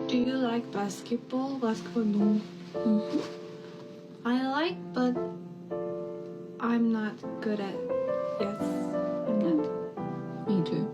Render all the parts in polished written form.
Do you like basketball? Basketball, no. Mm-hmm. I like, but I'm not good at. Yes, I'm not. Me too.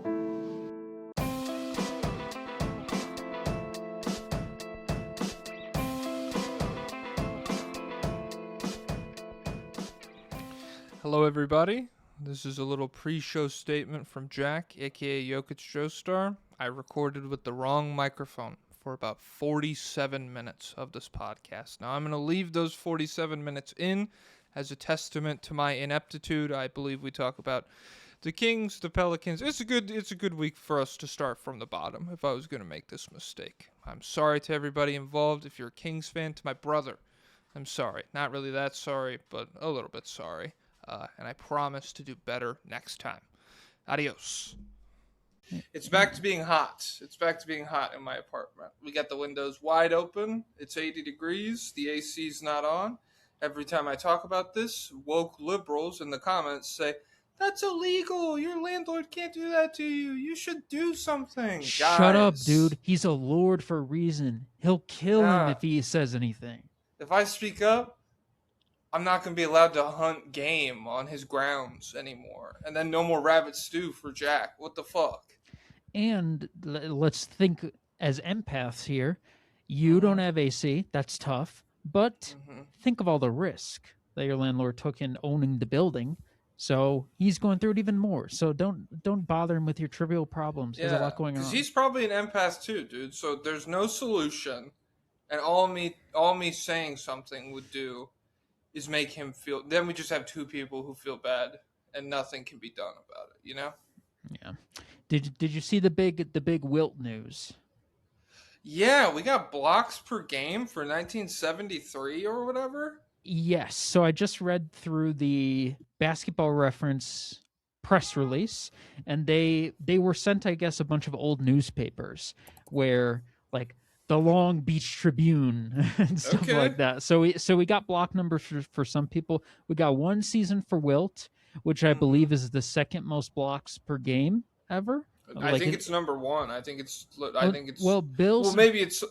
Hello, everybody. This is a little pre-show statement from Jack, aka Jokic Joestar. I recorded with the wrong microphone for about 47 minutes of this podcast. Now, I'm going to leave those 47 minutes in as a testament to my ineptitude. I believe we talk about the Kings, the Pelicans. It's a good week for us to start from the bottom if I was going to make this mistake. I'm sorry to everybody involved. If you're a Kings fan, to my brother, I'm sorry. Not really that sorry, but a little bit sorry. And I promise to do better next time. Adios. It's back to being hot. It's back to being hot in my apartment. We got the windows wide open. It's 80 degrees. The AC's not on. Every time I talk about this, woke liberals in the comments say, "That's illegal. Your landlord can't do that to you. You should do something." Shut up, Guys, dude. He's a lord for a reason. He'll kill him if he says anything. If I speak up, I'm not going to be allowed to hunt game on his grounds anymore. And then no more rabbit stew for Jack. What the fuck? And let's think as empaths here. You don't have AC. That's tough. But think of all the risk that your landlord took in owning the building. So he's going through it even more. So don't bother him with your trivial problems. There's a lot going on. Because he's probably an empath too, dude. So there's no solution. And all me saying something would do is make him feel. Then we just have two people who feel bad, and nothing can be done about it. You know? Yeah. Did you see the big Wilt news? Yeah, we got blocks per game for 1973 or whatever. Yes. So I just read through the Basketball Reference press release, and they were sent, I guess, a bunch of old newspapers where like the Long Beach Tribune and stuff like that. So we got block numbers for some people. We got one season for Wilt, which I believe is the second most blocks per game ever. I think it's number one. I think it's. Well, maybe it's.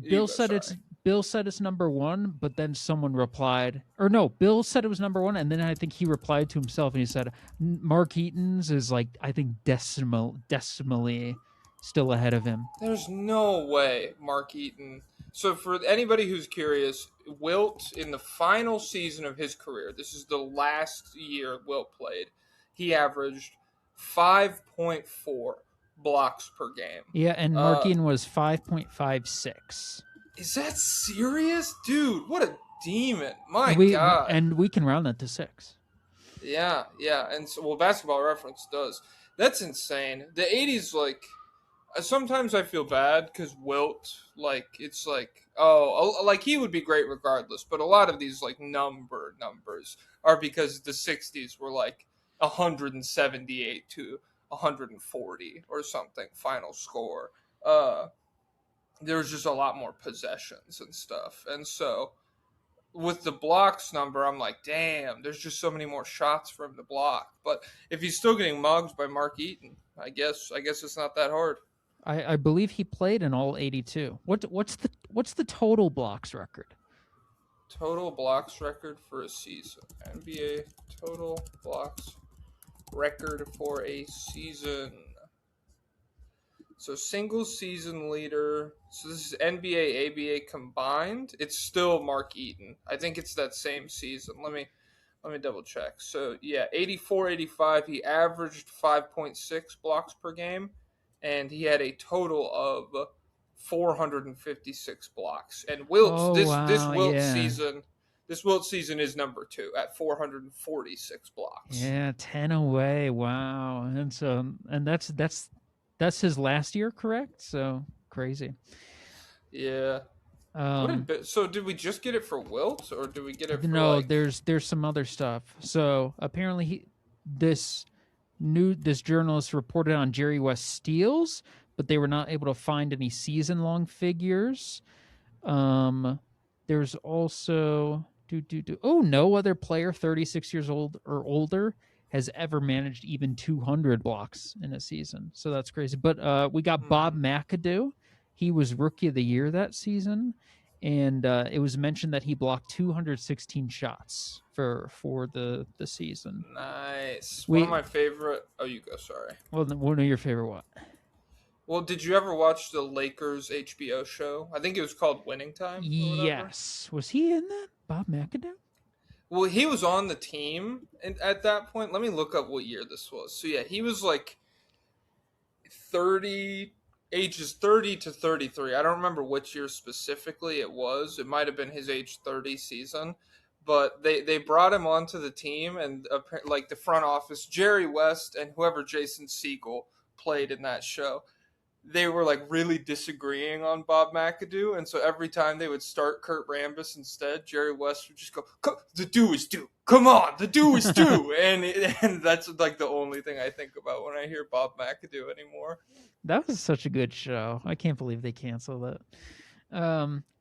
Bill said it's number one, but then someone replied, or no, Bill said it was number one, and then I think he replied to himself and he said Mark Eaton's is like I think decimally still ahead of him. There's no way Mark Eaton. So for anybody who's curious, Wilt in the final season of his career, this is the last year Wilt played, he averaged 5.4 blocks per game. Yeah, and Mark Eaton was 5.56. Is that serious? Dude, what a demon. My God. And we can round that to 6. Yeah. And so, well, Basketball Reference does. That's insane. The 80s, like, sometimes I feel bad because Wilt, like, it's like, like he would be great regardless. But a lot of these, like, numbers are because the 60s were like 178 to 140 or something final score. There was just a lot more possessions and stuff. And so with the blocks number, I'm like, damn, there's just so many more shots for him to block. But if he's still getting mugged by Mark Eaton, I guess it's not that hard. I believe he played in all 82. What's the total blocks record? Total blocks record for a season. NBA total blocks record for a season. So single season leader. So this is NBA, ABA combined. It's still Mark Eaton. I think it's that same season. Let me double check. So yeah, 84-85. He averaged 5.6 blocks per game, and he had a total of 456 blocks. And Wilt's this Wilt season is number 2 at 446 blocks. Yeah, 10 away. Wow. And that's his last year, correct? So crazy. Yeah. So did we just get it for Wilt, or did we get it for there's some other stuff. So apparently this journalist reported on Jerry West steals, but they were not able to find any season-long figures. There's also no other player 36 years old or older has ever managed even 200 blocks in a season. So that's crazy. But we got Bob McAdoo. he was Rookie of the Year that season, and it was mentioned that he blocked 216 shots for the season. Nice. One of We my favorite. Oh, you go. Sorry. well, one of your favorite what? Well, did you ever watch the Lakers HBO show? I think it was called Winning Time or whatever. Yes, was he in that? Bob McAdoo? Well, he was on the team at that point. Let me look up what year this was. So yeah, he was like 30, ages 30 to 33. I don't remember which year specifically it was. It might have been his age 30 season. But they brought him onto the team, and like the front office, Jerry West and whoever Jason Segel played in that show, they were like really disagreeing on Bob McAdoo, and so every time they would start Kurt Rambis instead, Jerry West would just go, "The do is do. Come on, the do is do," and that's like the only thing I think about when I hear Bob McAdoo anymore. That was such a good show. I can't believe they canceled it.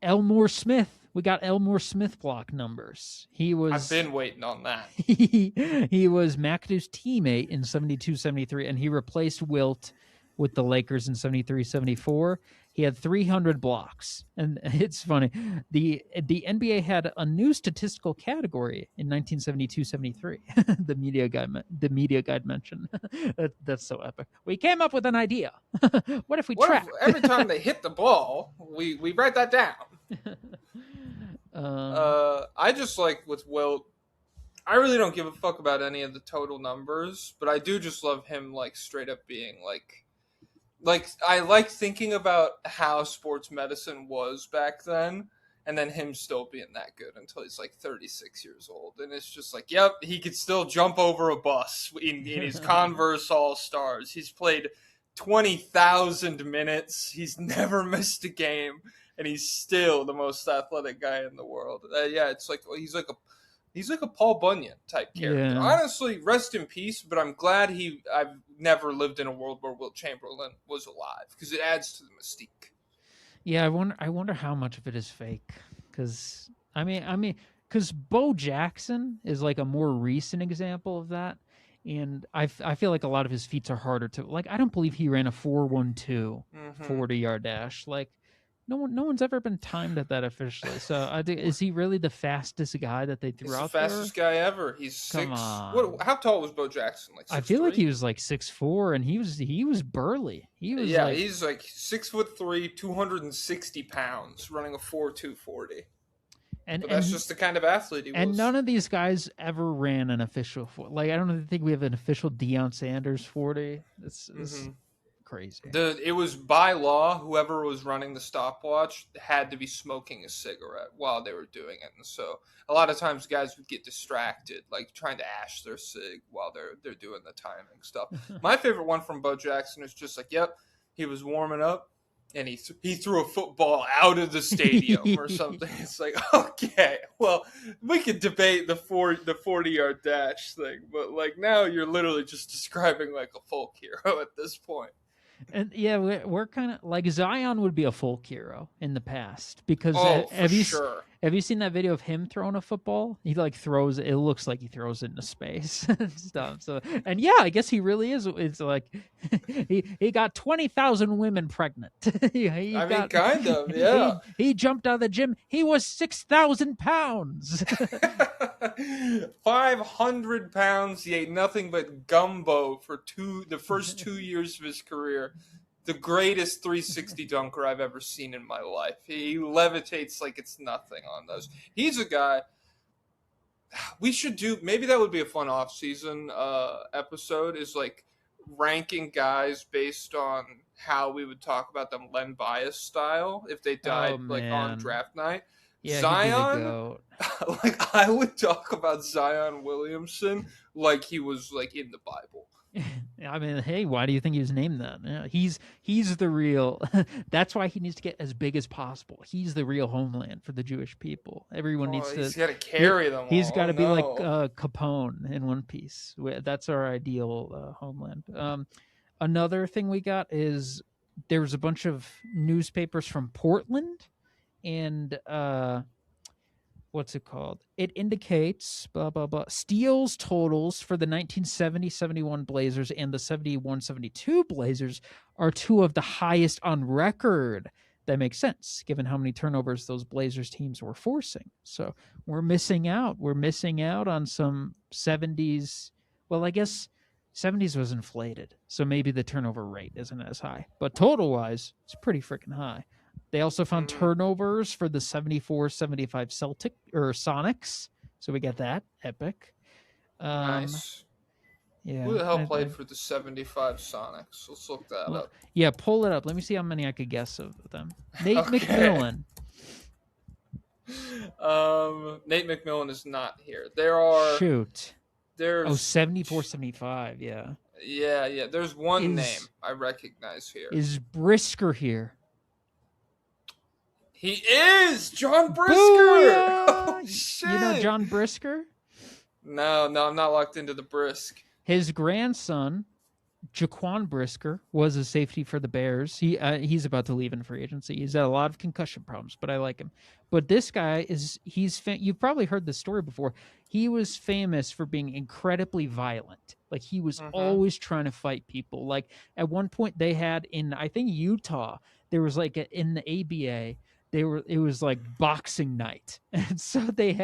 Elmore Smith. We got Elmore Smith block numbers. He was. I've been waiting on that. he was McAdoo's teammate in 72-73, and he replaced Wilt with the Lakers in 73-74. He had 300 blocks. And it's funny. The NBA had a new statistical category in 1972-73. the media guide mentioned. That's so epic. We came up with an idea. What if we track? Every time they hit the ball, we write that down. I just like with Wilt, I really don't give a fuck about any of the total numbers, but I do just love him like straight up being like I like thinking about how sports medicine was back then, and then him still being that good until he's like 36 years old, and it's just like, yep, he could still jump over a bus in his Converse All-Stars. He's played 20,000 minutes. He's never missed a game, and he's still the most athletic guy in the world. Yeah, it's like he's like a Paul Bunyan type character. Yeah. Honestly, rest in peace, but I'm glad I've never lived in a world where Wilt Chamberlain was alive, because it adds to the mystique. Yeah, I wonder how much of it is fake. Because because Bo Jackson is like a more recent example of that, and I feel like a lot of his feats are harder to like. I don't believe he ran a 4.12 40-yard dash. Like no one's ever been timed at that officially. So is he really the fastest guy that they threw out there? He's the fastest guy ever. He's Come 6. on. How tall was Bo Jackson? Like 6'3"? I feel like he was like 6'4", and he was burly. He was he's like 6'3", 260 pounds, running a 4.2 40. But that's just the kind of athlete he was. And none of these guys ever ran an official 40. Like I don't think we have an official Deion Sanders 40. It's crazy. It was by law, whoever was running the stopwatch had to be smoking a cigarette while they were doing it, and so a lot of times guys would get distracted, like trying to ash their cig while they're doing the timing stuff. My favorite one from Bo Jackson is just like, yep, he was warming up and he threw a football out of the stadium or something. It's like, okay, well, we could debate the 40-yard dash thing, but like now you're literally just describing like a folk hero at this point. And yeah, we're kind of like Zion would be a folk hero in the past, because have you seen that video of him throwing a football? He like throws it looks like he throws it into space and stuff. So, and yeah, I guess he really is. It's like he got 20,000 women pregnant. Kind of, yeah. He jumped out of the gym. He was 6,000 pounds. 500 pounds. He ate nothing but gumbo for the first 2 years of his career. The greatest 360 dunker I've ever seen in my life. He levitates like it's nothing on those. He's a guy. We should do, maybe that would be a fun off-season episode, is like ranking guys based on how we would talk about them Len Bias style if they died on draft night. Yeah, Zion, like I would talk about Zion Williamson like he was like in the Bible. I mean, hey, why do you think he was named that? Yeah, he's the real. That's why he needs to get as big as possible. He's the real homeland for the Jewish people. Everyone needs to. He's got to carry them. He's got to be like Capone in One Piece. That's our ideal homeland. Another thing we got is there's a bunch of newspapers from Portland and what's it called? It indicates blah blah blah steals totals for the 1970-71 Blazers and the 71-72 Blazers are two of the highest on record. That makes sense given how many turnovers those Blazers teams were forcing. So we're missing out. We're missing out on some 70s. Well, I guess 70s was inflated, so maybe the turnover rate isn't as high. But total wise, it's pretty freaking high. They also found turnovers for the 74-75 Celtic or Sonics. So we get that. Epic. Nice. Yeah. Who the hell played for the 75 Sonics? Let's look that up. Yeah, pull it up. Let me see how many I could guess of them. Nate Okay. McMillan. Nate McMillan is not here. There are... Shoot. There's... Oh, 74-75, yeah. Yeah. There's one name I recognize here. Is Brisker here? He is! John Brisker! Booyah! Oh, shit! You know John Brisker? No, I'm not locked into the Brisk. His grandson, Jaquan Brisker, was a safety for the Bears. He's about to leave in free agency. He's had a lot of concussion problems, but I like him. But this guy you've probably heard this story before. He was famous for being incredibly violent. Like he was always trying to fight people. Like at one point they had in, I think, Utah, there was like in the ABA, it was like boxing night. And so they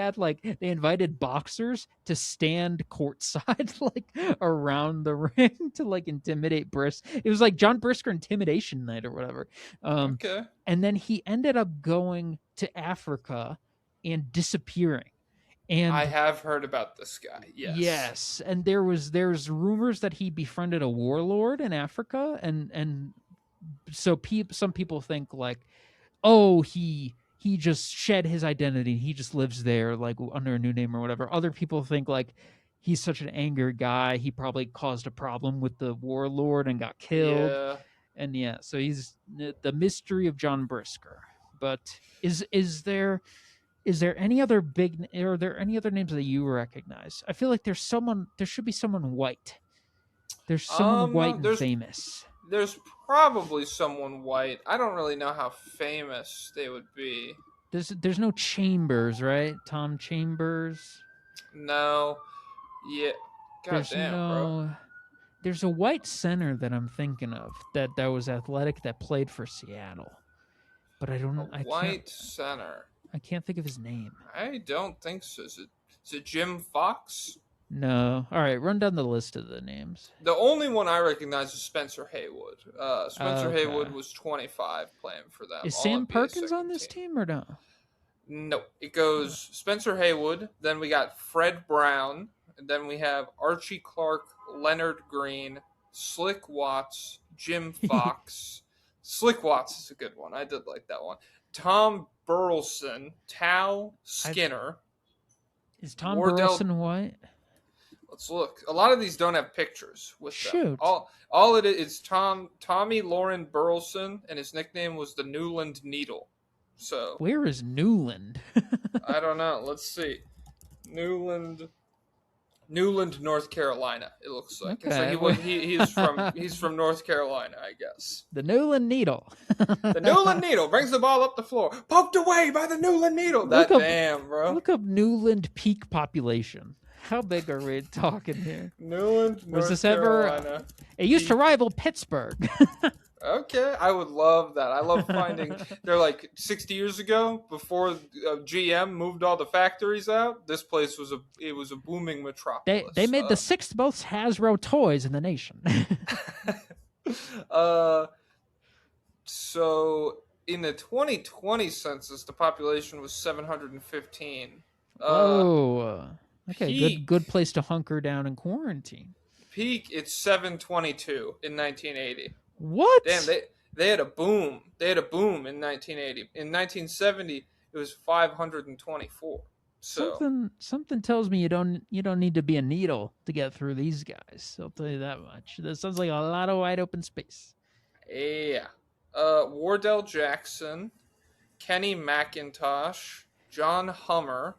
invited boxers to stand courtside, like around the ring to like intimidate Brisk. It was like John Brisker intimidation night or whatever. Okay. And then he ended up going to Africa and disappearing. And I have heard about this guy. Yes. Yes. And there's rumors that he befriended a warlord in Africa. And so some people think like, oh, he just shed his identity. He just lives there like under a new name or whatever. Other people think like he's such an angry guy. He probably caused a problem with the warlord and got killed. Yeah. And yeah, so he's the mystery of John Brisker. But is there any other are there any other names that you recognize? I feel like there should be someone white. There's someone white and famous. There's probably someone white. I don't really know how famous they would be. There's no Chambers, right? Tom Chambers. No. Yeah. Bro. There's a white center that I'm thinking of that was athletic that played for Seattle, but I don't. Center. I can't think of his name. I don't think so. Is it Jim Fox? No. All right, run down the list of the names. The only one I recognize is Spencer Haywood. Spencer Haywood was 25 playing for them. Is Sam Perkins on this team or no? No. It goes Spencer Haywood, then we got Fred Brown, and then we have Archie Clark, Leonard Green, Slick Watts, Jim Fox. Slick Watts is a good one. I did like that one. Tom Burleson, Tal Skinner. Is Tom Burleson white? Let's look. A lot of these don't have pictures with them. All it is Tommy Lauren Burleson, and his nickname was the Newland Needle. So where is Newland? I don't know. Let's see. Newland, North Carolina. It looks like. Okay. So he's from North Carolina, I guess. The Newland Needle. The Newland Needle brings the ball up the floor, poked away by the Newland Needle. Damn, bro. Look up Newland peak population. How big are we talking here? Newland, North Carolina. It used to rival Pittsburgh. Okay, I would love that. I love finding. They're like 60 years ago, before GM moved all the factories out. This place was a booming metropolis. They made the sixth most Hasbro toys in the nation. So in the 2020 census, the population was 715. Okay, good place to hunker down and quarantine. Peak, it's 722 in 1980. What? Damn, they had a boom. They had a boom in 1980. In 1970, it was 524. So something tells me you don't need to be a needle to get through these guys. I'll tell you that much. That sounds like a lot of wide open space. Yeah. Wardell Jackson, Kenny McIntosh, John Hummer.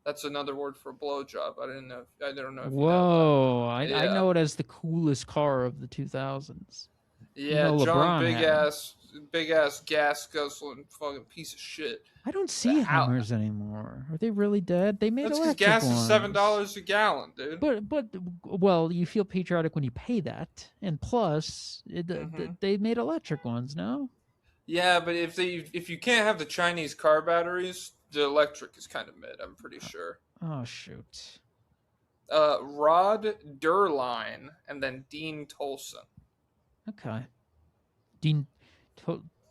That's another word for blowjob. I don't know. If Whoa! You know that. I know it as the coolest car of the 2000s. Yeah, you know, John Big Ass big ass gas guzzling fucking piece of shit. I don't see Hummers anymore. Are they really dead? They made That's because electric gas ones. is $7 a gallon, dude. But well, you feel patriotic when you pay that, and plus, they made electric ones. No. Yeah, but if you can't have the Chinese car batteries, the electric is kind of mid. I'm pretty sure. Oh shoot. Rod Derline and then Dean Tolson. Okay. Dean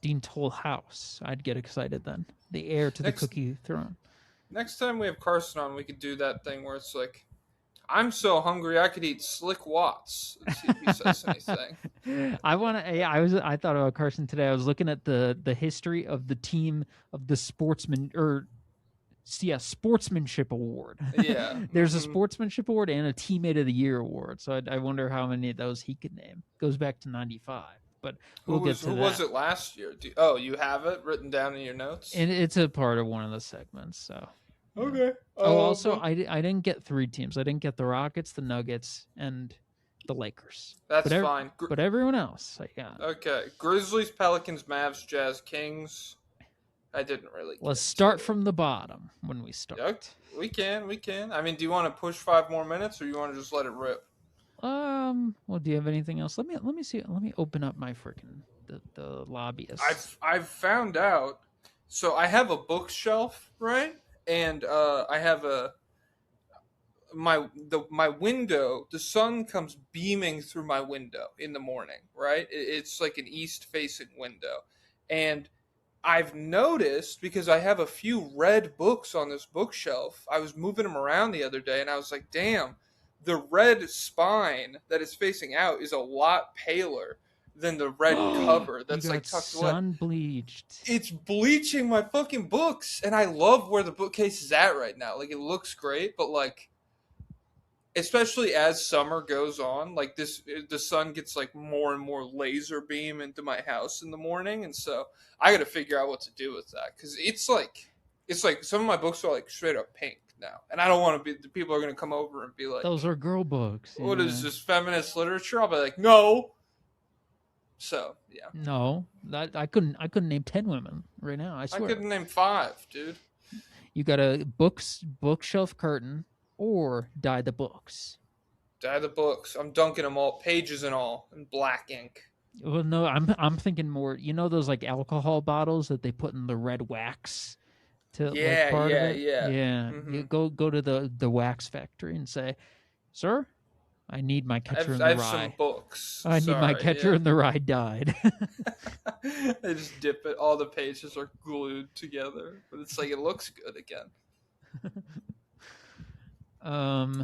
Tollhouse. I'd get excited then. The heir to the cookie throne. Next time we have Carson on, we could do that thing where it's like, I'm so hungry I could eat Slick Watts. Let's see if he says anything. I thought about Carson today. I was looking at the history of the team of the sportsmanship award. Yeah. There's a sportsmanship award and a teammate of the year award. So I wonder how many of those he could name. Goes back to 95. But we'll get to that. Who was it last year? You have it written down in your notes? And it's a part of one of the segments, so. Okay. Also, I didn't get 3 teams. I didn't get the Rockets, the Nuggets, and the Lakers. That's fine. But everyone else, I got. Okay. Grizzlies, Pelicans, Mavs, Jazz, Kings. I didn't really. Let's start from the bottom when we start. Okay. We can. I mean, do you want to push 5 more minutes, or you want to just let it rip? Well, do you have anything else? Let me see. Let me open up my freaking the lobbyists. I've found out. So I have a bookshelf, right? And I have my window. The sun comes beaming through my window in the morning, right? It's like an east-facing window, and I've noticed because I have a few red books on this bookshelf. I was moving them around the other day, and I was like, "Damn, the red spine that is facing out is a lot paler than the red cover that's like tucked away. Sun bleached. It's bleaching my fucking books, and I love where the bookcase is at right now. Like, it looks great, but like, especially as summer goes on, like the sun gets like more and more laser beam into my house in the morning, and so I got to figure out what to do with that because it's like some of my books are like straight up pink now, and I don't want to be. The people are going to come over and be like, "Those are girl books." What is this, feminist literature? I'll be like, no. So yeah. No, I couldn't name 10 women right now. I swear. I couldn't name 5, dude. You got a bookshelf curtain or dye the books. Dye the books. I'm dunking them all, pages and all, in black ink. Well, no, I'm thinking more. You know those like alcohol bottles that they put in the red wax. Yeah. Mm-hmm. You go to the wax factory and say, "Sir, I need my catcher in the rye. I have some books. I need my catcher in the rye dyed." They just dip it. All the pages are glued together, but it's like it looks good again.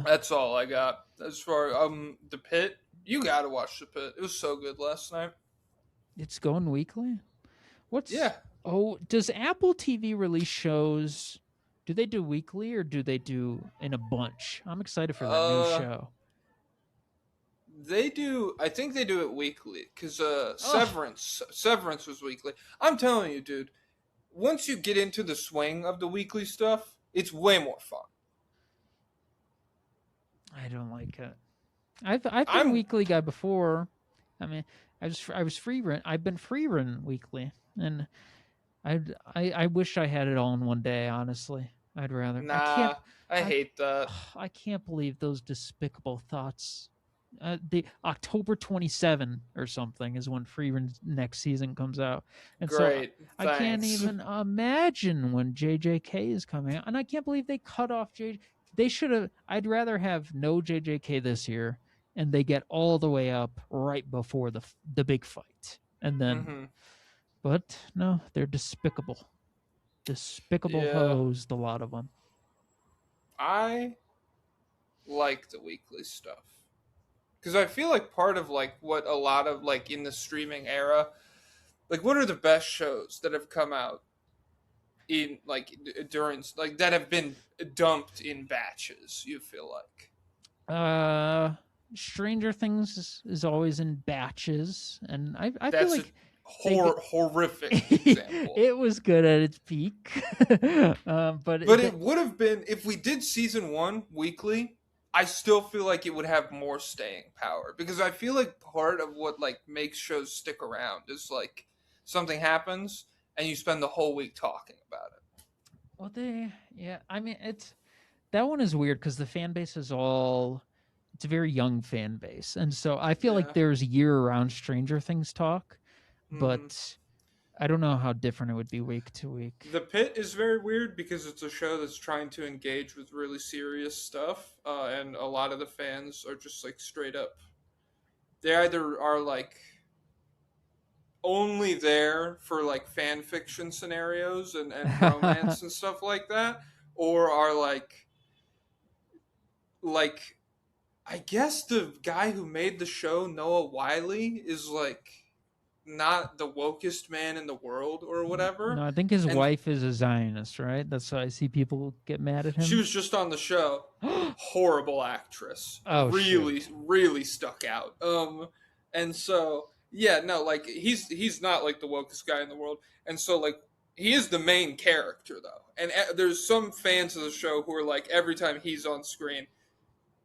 That's all I got as far the Pit. You gotta watch the Pit. It was so good last night. It's going weekly. Yeah. Oh, does Apple TV release shows? Do they do weekly or do they do in a bunch? I'm excited for that new show. They do. I think they do it weekly because Severance was weekly. I'm telling you, dude. Once you get into the swing of the weekly stuff, it's way more fun. I don't like it. I've been a weekly guy before. I mean, I was free run. I've been free run weekly, and I wish I had it all in one day. Honestly, I'd rather. Nah, I hate that. I can't believe those despicable thoughts. The October 27 or something is when free run next season comes out, and Great, so I can't even imagine when JJK is coming out, and I can't believe they cut off JJ. They should have. I'd rather have no JJK this year, and they get all the way up right before the big fight, and then. Mm-hmm. But no, they're despicable. Despicable hoes, the lot of them. I like the weekly stuff. Because I feel like part of like what a lot of like in the streaming era, like what are the best shows that have come out in like during like that have been dumped in batches, you feel like? Stranger Things is always in batches, and I feel like horrific example. It was good at its peak. but it would have been if we did season 1 weekly. I still feel like it would have more staying power because I feel like part of what like makes shows stick around is like something happens, and you spend the whole week talking about it. Well, I mean, that one is weird because the fan base is it's a very young fan base, and so I feel like Yeah. there's year-round Stranger Things talk, Mm-hmm. but I don't know how different it would be week to week. The Pit is very weird because it's a show that's trying to engage with really serious stuff, and a lot of the fans are just like straight up. They either are like only there for like fan fiction scenarios and romance and stuff like that, or are like I guess the guy who made the show, Noah Wiley, is like not the wokest man in the world or No, whatever. I think his And wife is a Zionist, right? That's why I see people get mad at she him. was just on the show. Horrible actress. Oh, Really, shoot. really stuck out. And so yeah, no, like he's not like the wokest guy in the world, and so like he is the main character though. And there's some fans of the show who are like every time he's on screen,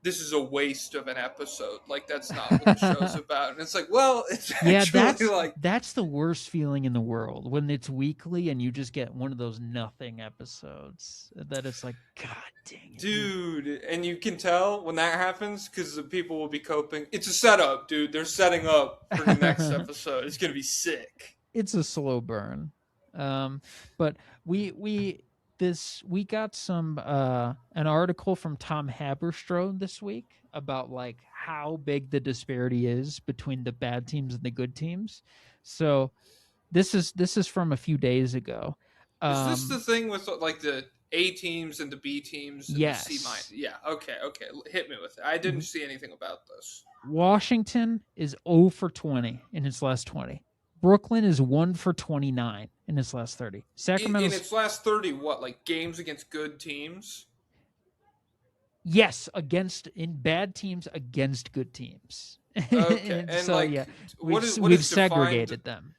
this is a waste of an episode. Like that's not what the show's about. And it's like, well, it's Yeah, actually like that's the worst feeling in the world when it's weekly and you just get one of those nothing episodes that it's like, God dang it. dude, and you can tell when that happens because the people will be coping. It's a setup, dude. They're setting up for the next episode. It's gonna be sick. It's a slow burn. But we got some an article from Tom Haberstroh this week about like how big the disparity is between the bad teams and the good teams. So this is from a few days ago. Is this the thing with like the A teams and the B teams and yes. the C-? Yeah. Okay. Hit me with it. I didn't see anything about this. Washington is 0 for 20 in its last 20. Brooklyn is 1 for 29 in its last 30. Sacramento in its last 30, what, like games against good teams? Yes, in bad teams against good teams. Okay, and so like, yeah, what we've is segregated them.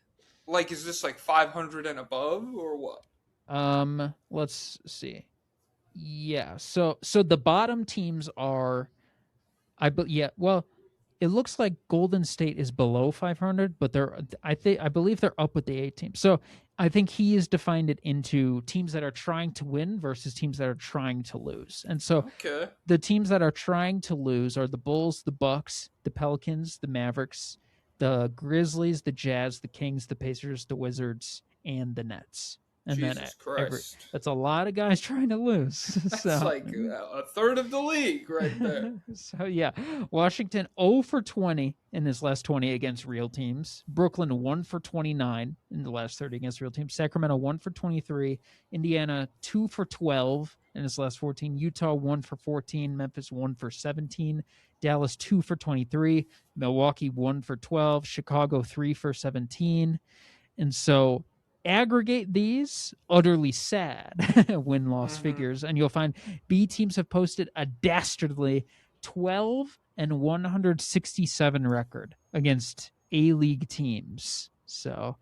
Like, is this like 500 and above or what? Let's see. Yeah, so the bottom teams are, well, it looks like Golden State is below 500, but I believe they're up with the 8 teams. So I think he has defined it into teams that are trying to win versus teams that are trying to lose. And so the teams that are trying to lose are the Bulls, the Bucks, the Pelicans, the Mavericks, the Grizzlies, the Jazz, the Kings, the Pacers, the Wizards, and the Nets. And Jesus Christ. That's a lot of guys trying to lose. That's like a third of the league right there. So yeah, Washington 0 for 20 in his last 20 against real teams. Brooklyn 1 for 29 in the last 30 against real teams. Sacramento 1 for 23. Indiana 2 for 12 in his last 14. Utah 1 for 14. Memphis 1 for 17. Dallas 2 for 23. Milwaukee 1 for 12. Chicago 3 for 17. And so aggregate these utterly sad win-loss figures, and you'll find B teams have posted a dastardly 12 and 167 record against A-League teams. So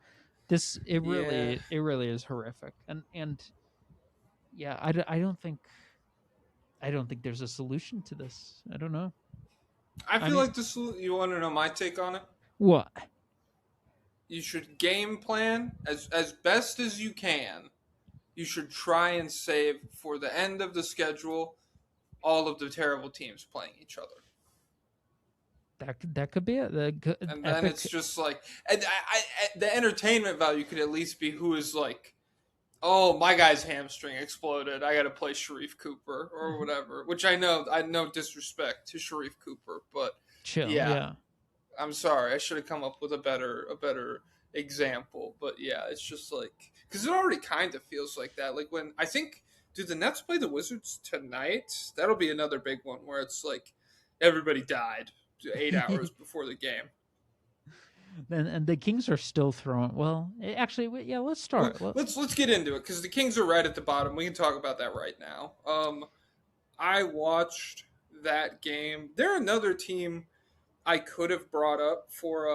it really is horrific. And yeah, I don't think there's a solution to this. I don't know. I feel like this. You want to know my take on it? What? You should game plan as best as you can. You should try and save for the end of the schedule all of the terrible teams playing each other. That could be it. And then it's just like the entertainment value could at least be who is like, oh, my guy's hamstring exploded. I got to play Sharif Cooper or whatever. Which I know disrespect to Sharif Cooper, but chill. Yeah. Yeah. I'm sorry. I should have come up with a better example. But yeah, it's just like because it already kind of feels like that. Like when I think, do the Nets play the Wizards tonight? That'll be another big one where it's like everybody died 8 hours before the game. And the Kings are still throwing. Well, actually, yeah. Let's start. Let's get into it because the Kings are right at the bottom. We can talk about that right now. I watched that game. They're another team I could have brought up for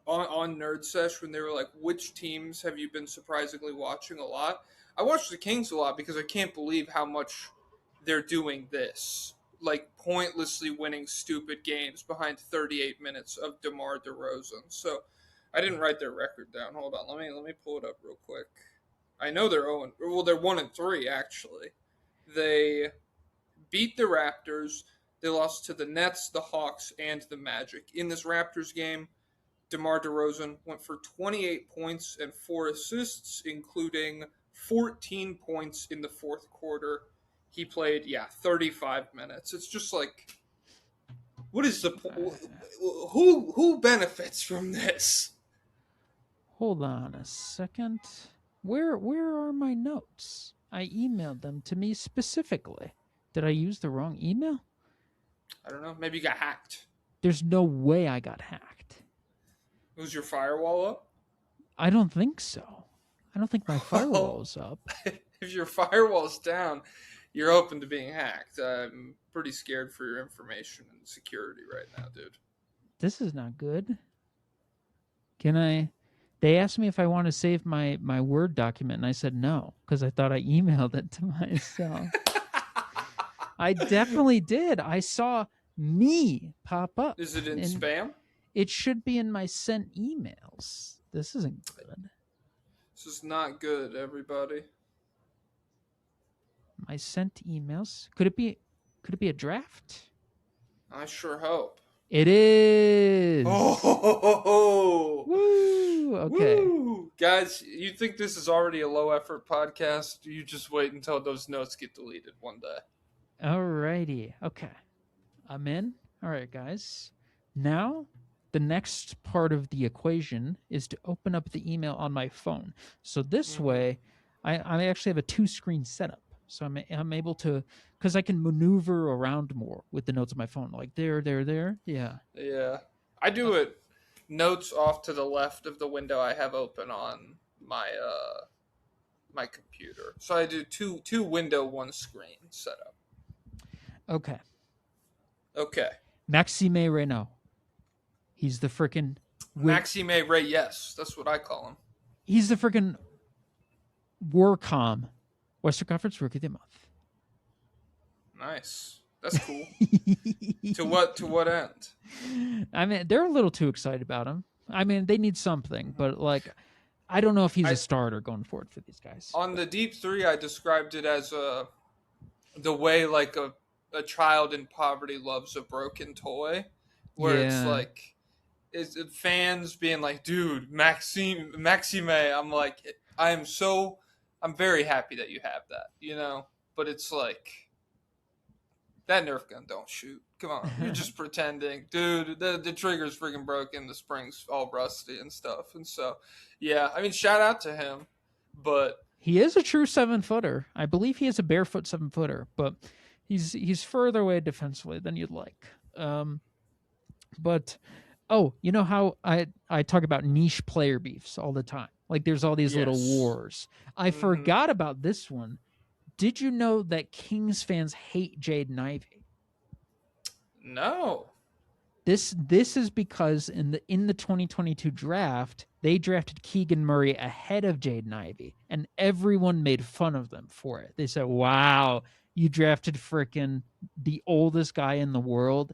on Nerd Sesh when they were like, which teams have you been surprisingly watching a lot? I watched the Kings a lot because I can't believe how much they're doing this. Like pointlessly winning stupid games behind 38 minutes of DeMar DeRozan. So I didn't write their record down. Hold on, let me pull it up real quick. I know they're 0. Well, they're 1-3 actually. They beat the Raptors. They lost to the Nets, the Hawks, and the Magic. In this Raptors game, DeMar DeRozan went for 28 points and 4 assists, including 14 points in the fourth quarter. He played, 35 minutes. It's just like, what is the who benefits from this? Hold on a second. Where are my notes? I emailed them to me specifically. Did I use the wrong email? I don't know. Maybe you got hacked. There's no way I got hacked. Was your firewall up? I don't think so. I don't think my firewall is up. If your firewall's down, you're open to being hacked. I'm pretty scared for your information and security right now, dude. This is not good. Can I... They asked me if I want to save my Word document, and I said no, because I thought I emailed it to myself. I definitely did. I saw me pop up. Is it in spam? It should be in my sent emails. This isn't good. This is not good, everybody. My sent emails. Could it be a draft? I sure hope. It is. Oh, woo! Okay, woo. Guys, you think this is already a low effort podcast? You just wait until those notes get deleted one day. Alrighty. Okay, I'm in. All right, guys. Now, the next part of the equation is to open up the email on my phone. So this way, I actually have a 2-screen setup. So I'm able to, because I can maneuver around more with the notes on my phone. Like there. Yeah. Yeah. I do it notes off to the left of the window I have open on my my computer. So I do two window, 1 screen setup. Okay. Okay. Maxime Renault. He's the frickin' Maxime Reyes. That's what I call him. He's the frickin' Warcom. Western Conference Rookie of the Month. Nice. That's cool. To what end? I mean, they're a little too excited about him. I mean, they need something, but like, I don't know if he's a starter going forward for these guys. On the Deep 3, I described it as the way like a child in poverty loves a broken toy, where it's like, fans being like, dude, Maxime. I'm like, I'm very happy that you have that, you know? But it's like, that Nerf gun don't shoot. Come on, you're just pretending. Dude, the trigger's freaking broken, the spring's all rusty and stuff. And so, yeah, I mean, shout out to him, but... He is a true 7-footer. I believe he is a barefoot 7-footer, but he's further away defensively than you'd like. But, you know how I talk about niche player beefs all the time? Like, there's all these little wars. I forgot about this one. Did you know that Kings fans hate Jaden Ivey? No. This is because in the 2022 draft, they drafted Keegan Murray ahead of Jaden Ivey, and everyone made fun of them for it. They said, "Wow, you drafted frickin' the oldest guy in the world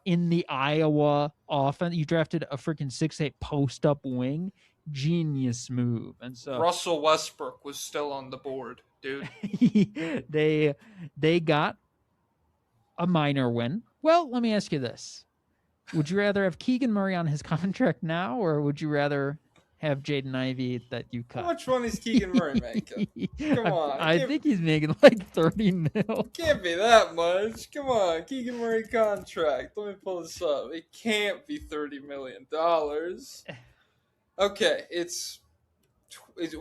in the Iowa offense. You drafted a frickin' 6'8" post-up wing. Genius move." And so Russell Westbrook was still on the board, dude. they got a minor win. Well, let me ask you this. Would you rather have Keegan Murray on his contract now, or would you rather have Jaden Ivey that you cut? How much money is Keegan Murray making? Come on. I think he's making like 30 mil. Can't be that much. Come on. Keegan Murray contract. Let me pull this up. It can't be $30 million. Okay,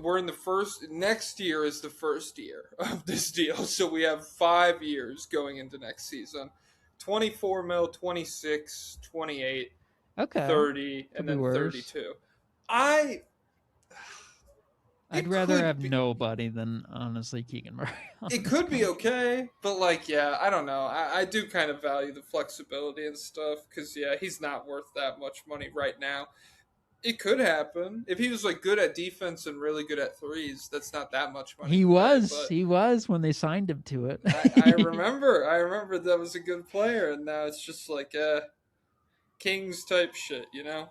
we're in the first, next year is the first year of this deal. So we have 5 years going into next season. 24 mil, 26, 28, 30, and then 32. I'd rather have nobody than, honestly, Keegan Murray. It could be okay, but like, yeah, I don't know. I do kind of value the flexibility and stuff because, yeah, he's not worth that much money right now. It could happen. If he was like good at defense and really good at threes, that's not that much money. He was when they signed him to it. I remember that was a good player, and now it's just like Kings type shit, you know?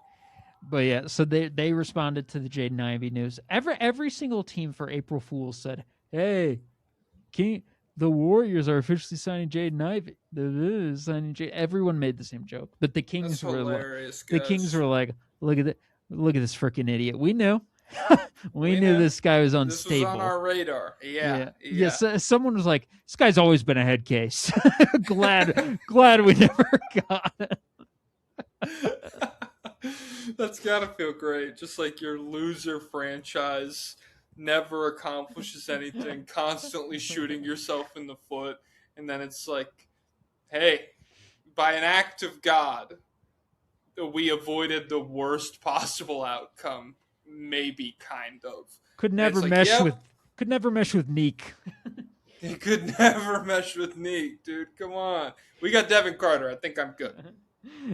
But yeah, so they responded to the Jaden Ivey news. Every single team for April Fools said, "Hey, the Warriors are officially signing Jaden Ivey. Everyone made the same joke, but the Kings That's were hilarious, the guys. Kings were like, look at this freaking idiot. We knew, we knew knew. this guy was This unstable. was on our radar. Yeah. So, someone was like, this guy's always been a head case. glad we never got it. That's gotta feel great. Just like your loser franchise never accomplishes anything, constantly shooting yourself in the foot, and then it's like, hey, by an act of God, we avoided the worst possible outcome. Maybe, kind of. Could never mesh with Neek. He could never mesh with Neek, dude. Come on. We got Devin Carter. I think I'm good.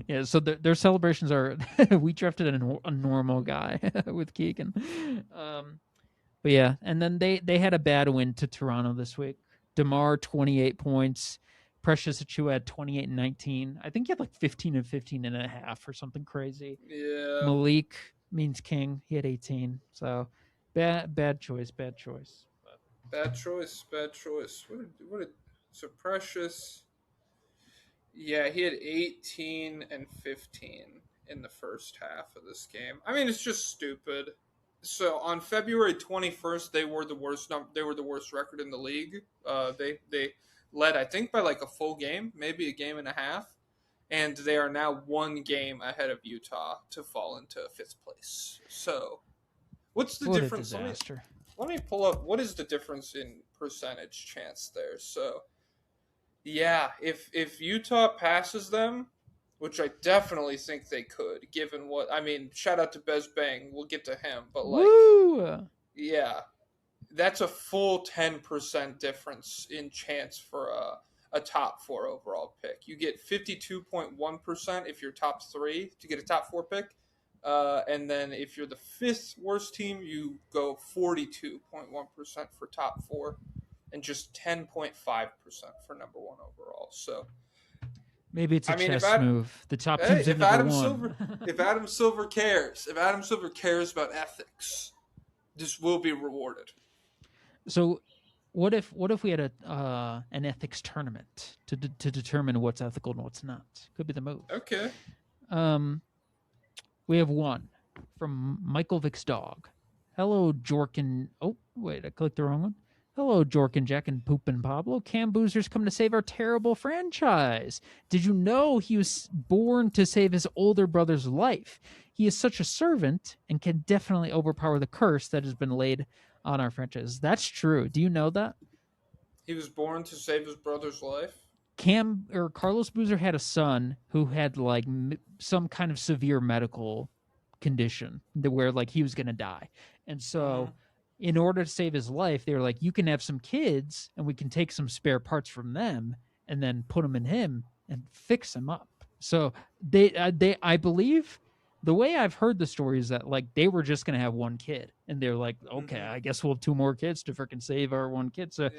Yeah, so their celebrations are we drafted a normal guy with Keegan. But yeah, and then they had a bad win to Toronto this week. DeMar 28 points, Precious Achua had 28 and 19. I think he had like 15 and 15 and a half or something crazy. Yeah. Malik means King, he had 18. So bad choice. Bad choice. So Precious. Yeah, he had 18 and 15 in the first half of this game. I mean, it's just stupid. So on February 21st, they were the worst. They were the worst record in the league. They led, I think, by like a full game, maybe a game and a half, and they are now one game ahead of Utah to fall into fifth place. So, what's the difference? A disaster. Let me pull up. What is the difference in percentage chance there? So. Yeah, if Utah passes them, which I definitely think they could, given what I mean. Shout out to Bez Bang, we'll get to him, but like, woo! Yeah, that's a full 10% difference in chance for a top 4 overall pick. You get 52.1% if you're top 3 to get a top 4 pick, and then if you're the 5th worst team, you go 42.1% for top 4. And just 10.5% for number 1 overall. So maybe it's a chess move. The top team's at number 1. If Adam Silver cares about ethics, this will be rewarded. So, what if we had an ethics tournament to determine what's ethical and what's not? Could be the move. Okay. We have one from Michael Vick's dog. Hello, Jorkin. Oh, wait, I clicked the wrong one. Hello, Jork and Jack and Poop and Pablo. Cam Boozer's come to save our terrible franchise. Did you know he was born to save his older brother's life? He is such a servant and can definitely overpower the curse that has been laid on our franchise. That's true. Do you know that? He was born to save his brother's life? Carlos Boozer had a son who had like some kind of severe medical condition where like he was going to die. And so... in order to save his life, they were like, you can have some kids and we can take some spare parts from them and then put them in him and fix him up. So I believe the way I've heard the story is that like they were just going to have one kid and they're like, okay, I guess we'll have 2 more kids to freaking save our one kid. So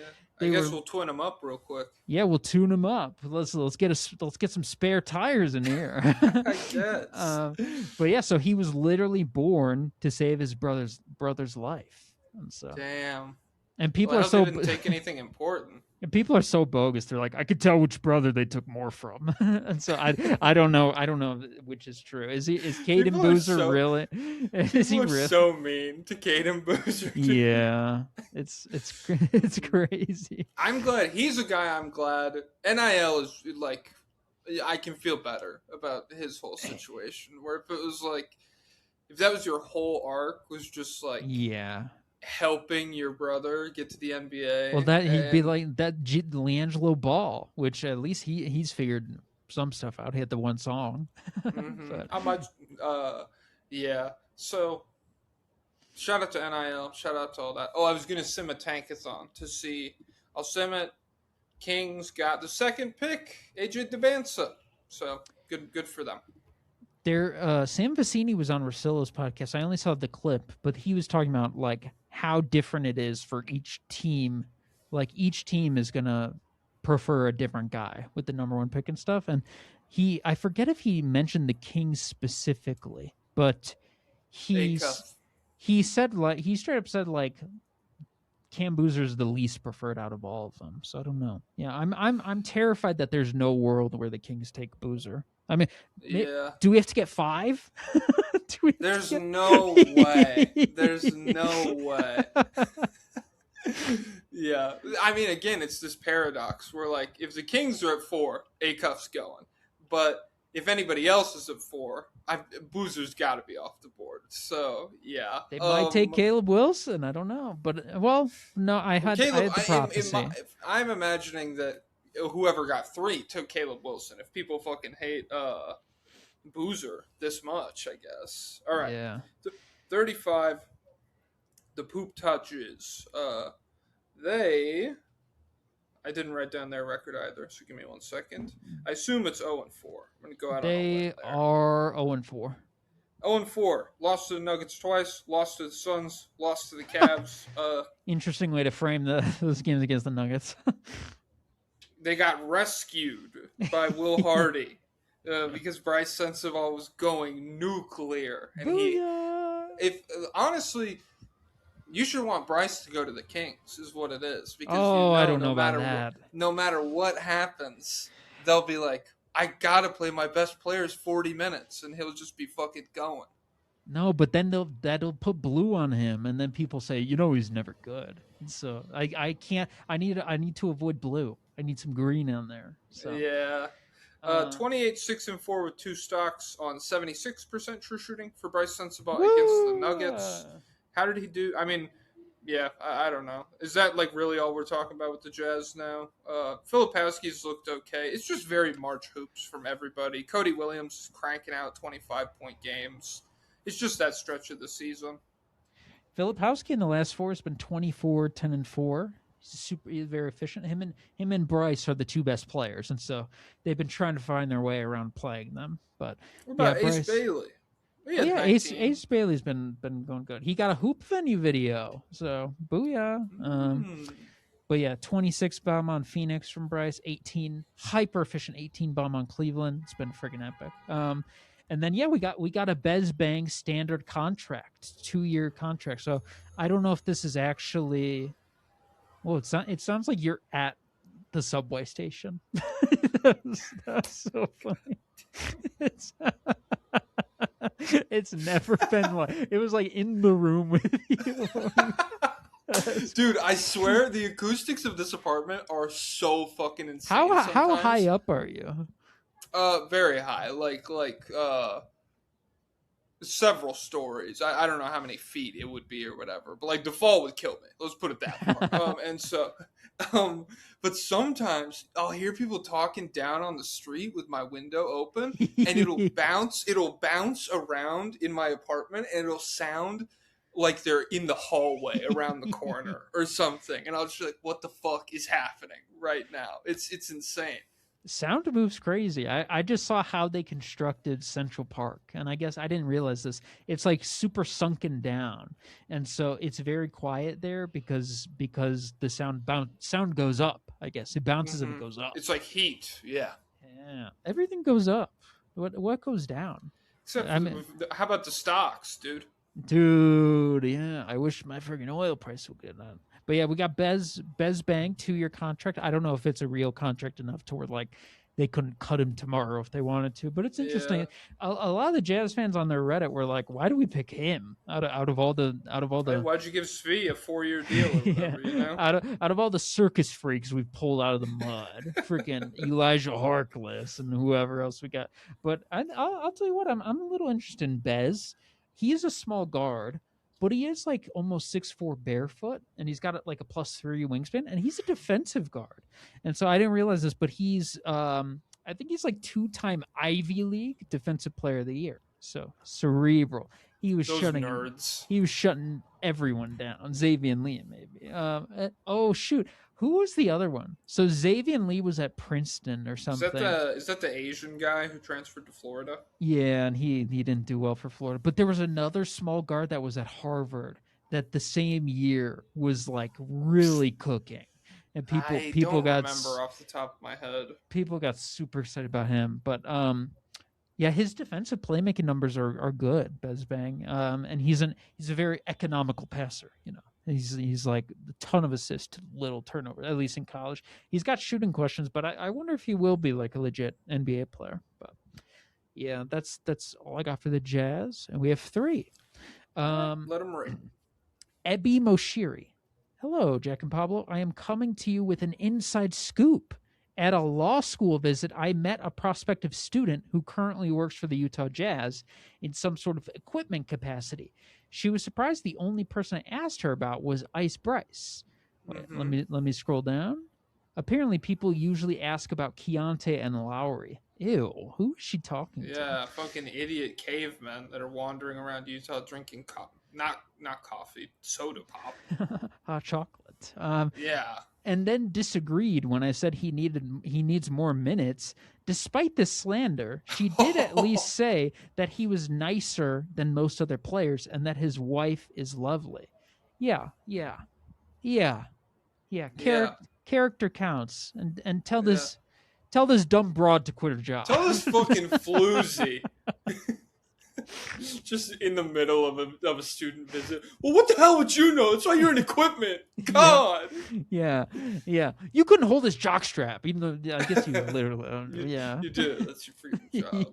I guess we'll twin them up real quick. Yeah, we'll tune them up. Let's get some spare tires in here. I guess. But yeah, so he was literally born to save his brother's life. And so, damn. And people are so didn't take anything important. And people are so bogus. They're like, I could tell which brother they took more from. And so I don't know which is true. Is Caden Boozer really? Is he really so mean to Caden Boozer? Yeah, it's crazy. I'm glad he's a guy. I'm glad NIL is like, I can feel better about his whole situation. Where if it was like, if that was your whole arc, was just like, helping your brother get to the NBA. Well, he'd be like that LiAngelo Ball, which at least he's figured some stuff out. He had the one song. But, how much? Yeah. So, shout out to NIL. Shout out to all that. Oh, I was gonna sim a tankathon to see. I'll sim it. Kings got the 2nd pick, AJ Devansa. So good for them. Sam Vecini was on Rosillo's podcast. I only saw the clip, but he was talking about like how different it is for each team. Like each team is gonna prefer a different guy with the number 1 pick and stuff. And I forget if he mentioned the Kings specifically, but Acuff. he straight up said like Cam Boozer's the least preferred out of all of them. So I don't know. Yeah, I'm terrified that there's no world where the Kings take Boozer. I mean, Yeah. do we have to get 5? There's no way. There's no way. Yeah. I mean, again, it's this paradox where, like, if the Kings are at 4, Acuff's going. But if anybody else is at 4, Boozer's got to be off the board. So, yeah. They might take Caleb Wilson. I don't know. But, well, no, I had the prophecy. I'm imagining that whoever got 3 took Caleb Wilson. If people fucking hate Boozer this much, I guess. All right. Yeah. 35, the Poop Touches. I didn't write down their record either, so give me 1 second. I assume it's 0-4. I'm going to go out on a limb there. They are 0-4. 0-4. Lost to the Nuggets twice, lost to the Suns, lost to the Cavs. Interesting way to frame those games against the Nuggets. They got rescued by Will Hardy because Bryce Sensabaugh was going nuclear. And honestly, you should want Bryce to go to the Kings, is what it is. Because I don't know about that. No matter what happens, they'll be like, I gotta play my best players 40 minutes, and he'll just be fucking going. No, but then that'll put blue on him, and then people say, he's never good. So I can't. I need to avoid blue. I need some green on there. So yeah. 28, 6-4 with 2 stocks on 76% true shooting for Bryce Sensabaugh against the Nuggets. How did he do? I mean, yeah, I don't know. Is that like really all we're talking about with the Jazz now? Filipowski's looked okay. It's just very March hoops from everybody. Cody Williams is cranking out 25-point games. It's just that stretch of the season. Filipowski in the last 4 has been 24, 10, and 4. He's very efficient. Him and Bryce are the 2 best players, and so they've been trying to find their way around playing them. But what about Ace Bailey? Ace Bailey's been going good. He got a hoop venue video, so booyah. But yeah, 26 bomb on Phoenix from Bryce, 18 hyper efficient 18 bomb on Cleveland. It's been friggin' epic. And then we got a Bez Bang standard contract, 2-year contract. So I don't know if this is actually. Well, it sounds like you're at the subway station. That's so funny. It's never been like it was like in the room with you. Dude, I swear the acoustics of this apartment are so fucking insane. How high up are you? Very high. Like several stories. I don't know how many feet it would be or whatever, but like the fall would kill me. Let's put it that far. And so, but sometimes I'll hear people talking down on the street with my window open, and it'll bounce around in my apartment, and it'll sound like they're in the hallway around the corner or something. And I'll just be like, what the fuck is happening right now? It's insane. Sound moves crazy. I just saw how they constructed Central Park, and I guess I didn't realize this. It's like super sunken down, and so it's very quiet there because the sound goes up. I guess it bounces and it goes up. It's like heat. Yeah. Everything goes up. What goes down? Except how about the stocks, dude? Dude, yeah. I wish my friggin' oil price would get on. But yeah, we got Bez Bang 2-year contract. I don't know if it's a real contract enough to where like they couldn't cut him tomorrow if they wanted to. But it's interesting. Yeah. A lot of the Jazz fans on their Reddit were like, "Why do we pick him out of all the?" Why'd you give Svi a 4-year deal? Or whatever, you know? Out of all the circus freaks we've pulled out of the mud, freaking Elijah Harkless and whoever else we got. But I'll tell you what, I'm a little interested in Bez. He is a small guard, but he is like almost 6'4" barefoot, and he's got like a +3 wingspan, and he's a defensive guard. And so I didn't realize this, but he's I think he's like 2-time Ivy League Defensive Player of the Year. So cerebral. He was shutting everyone down. Xavier Lee, maybe. Oh shoot. Who was the other one? So Xavier Lee was at Princeton or something. Is that the Asian guy who transferred to Florida? Yeah, and he didn't do well for Florida. But there was another small guard that was at Harvard that the same year was like really cooking. And people got remember off the top of my head. People got super excited about him. But Yeah, his defensive playmaking numbers are good, Bezbang. And he's a very economical passer. He's like a ton of assists, little turnover. At least in college, he's got shooting questions, but I wonder if he will be like a legit NBA player. But yeah, that's all I got for the Jazz, and we have 3. Let him rip. Ebi Moshiri. Hello, Jack and Pablo. I am coming to you with an inside scoop. At a law school visit, I met a prospective student who currently works for the Utah Jazz in some sort of equipment capacity. She was surprised the only person I asked her about was Ice Bryce. Wait, let me scroll down. Apparently, people usually ask about Keontae and Lowry. Ew, who is she talking to? Yeah, fucking idiot cavemen that are wandering around Utah drinking not coffee, soda pop. Hot chocolate. Yeah. And then disagreed when I said he needs more minutes. Despite this slander, she did at least say that he was nicer than most other players and that his wife is lovely. Yeah. Character counts. And tell this dumb broad to quit her job. Tell this fucking floozy. Just in the middle of a student visit. Well, what the hell would you know? That's why you're in equipment. God. Yeah. You couldn't hold his jockstrap, even though I guess you literally. Yeah. You did. That's your freaking job.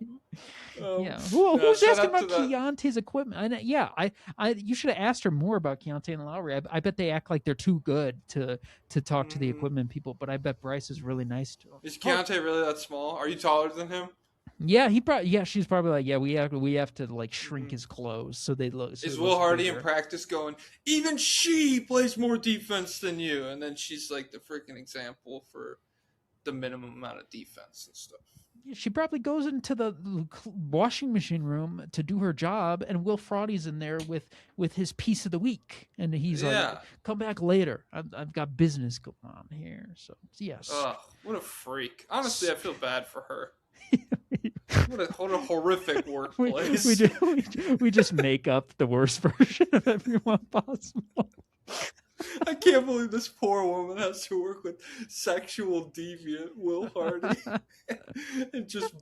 Yeah. Who's asking about Keontae's equipment? You should have asked her more about Keontae and Lowry. I bet they act like they're too good to talk to the equipment people, but I bet Bryce is really nice to him. Is Keontae really that small? Are you taller than him? Yeah, she's probably like, we have to like shrink his clothes so they look. So is Will Hardy in practice going, even she plays more defense than you, and then she's like the freaking example for the minimum amount of defense and stuff. She probably goes into the washing machine room to do her job, and Will Fraudy's in there with his piece of the week, and he's like, "Come back later. I've got business going on here." So yes. Ugh, what a freak! Honestly, I feel bad for her. What a horrific workplace. We just make up the worst version of everyone possible. I can't believe this poor woman has to work with sexual deviant Will Hardy and just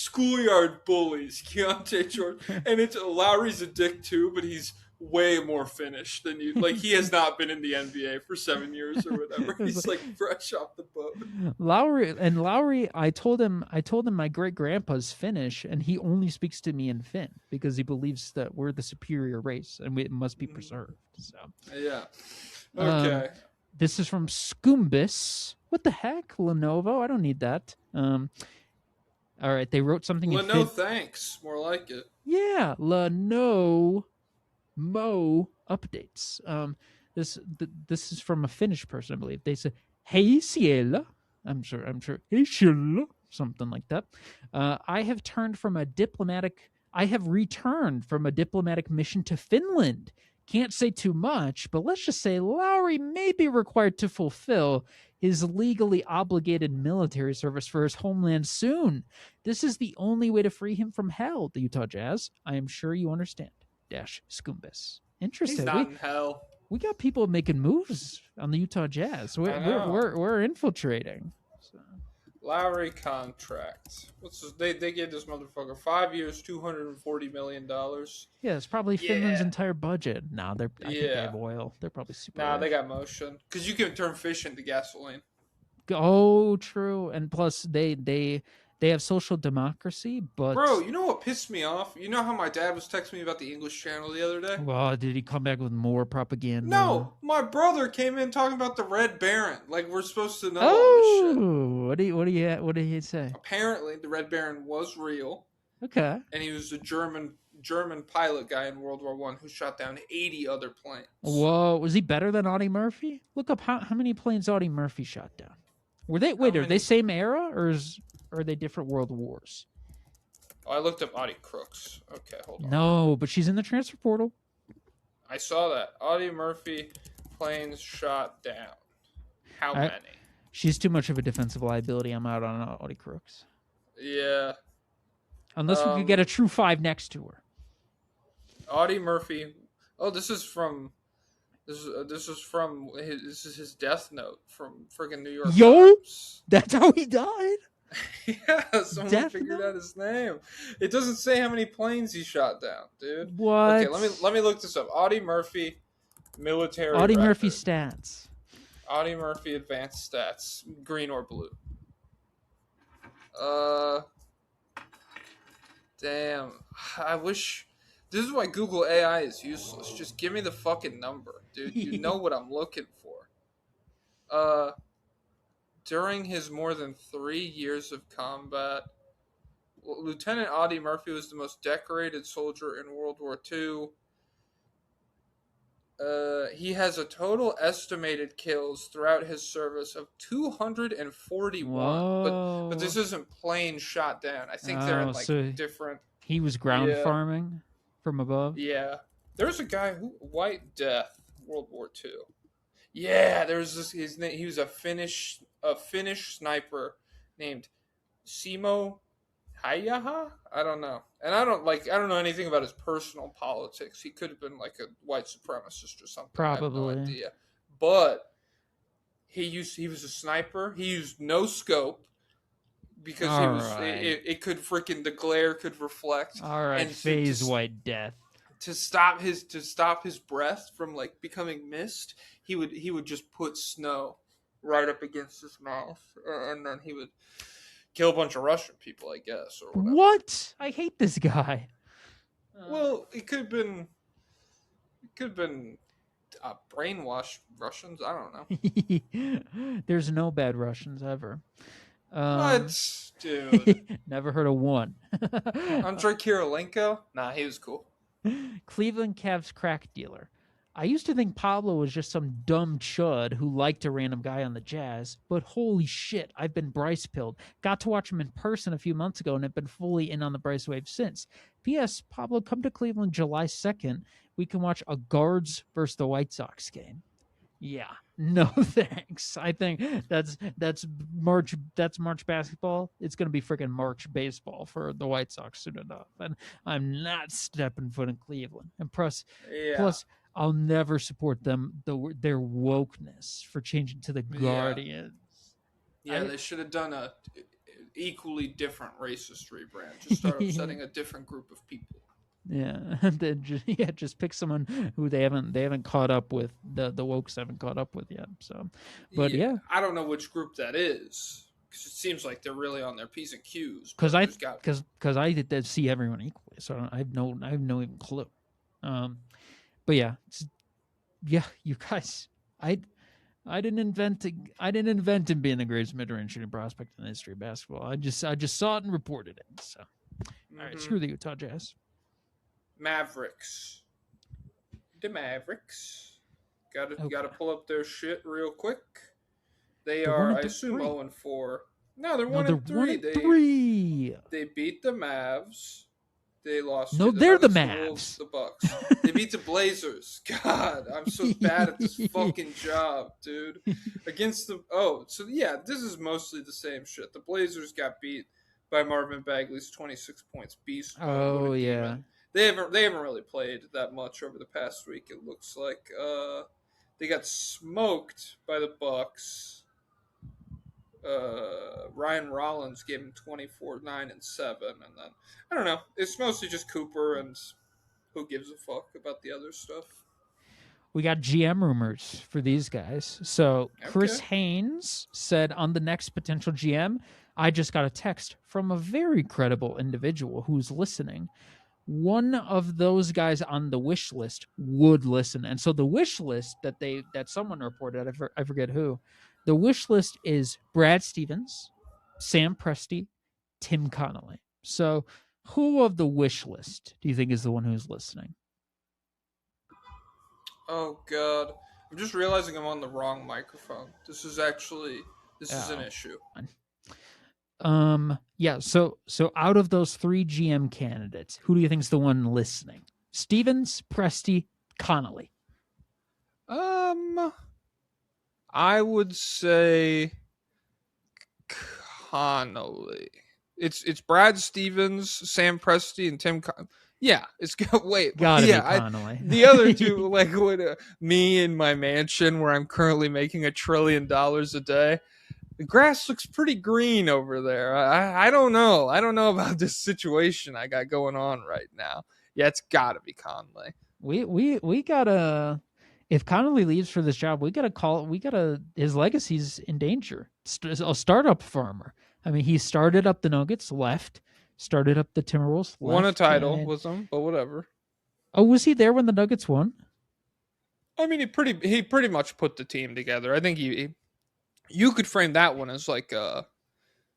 schoolyard bullies Keontae George. And Lowry's a dick too, but he's way more finished than you. Like, he has not been in the NBA for 7 years or whatever. He's like fresh off the boat. Lowry, I told him my great grandpa's Finnish, and he only speaks to me in Finn because he believes that we're the superior race and it must be preserved. So yeah, okay. This is from Skumbis. What the heck, Lenovo? I don't need that. All right, they wrote something. Lenovo, thanks. More like it. Yeah, Lenovo. Mo updates. This is from a Finnish person, I believe. They said, "Hey Ciela," I'm sure. "Hey Ciela," something like that. I have returned from a diplomatic mission to Finland. Can't say too much, but let's just say Lowry may be required to fulfill his legally obligated military service for his homeland soon. This is the only way to free him from hell, the Utah Jazz. I am sure you understand. Skumbis. Interesting. He's not in hell. We got people making moves on the Utah Jazz. We're infiltrating. So. Lowry contract. They gave this motherfucker 5 years, $240 million. Yeah, it's probably Finland's entire budget. I think they have oil. They're probably super. Nah, they got motion because you can turn fish into gasoline. Oh, true. And plus, they have social democracy, but... Bro, you know what pissed me off? You know how my dad was texting me about the English channel the other day? Well, did he come back with more propaganda? No, my brother came in talking about the Red Baron. Like, we're supposed to know all this shit. What did he say? Apparently, the Red Baron was real. Okay. And he was a German pilot guy in World War I who shot down 80 other planes. Whoa, was he better than Audie Murphy? Look up how many planes Audie Murphy shot down. Are they same era, or are they different world wars? Oh, I looked up Audie Crooks. Okay, hold on. No, but she's in the transfer portal. I saw that. Audie Murphy planes shot down. How many? She's too much of a defensive liability. I'm out on Audie Crooks. Yeah. Unless we could get a true 5 next to her. Audie Murphy. Oh, this is his death note from friggin' New York Yo, Times. that's how he died. Yeah, someone figured Definite? out his name. It doesn't say how many planes he shot down, dude. What? Okay, let me look this up. Audie Murphy, military Audie Murphy record. stats. Audie Murphy advanced stats, green or blue. Uh, damn. I wish. This is why Google AI is useless. Just give me the fucking number, dude. You know what I'm looking for. During his more than 3 years of combat, Lieutenant Audie Murphy was the most decorated soldier in World War II. He has a total estimated kills throughout his service of 241. Whoa. But this isn't plane shot down. I think they're in like so different. he was ground Yeah. farming from above? Yeah. There's a guy who White Death, World War II. Yeah, there's this. His name. He was a Finnish sniper named Simo Hayaha? I don't know. And I don't know anything about his personal politics. He could have been like a white supremacist or something. Probably. I have no idea. But he was a sniper. He used no scope because it could freaking the glare could reflect. All right, and phase White Death. To stop his breath from like becoming mist, he would just put snow right up against his mouth, and then he would kill a bunch of Russian people, I guess, or whatever. What? I hate this guy. Well, it could have been brainwashed Russians. I don't know. There's no bad Russians ever. What, dude? Never heard of one. Andrei Kirilenko? Nah, he was cool. Cleveland Cavs crack dealer. I used to think Pablo was just some dumb chud who liked a random guy on the Jazz, but holy shit, I've been Bryce pilled. Got to watch him in person a few months ago and have been fully in on the Bryce wave since. P.S. Pablo, come to Cleveland July 2nd. We can watch a Guards versus the White Sox game. Yeah, no thanks. I think that's March basketball. It's gonna be freaking March baseball for the White Sox soon enough, and I'm not stepping foot in Cleveland. And plus, I'll never support them their wokeness for changing to the Guardians. Yeah, they should have done a equally different racist rebrand. Just start upsetting a different group of people. Yeah, just pick someone who they haven't caught up with. The wokes haven't caught up with yet. So, but yeah, I don't know which group that is because it seems like they're really on their P's and Q's. Because I did see everyone equally, so I have no even clue. But yeah, you guys, I didn't invent him being the greatest mid-range shooting prospect in the history of basketball. I just saw it and reported it. So, all right, screw the Utah Jazz. Mavericks. The Mavericks. Gotta pull up their shit real quick. They're are, I assume, 0-4. No, they're 1-3. They beat the Mavs. They lost. No, they're the Mavs. The Bucks. They beat the Blazers. God, I'm so bad at this fucking job, dude. Against the this is mostly the same shit. The Blazers got beat by Marvin Bagley's 26 points beast. Oh yeah. They haven't really played that much over the past week. It looks like they got smoked by the Bucks. Ryan Rollins gave him 24, 9, and 7, and then I don't know. It's mostly just Cooper, and who gives a fuck about the other stuff. We got GM rumors for these guys. So Chris Haynes said on the next potential GM, I just got a text from a very credible individual who's listening. One of those guys on the wish list would listen. And so the wish list that someone reported, I forget who, the wish list is Brad Stevens, Sam Presti, Tim Connolly. So who of the wish list do you think is the one who's listening? Oh, God. I'm just realizing I'm on the wrong microphone. This is an issue. So out of those 3 GM candidates, who do you think is the one listening? Stevens, Presti, Connolly. I would say Connolly. It's Brad Stevens, Sam Presti, and Tim Connolly. Yeah, it's wait. Gotta be Connolly. The other two, like me in my mansion where I'm currently making $1 trillion a day. the grass looks pretty green over there. I don't know. I don't know about this situation I got going on right now. Yeah, it's got to be Conley. We gotta. If Connolly leaves for this job, we gotta call. We gotta. His legacy's in danger. A startup farmer. I mean, he started up the Nuggets, left. Started up the Timberwolves, left. Won a title with them, but whatever. Oh, was he there when the Nuggets won? I mean, he pretty much put the team together. I think you could frame that one as like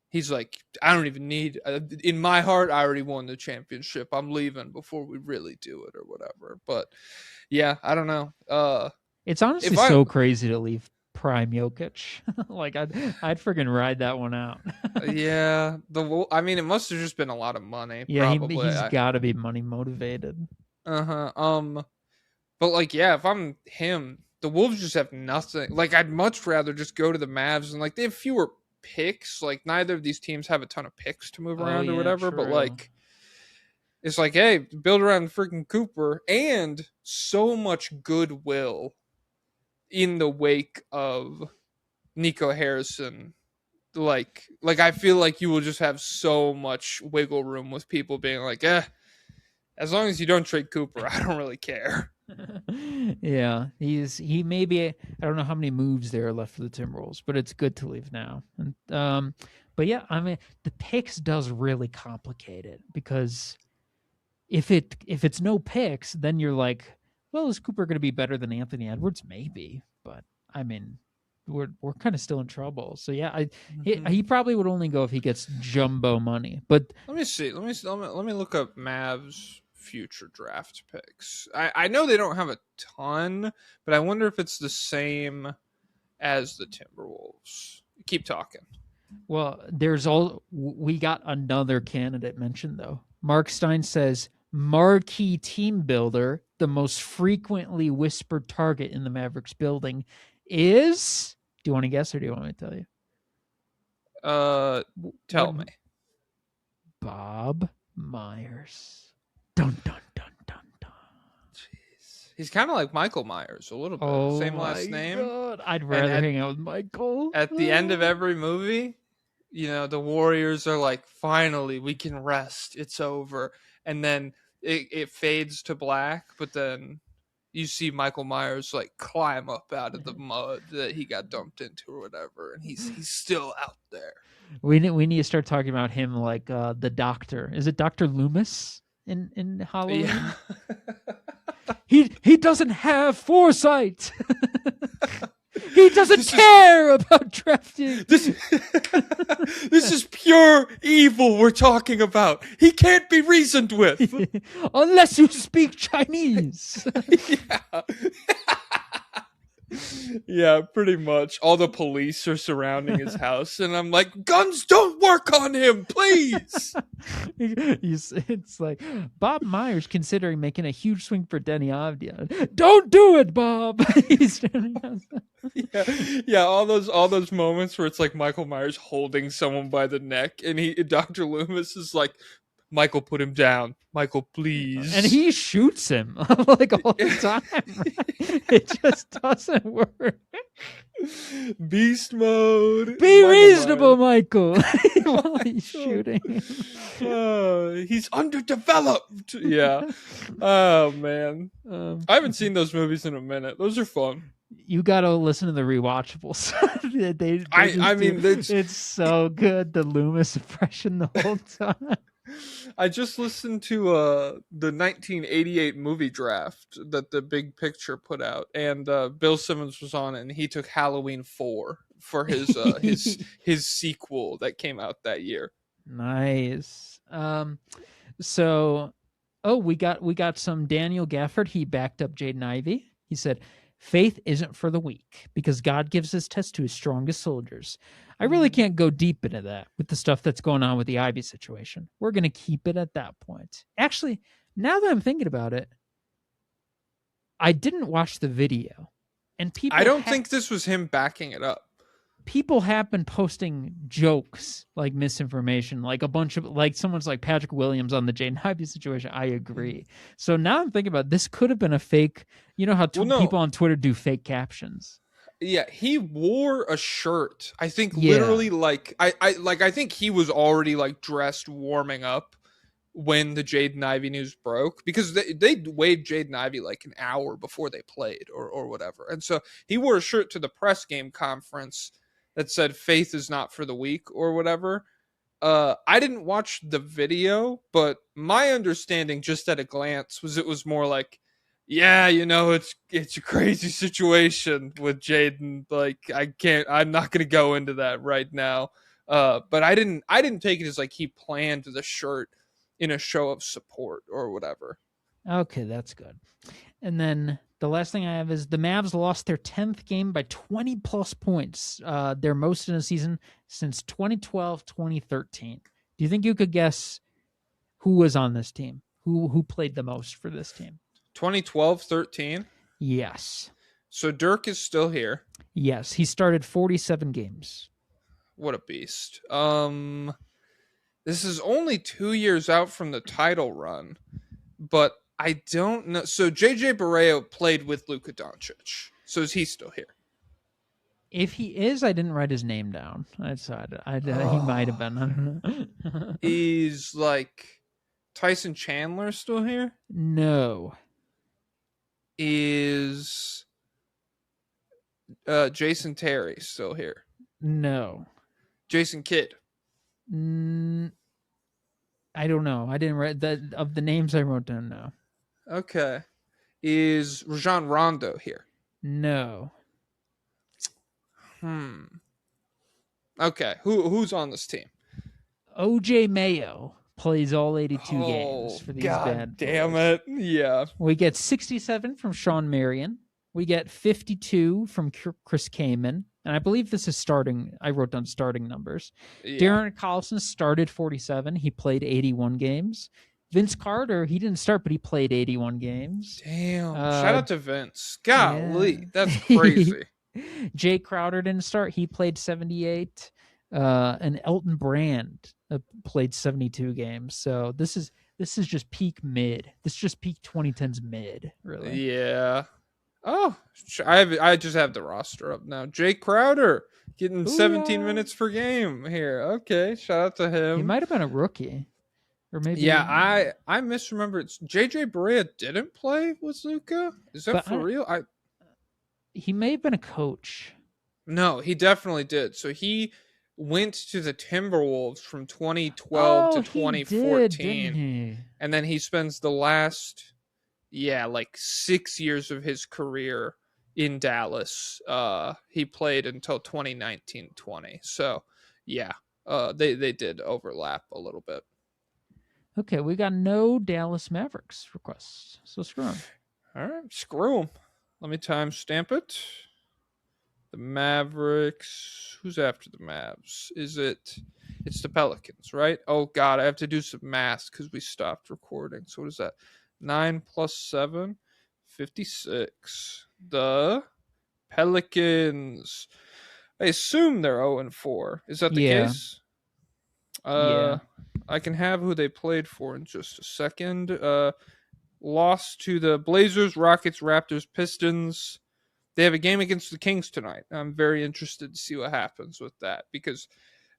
he's like, I don't even need in my heart I already won the championship. I'm leaving before we really do it or whatever. But yeah, I don't know. It's honestly so crazy to leave prime Jokic. Like I'd friggin' ride that one out. Yeah, I mean, it must have just been a lot of money. Yeah, probably. He's got to be money motivated. But like, yeah, if I'm him, the Wolves just have nothing. Like, I'd much rather just go to the Mavs and like they have fewer picks. Like, neither of these teams have a ton of picks to move around or whatever. True. But like, it's like, hey, build around freaking Cooper, and so much goodwill in the wake of Nico Harrison. Like I feel like you will just have so much wiggle room with people being like, as long as you don't trade Cooper, I don't really care. Yeah, he maybe, I don't know how many moves there are left for the Timberwolves, but it's good to leave now. And but yeah, I mean, the picks does really complicate it, because if it's no picks, then you're like, well, is Cooper going to be better than Anthony Edwards? Maybe, but I mean, we're kind of still in trouble. So yeah, he probably would only go if he gets jumbo money. But let me see. Let me look up Mavs future draft picks. I know they don't have a ton, but I wonder if it's the same as the Timberwolves. Keep talking. Well, we got another candidate mentioned though. Mark Stein says marquee team builder, the most frequently whispered target in the Mavericks building is. Do you want to guess or do you want me to tell you? Tell me. Bob Myers. Dun, dun, dun, dun, dun. Jeez. He's kind of like Michael Myers a little bit. Oh, same last name. God. I'd rather hang out with Michael. At the end of every movie, you know, the Warriors are like, finally, we can rest. It's over. And then it fades to black, but then you see Michael Myers like climb up out of the mud that he got dumped into or whatever, and he's still out there. We need to start talking about him like the Doctor. Is it Dr. Loomis in Halloween? Yeah. He doesn't have foresight. He doesn't care about drafting. This is pure evil we're talking about. He can't be reasoned with. Unless you speak Chinese. Yeah. Yeah, pretty much. All the police are surrounding his house, and I'm like, guns don't work on him, please. It's like, Bob Myers considering making a huge swing for Denny Avdia. Don't do it, Bob. Yeah, all those moments where it's like Michael Myers holding someone by the neck, and Dr. Loomis is like, Michael, put him down. Michael, please. And he shoots him like all the time. Right? It just doesn't work. Beast mode. Be Michael reasonable, Myers. Michael. While he's shooting. He's underdeveloped. Yeah. Oh, man. I haven't seen those movies in a minute. Those are fun. You gotta listen to the rewatchables. It's so good. The Loomis impression the whole time. I just listened to the 1988 movie draft that the Big Picture put out, and Bill Simmons was on it, and he took Halloween 4 for his his sequel that came out that year. Nice. So, we got some Daniel Gafford. He backed up Jaden Ivey. He said, faith isn't for the weak, because God gives his test to his strongest soldiers. I really can't go deep into that with the stuff that's going on with the Ivy situation. We're going to keep it at that point. Actually, now that I'm thinking about it, I didn't watch the video. And people I don't think this was him backing it up. People have been posting jokes, like misinformation, like a bunch of, like someone's like Patrick Williams on the Jaden Ivey situation. I agree. So now I'm thinking about this could have been a fake, you know how people on Twitter do fake captions. Yeah, he wore a shirt. I think Yeah. literally like I think he was already like dressed warming up when the Jaden Ivey news broke, because they waved Jaden Ivey like an hour before they played or whatever. And so he wore a shirt to the press game conference that said faith is not for the weak or whatever. I didn't watch the video, but my understanding just at a glance was it was more like, yeah, it's a crazy situation with Jaden. Like I'm not gonna go into that right now. But I didn't take it as like he planned the shirt in a show of support or whatever. Okay, that's good. And then the last thing I have is the Mavs lost their 10th game by 20 plus points, their most in a season since 2012, 2013. Do you think you could guess who was on this team? Who played the most for this team? 2012-13. Yes. So Dirk is still here. Yes, he started 47 games. What a beast. This is only 2 years out from the title run, but I don't know. So JJ Barea played with Luka Doncic. So is he still here? If he is, I didn't write his name down. He might have been. I don't know. Is like Tyson Chandler still here? No. Is Jason Terry still here? No. Jason Kidd? I don't know. I didn't write that of the names I wrote down. No. Okay. Is Rajon Rondo here? No. Okay. Who's on this team? OJ Mayo plays all 82 games for these bad damn boys. it. Yeah. We get 67 from Sean Marion. We get 52 from Chris Kaman. And I believe this is starting. I wrote down starting numbers. Yeah. Darren Collison started 47. He played 81 games. Vince Carter, he didn't start, but he played 81 games. Damn. Shout out to Vince. Golly. Yeah. That's crazy. Jay Crowder didn't start. He played 78. And Elton Brand played 72 games. So this is just peak mid. This is just peak 2010s mid, really. Yeah. Oh, I just have the roster up now. Jay Crowder getting 17 minutes per game here. Okay, shout out to him. He might have been a rookie. Or maybe I misremember. It's JJ Barea didn't play with Luka. Is that for real? He may have been a coach. No, he definitely did. So he went to the Timberwolves from 2012 to 2014. Didn't he? And then he spends the last like 6 years of his career in Dallas. He played until 2019-20. So yeah, they did overlap a little bit. Okay, we got no Dallas Mavericks requests, so screw them. All right, screw them. Let me timestamp it. The Mavericks. Who's after the Mavs? It's the Pelicans, right? Oh God, I have to do some math because we stopped recording. So what is that? 9 plus 7, 56. The Pelicans. I assume they're 0-4. Is that the case? Yeah. I can have who they played for in just a second. Lost to the Blazers, Rockets, Raptors, Pistons. They have a game against the Kings tonight. I'm very interested to see what happens with that because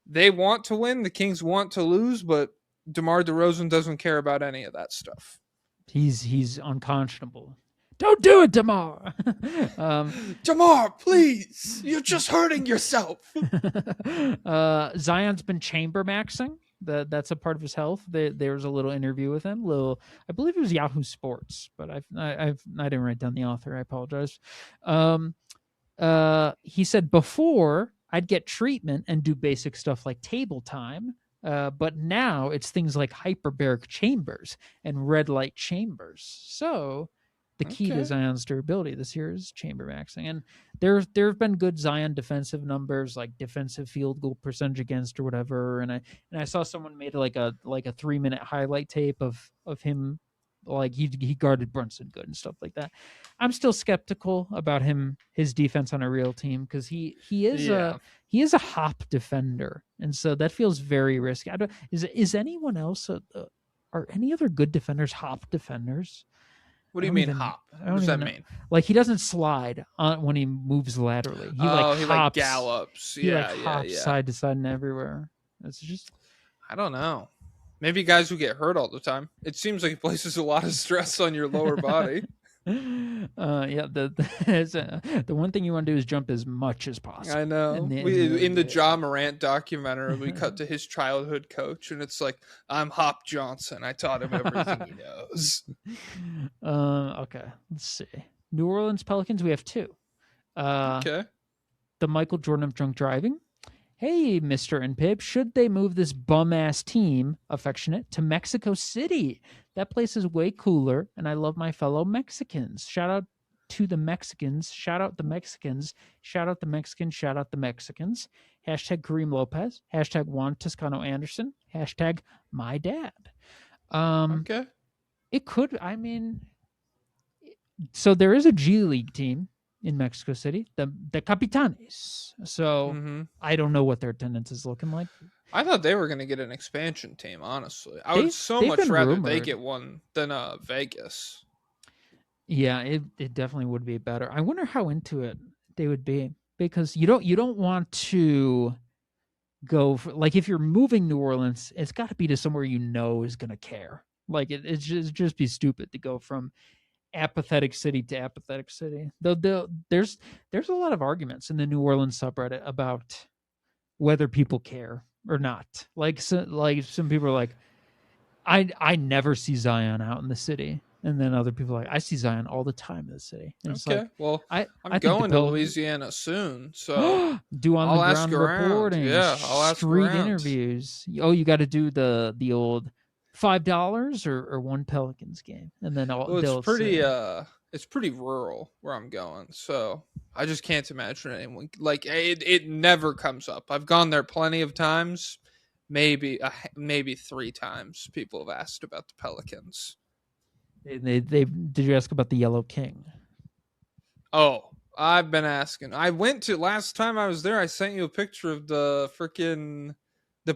they want to win. The Kings want to lose, but DeMar DeRozan doesn't care about any of that stuff. He's unconscionable. Don't do it, DeMar. DeMar, please. You're just hurting yourself. Zion's been chamber maxing. That's a part of his health. There was a little interview with him. I believe it was Yahoo Sports, but I didn't write down the author. I apologize. He said before I'd get treatment and do basic stuff like table time. But now it's things like hyperbaric chambers and red light chambers. So the key to Zion's durability this year is chamber maxing. And there have been good Zion defensive numbers, like defensive field goal percentage against or whatever. And I saw someone made like a 3-minute highlight tape of him, like he guarded Brunson good and stuff like that. I'm still skeptical about his defense on a real team because he is a hop defender, and so that feels very risky. Is anyone else? Are any other good defenders hop defenders? What do you mean hop? I What don't does that even know. mean? Like he doesn't slide when he moves laterally. He like he hops. gallops. He Yeah, like yeah, hops yeah. side to side and everywhere. It's just I don't know. Maybe guys who get hurt all the time. It seems like it places a lot of stress on your lower body. Yeah, the one thing you want to do is jump as much as possible. I know. In the John Morant documentary, we cut to his childhood coach, and it's like, I'm Hop Johnson. I taught him everything he knows. Okay, let's see. New Orleans Pelicans, we have two. Okay. The Michael Jordan of drunk driving. Hey, Mr. and Pip, should they move this bum-ass team, affectionate, to Mexico City? That place is way cooler, and I love my fellow Mexicans. Shout out to the Mexicans. Shout out the Mexicans. Shout out the Mexicans. Shout out the Mexicans. Hashtag Kareem Lopez. Hashtag Juan Toscano Anderson. Hashtag my dad. Okay. It could, I mean, so there is a G League team in Mexico City, the Capitanes. So I don't know what their attendance is looking like. I thought they were going to get an expansion team, honestly. I would so much rather they get one than Vegas. Yeah, it definitely would be better. I wonder how into it they would be, because you don't want to go for, like, if you're moving New Orleans, it's got to be to somewhere you know is going to care. Like it's just be stupid to go from apathetic city to apathetic city. Though there's a lot of arguments in the New Orleans subreddit about whether people care or not. Like some people are like, I never see Zion out in the city, and then other people are like, I see Zion all the time in the city. And okay, like, well, I'm I going to Louisiana soon, so do on I'll the ask ground around. reporting, Yeah, I'll ask street around. interviews. Oh, you got to do the old $5 or one Pelicans game, and then it's pretty rural where I'm going, so I just can't imagine anyone like it never comes up. I've gone there plenty of times, maybe 3 times. People have asked about the Pelicans. They did you ask about the Yellow King? Oh, I've been asking. I went to last time I was there. I sent you a picture of the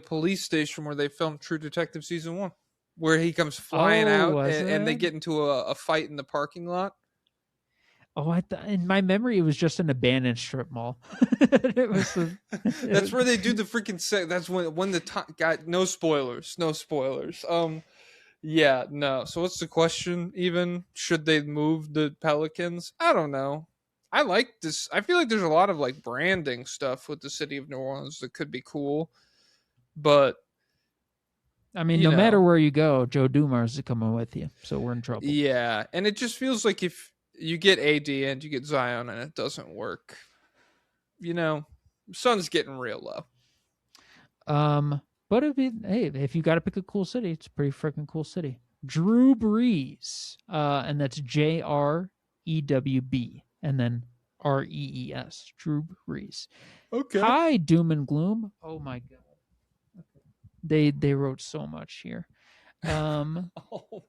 police station where they filmed True Detective season 1. Where he comes flying out and they get into a fight in the parking lot. Oh, in my memory, it was just an abandoned strip mall. That's where they do the freaking that's when the got no spoilers. Yeah, no. So what's the question even? Should they move the Pelicans? I don't know. I like this. I feel like there's a lot of like branding stuff with the city of New Orleans that could be cool. But I mean, no matter where you go, Joe Dumars is coming with you, so we're in trouble. Yeah, and it just feels like if you get AD and you get Zion and it doesn't work, sun's getting real low. But if you got to pick a cool city, it's a pretty freaking cool city. Drew Brees, and that's JREWB, and then REES. Drew Brees. Okay. Hi, Doom and Gloom. Oh my god. They wrote so much here. Oh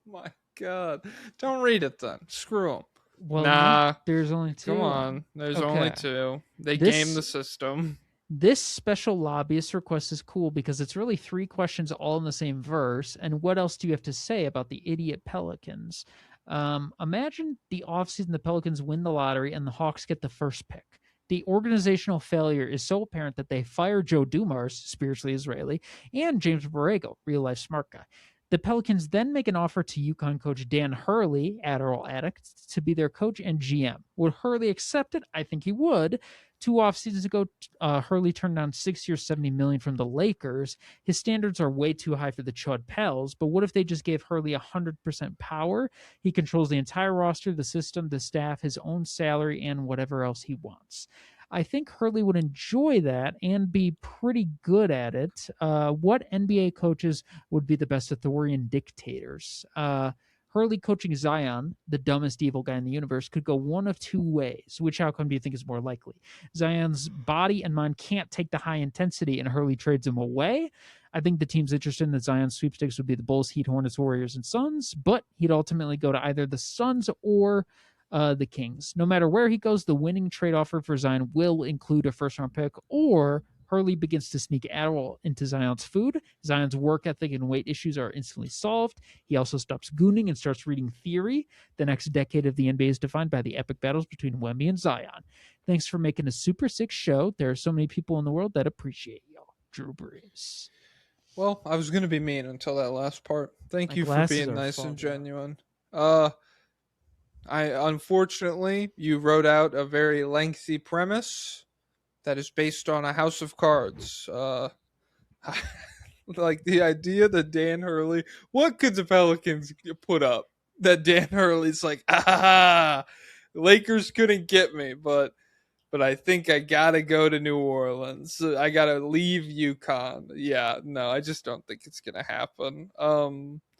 my god! Don't read it then. Screw them. Well, nah, there's only 2. Come on, there's only 2. They game the system. This special lobbyist request is cool because it's really 3 questions all in the same verse. And what else do you have to say about the idiot Pelicans? Imagine the offseason the Pelicans win the lottery and the Hawks get the first pick. The organizational failure is so apparent that they fire Joe Dumars, spiritually Israeli, and James Borrego, real-life smart guy. The Pelicans then make an offer to UConn coach Dan Hurley, Adderall addict, to be their coach and GM. Would Hurley accept it? I think he would. 2 off seasons ago, Hurley turned down 6 years, $70 million from the Lakers. His standards are way too high for the Chud Pels, but what if they just gave Hurley 100% power? He controls the entire roster, the system, the staff, his own salary, and whatever else he wants. I think Hurley would enjoy that and be pretty good at it. What NBA coaches would be the best Arthurian dictators? Hurley coaching Zion, the dumbest evil guy in the universe, could go one of 2 ways. Which outcome do you think is more likely? Zion's body and mind can't take the high intensity, and Hurley trades him away. I think the teams interested in the Zion sweepstakes would be the Bulls, Heat, Hornets, Warriors, and Suns, but he'd ultimately go to either the Suns or the Kings. No matter where he goes, the winning trade offer for Zion will include a first-round pick or Hurley begins to sneak Adderall into Zion's food. Zion's work ethic and weight issues are instantly solved. He also stops gooning and starts reading theory. The next decade of the NBA is defined by the epic battles between Wemby and Zion. Thanks for making a Super 6 show. There are so many people in the world that appreciate y'all. Drew Brees. Well, I was going to be mean until that last part. Thank My you for glasses being are nice and fogging up. genuine. Unfortunately, you wrote out a very lengthy premise that is based on a house of cards. Like the idea that Dan Hurley, what could the Pelicans put up that Dan Hurley's like, Lakers couldn't get me, but I think I gotta go to New Orleans. I gotta leave UConn. Yeah, no, I just don't think it's gonna happen.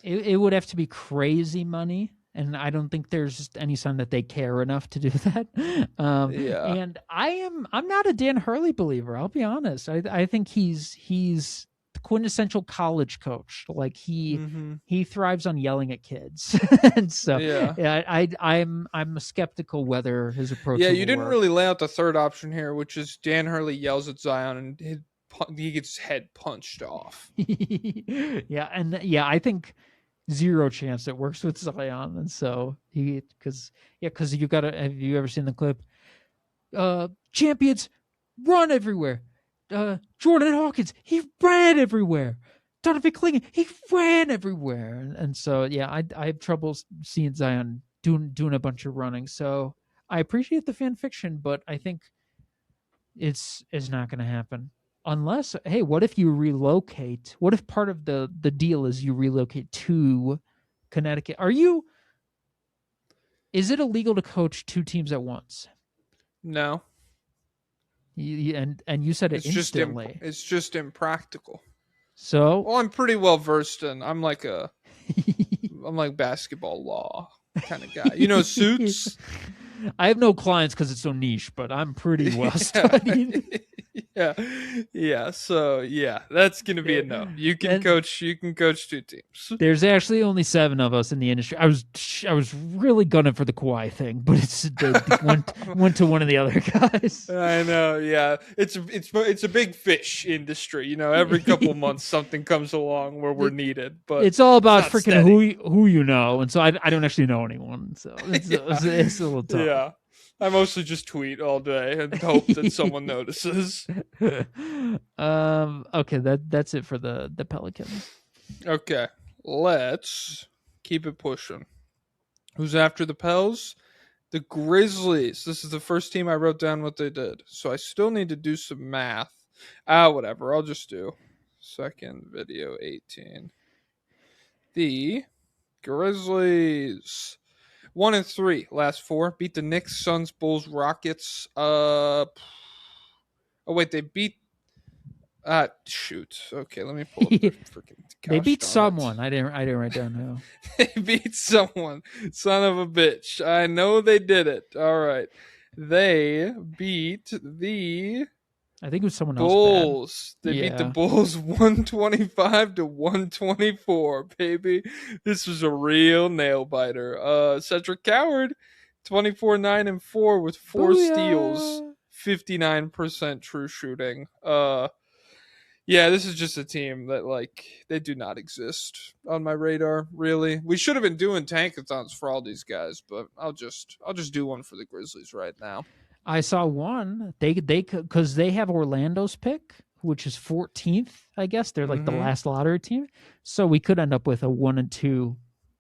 It would have to be crazy money, and I don't think there's any sign that they care enough to do that. Yeah. And I'm not a Dan Hurley believer. I'll be honest. I think he's the quintessential college coach. Like he thrives on yelling at kids, and so I'm skeptical whether his approach. Yeah, will you didn't work. really lay out the third option here, which is Dan Hurley yells at Zion and he gets his head punched off. I think zero chance it works with Zion, and so because you gotta. Have you ever seen the clip? Champions run everywhere. Jordan Hawkins, he ran everywhere. Donovan Clingan, he ran everywhere, and so I have trouble seeing Zion doing a bunch of running. So I appreciate the fan fiction, but I think it's not going to happen. Unless, hey, what if you relocate? What if part of the deal is you relocate to Connecticut? Is it illegal to coach two teams at once? No, And you said it instantly. It's just impractical. So Well, I'm pretty well versed in. I'm like basketball law kind of guy. You know, Suits. I have no clients because it's so niche, but I'm pretty well studied. Yeah. So that's gonna be a no. You can coach two teams. There's actually only 7 of us in the industry. I was really gunning for the Kawhi thing, but they went to one of the other guys. I know. Yeah, it's a big fish industry. You know, every couple months something comes along where we're needed. But it's all about it's freaking who you know, and so I don't actually know anyone. So it's a little tough. Yeah. I mostly just tweet all day and hope that someone notices. Okay, that's it for the Pelicans. Okay, let's keep it pushing. Who's after the Pels? The Grizzlies. This is the first team I wrote down what they did. So I still need to do some math. Whatever. I'll just do second video 18. The Grizzlies. 1-3 last 4. Beat the Knicks, Suns, Bulls, Rockets. Oh wait, they beat. Shoot. Okay, let me pull up the freaking. They beat someone. I didn't write down who. They beat someone. Son of a bitch. I know they did it. All right. They beat the I think it was someone else. Bulls. They beat the Bulls 125 to 124, baby. This was a real nail biter. Cedric Coward, 24-9-4 with 4 steals, 59% true shooting. This is just a team that they do not exist on my radar, really. We should have been doing tankathons for all these guys, but I'll just do one for the Grizzlies right now. I saw one. They because they have Orlando's pick, which is 14th. I guess they're like the last lottery team. So we could end up with a 1 and 2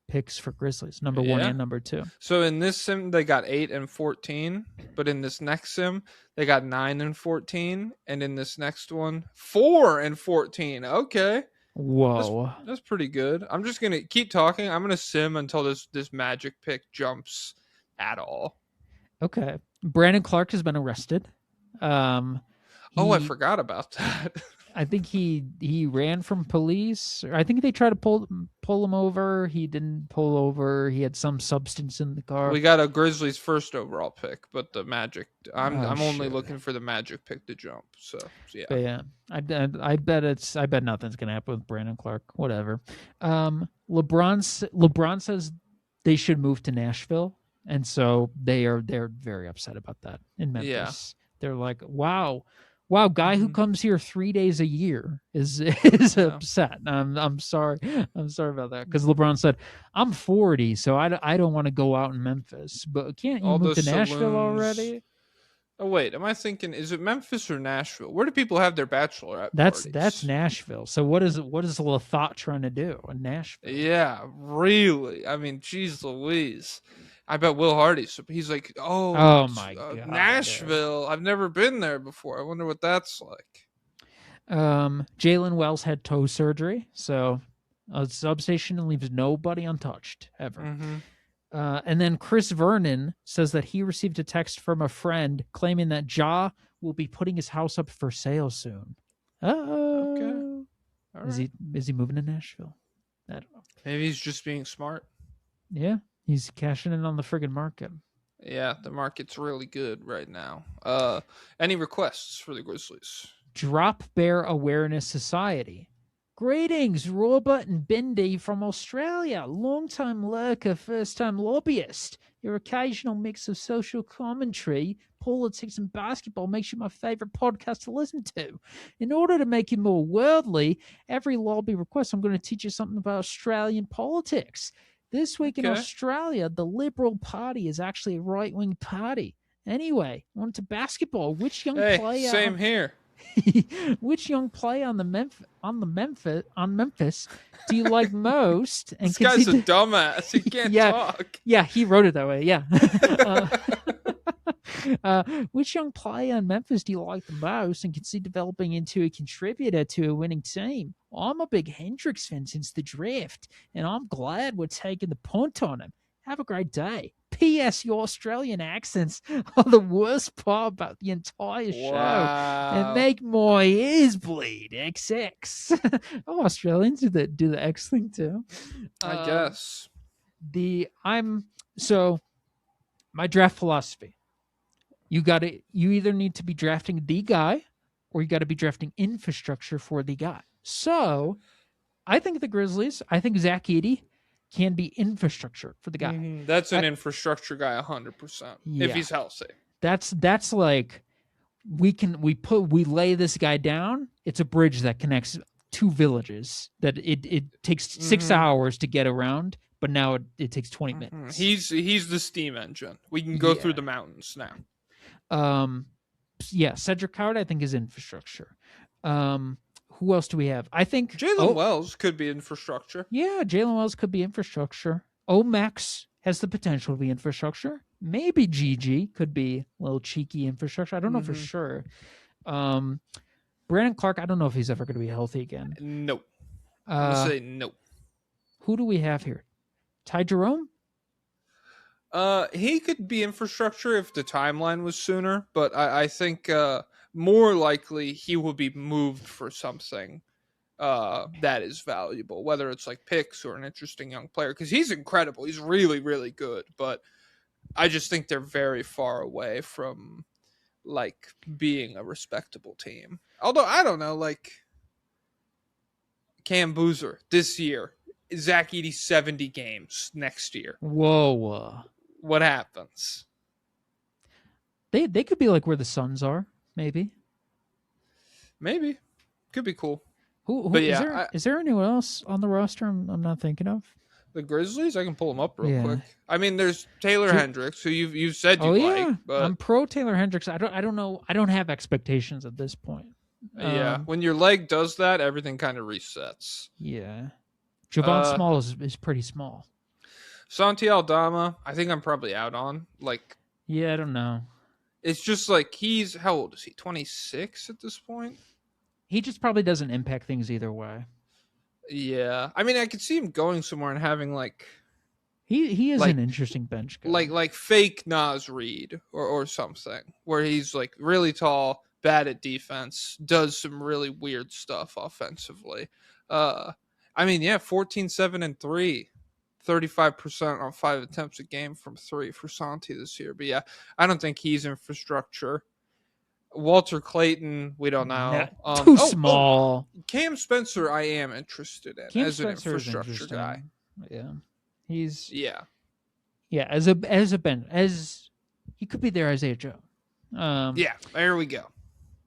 picks for Grizzlies, number 1 and number 2. So in this sim they got 8 and 14, but in this next sim they got 9 and 14, and in this next one 4 and 14. Okay. Whoa, that's pretty good. I'm just gonna keep talking. I'm gonna sim until this magic pick jumps at all. Okay. Brandon Clark has been arrested. I forgot about that. I think he ran from police. I think they tried to pull him over. He didn't pull over. He had some substance in the car. We got a Grizzlies first overall pick, but the Magic. I'm only looking for the Magic pick to jump. So yeah. But yeah, I bet nothing's gonna happen with Brandon Clark. Whatever. LeBron says they should move to Nashville. And so they're very upset about that in Memphis. Yeah. They're like, wow, Wow, guy who Mhm. comes here 3 days a year is Yeah. upset. I'm sorry. I'm sorry about that. Because LeBron said, "I'm 40, so I don't want to go out in Memphis." But can't you All move those to Nashville saloons. already? Oh wait, am I thinking? Is it Memphis or Nashville? Where do people have their bachelorette That's parties? Nashville. So what is La Thought trying to do in Nashville? Yeah, really. I mean, geez, Louise. I bet Will Hardy's. He's like, oh, Oh it's my god. Nashville. I've never been there before. I wonder what that's like. Jalen Wells had toe surgery, so a substation leaves nobody untouched ever. Mm-hmm. And then Chris Vernon says that he received a text from a friend claiming that Ja will be putting his house up for sale soon. Okay. All Is right. he moving to Nashville? I don't know. Maybe he's just being smart. Yeah, he's cashing in on the friggin' market. Yeah, the market's really good right now. Any requests for the Grizzlies? Drop Bear Awareness Society. Greetings, Robert and Bindi from Australia. Long-time lurker, first-time lobbyist. Your occasional mix of social commentary, politics, and basketball makes you my favorite podcast to listen to. In order to make it more worldly, every lobby request, I'm going to teach you something about Australian politics. This week in Okay. Australia, the Liberal Party is actually a right-wing party. Anyway, on to basketball. Which young Hey, player? same here. Which young player on Memphis do you like most? And This guy's a consider- dumbass. He can't Yeah. talk. Yeah, he wrote it that way. Yeah. Which young player in Memphis do you like the most and can see developing into a contributor to a winning team? I'm a big Hendricks fan since the draft, and I'm glad we're taking the punt on him. Have a great day. P.S. Your Australian accents are the worst part about the entire show and Wow. make my ears bleed. XX. Oh, Australians do the X thing too. I guess. My draft philosophy. You either need to be drafting the guy or you got to be drafting infrastructure for the guy. So I think the Grizzlies, I think Zach Edey can be infrastructure for the guy. Mhm. That's an I- infrastructure guy 100%. Yeah. If he's healthy. That's like we lay this guy down. It's a bridge that connects two villages that it takes 6 Mhm. hours to get around, but now it takes 20 Mhm. minutes. He's the steam engine. We can go through Yeah. the mountains now. Yeah, Cedric Howard I think is infrastructure. Who else do we have? I think Jalen Wells could be infrastructure. Yeah, Jalen Wells could be infrastructure. Omax has the potential to be infrastructure. Maybe GG could be a little cheeky infrastructure. I don't know for Mhm. sure. Brandon Clark, I don't know if he's ever going to be healthy again. No. I'm Uh, gonna say no. who do we have here? Ty Jerome? He could be infrastructure if the timeline was sooner, but I think more likely he will be moved for something that is valuable, whether it's like picks or an interesting young player, because he's incredible. He's really, really good, but I just think they're very far away from like being a respectable team. Although I don't know, like Cam Boozer this year, Zach Edey 70 games next year. Whoa. What happens? They could be like where the Suns are, maybe. Maybe. Could be cool. Who But is yeah, there? Is there anyone else on the roster I'm not thinking of? The Grizzlies, I can pull them up real Yeah. quick. I mean, there's Taylor Hendricks, who you've said you Oh like, yeah, but I'm pro Taylor Hendricks. I don't know. I don't have expectations at this point. yeah, Um, when your leg does that, everything kind of resets. Yeah. Javon Uh, Small is pretty small. Santi Aldama, I think I'm probably out on. Like, Yeah, I don't know. it's just like he's how old is he? 26 at this point. He just probably doesn't impact things either way. Yeah, I mean, I could see him going somewhere and having like He is Like- an interesting bench guy. like fake Nas Reed or something, where he's like really tall, bad at defense, does some really weird stuff offensively. I mean, yeah, 14, 7, and 3, 35% on 5 attempts a game from 3 for Santi this year. But yeah, I don't think he's infrastructure. Walter Clayton, we don't know. Too small. Cam Spencer, I am interested in Cam as an Spencer is infrastructure interesting. guy. Yeah, he's Yeah. as a bench as he could be their Isaiah Joe. Yeah, there we go.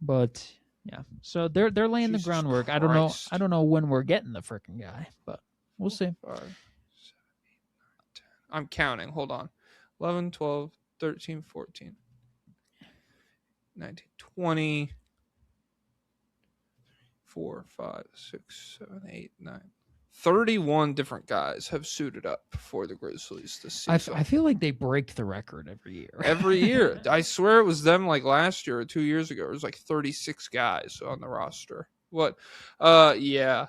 But yeah, so they're laying the Jesus groundwork. I Christ. don't know when we're getting the freaking guy, but we'll see. 5, 7, 8, 9, 10. I'm counting. Hold on. 11, 12, 13, 14, 19, 20, 4, 5, 6, 7, 8, 9. 31 different guys have suited up for the Grizzlies this season. I feel like they break the record every year. Every year. I swear it was them like last year or 2 years ago. It was like 36 guys on the roster. What? Yeah.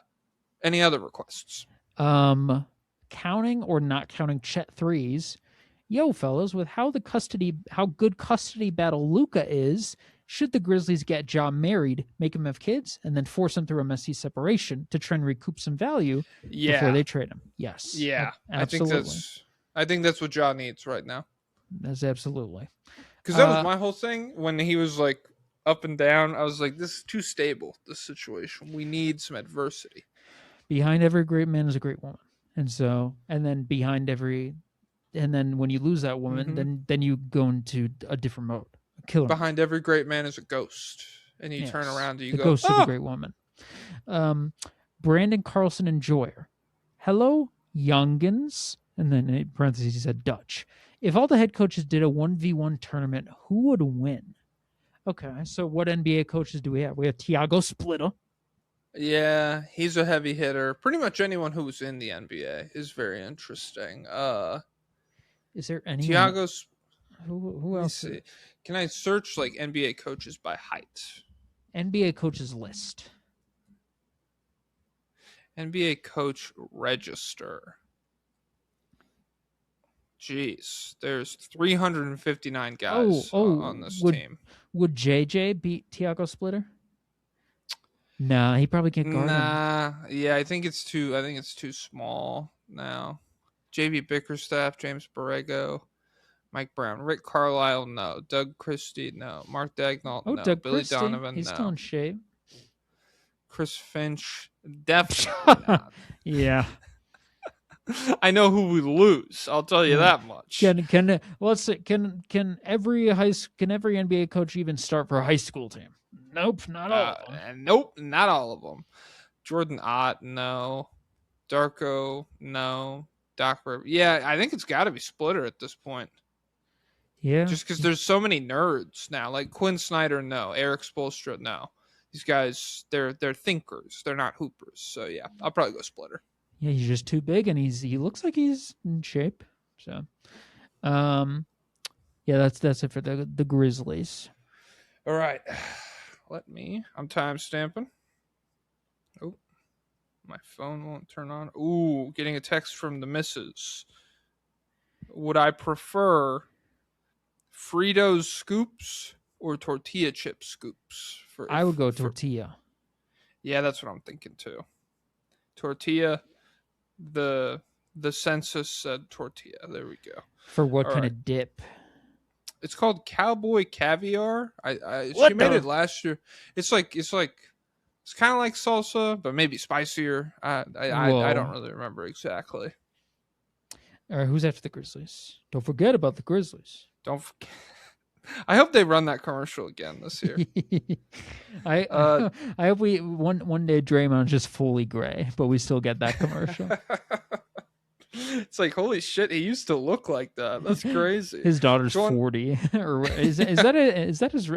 Any other requests? Counting or not counting Chet threes. Yo, fellas, with how good custody battle Luka is, should the Grizzlies get Ja married, make him have kids, and then force him through a messy separation to try and recoup some value before they trade him? Yes. Yeah. Absolutely. I think that's what Ja needs right now. That's absolutely. Because that was my whole thing when he was like up and down. I was like, this is too stable, this situation. We need some adversity. Behind every great man is a great woman. And then when you lose that woman, then you go into a different mode. Killer. Behind every great man is a ghost. And you turn around and you the go, ghost of the great woman. Brandon Carlson and Joyer. Hello, youngins. And then in parentheses he said Dutch. If all the head coaches did a 1v1 tournament, who would win? Okay, so what NBA coaches do we have? We have Tiago Splitter. Yeah, he's a heavy hitter. Pretty much anyone who's in the NBA is very interesting. Is there anyone? Tiago's. Who else? See. Can I search like NBA coaches by height? NBA coaches list. NBA coach register. Jeez, there's 359 guys on this team. Would JJ beat Tiago Splitter? Nah, he probably can't guard him. Yeah, I think it's too small now. JB Bickerstaff, James Borrego, Mike Brown, Rick Carlisle, no. Doug Christie, no. Mark Daignault, no. Doug Billy Christie, Donovan, he's no. still in shape. Chris Finch, definitely not. Yeah. I know who we lose. I'll tell you that much. Can every NBA coach even start for a high school team? Nope, not all of them. Nope, not all of them. Jordan Ott, no. Darko, no. Doc Rivers. Yeah, I think it's got to be Splitter at this point. Yeah. Just because there's so many nerds now. Like Quinn Snyder, no. Eric Spoelstra, no. These guys, they're thinkers. They're not hoopers. So, yeah, I'll probably go Splitter. Yeah, he's just too big, and he looks like he's in shape. So, yeah, that's it for the Grizzlies. All right. I'm time stamping. Oh, my phone won't turn on. Ooh, getting a text from the missus. Would I prefer Fritos scoops or tortilla chip scoops? I would go tortilla. Yeah, that's what I'm thinking too. Tortilla. The census said tortilla. There we go. For what kind of dip? It's called Cowboy Caviar. She made it last year. It's kind of like salsa, but maybe spicier. I don't really remember exactly. All right, who's after the Grizzlies? Don't forget about the Grizzlies. Don't forget. I hope they run that commercial again this year. I hope we one day Draymond's just fully gray, but we still get that commercial. It's like, holy shit, he used to look like that. That's crazy. His daughter's 40. Or is that his?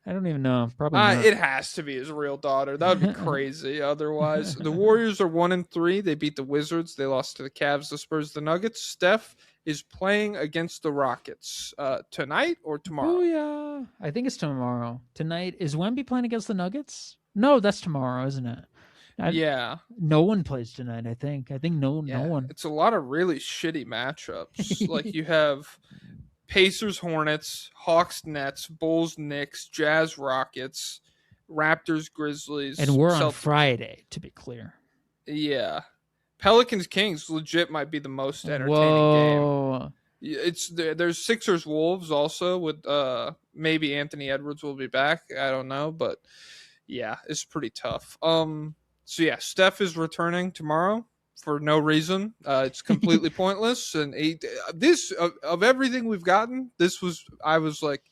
I don't even know. Probably not. It has to be his real daughter. That would be crazy. Otherwise, the Warriors are 1-3. They beat the Wizards. They lost to the Cavs, the Spurs, the Nuggets. Steph is playing against the Rockets tonight or tomorrow. Oh yeah, I think it's tomorrow. Tonight is Wemby playing against the Nuggets? No, that's tomorrow, isn't it? Yeah. No one plays tonight. I think no one. It's a lot of really shitty matchups. Like you have Pacers, Hornets, Hawks, Nets, Bulls, Knicks, Jazz, Rockets, Raptors, Grizzlies, and we're Celtics. On Friday, to be clear. Yeah, Pelicans, Kings legit might be the most entertaining game. There's Sixers, Wolves also with maybe Anthony Edwards will be back. I don't know, but yeah, it's pretty tough. So yeah, Steph is returning tomorrow. For no reason. It's completely pointless. And this of everything we've gotten, I was like,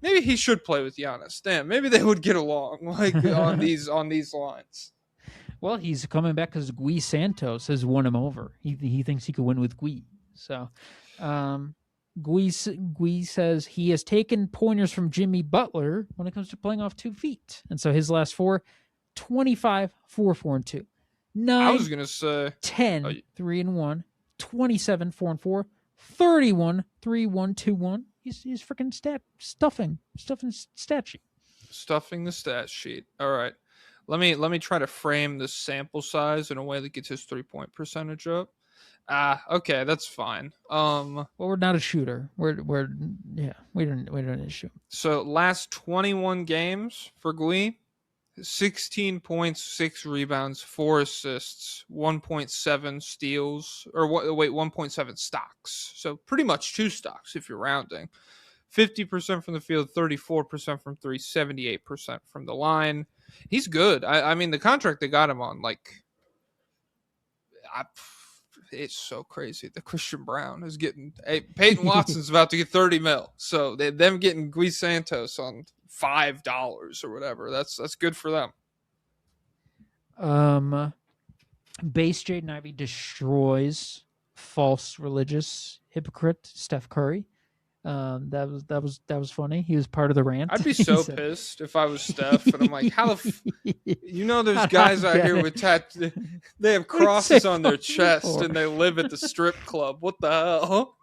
Maybe he should play with Giannis. Damn, maybe they would get along like on these lines. Well, he's coming back because Gui Santos has won him over. He thinks he could win with Gui. So, Gui says he has taken pointers from Jimmy Butler when it comes to playing off 2 feet. And so his last 4, 25, 4, 4, and 2. 9, I was going to say 10, 3 and 1, 27, 4 and 4, 31, 3, 1, 2, 1. He's freaking stuffing stat sheet. Stuffing the stat sheet. All right. Let me try to frame this sample size in a way that gets his 3-point percentage up. Okay, that's fine. Well, we're not a shooter. We don't shoot. So last 21 games for Gui, 16 points, 6 rebounds, 4 assists, 1.7 steals, or 1.7 stocks. So pretty much 2 stocks if you're rounding. 50% from the field, 34% from 3, 78% from the line. He's good. I mean, the contract they got him on, like, it's so crazy that Christian Brown is getting. Hey, Peyton Watson's about to get 30 mil. So them getting Gui Santos on $5 or whatever. That's good for them. Base Jaden Ivey destroys false religious hypocrite Steph Curry. That was funny. He was part of the rant. I'd be so pissed if I was Steph, and I'm like, how there's guys out here with they have crosses on their chest, and they live at the strip club. What the hell?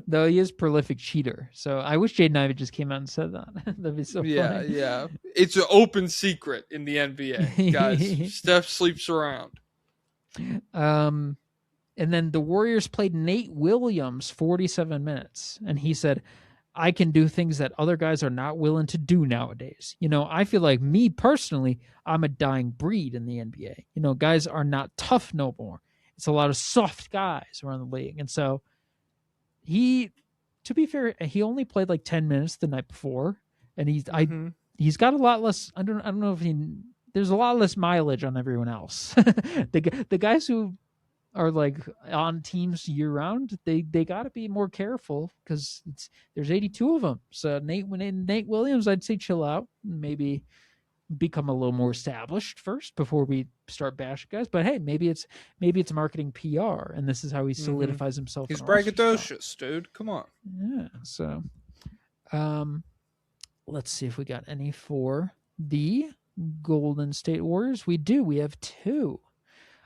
Though he is a prolific cheater, so I wish Jaden Ivey just came out and said that. That'd be so funny. Yeah. It's an open secret in the NBA, guys. Steph sleeps around. And then the Warriors played Nate Williams 47 minutes. And he said, I can do things that other guys are not willing to do nowadays. I feel like me personally, I'm a dying breed in the NBA. Guys are not tough no more. It's a lot of soft guys around the league. And so to be fair, he only played like 10 minutes the night before. And he's got a lot less. I don't know if there's a lot less mileage on everyone else. The guys who are like on teams year round, they got to be more careful because there's 82 of them. So Nate Williams, I'd say chill out and maybe become a little more established first before we start bashing guys. But hey, maybe it's marketing PR, and this is how he solidifies himself. He's braggadocious, dude. Come on. Yeah. So, let's see if we got any for the Golden State Warriors. We do. We have 2.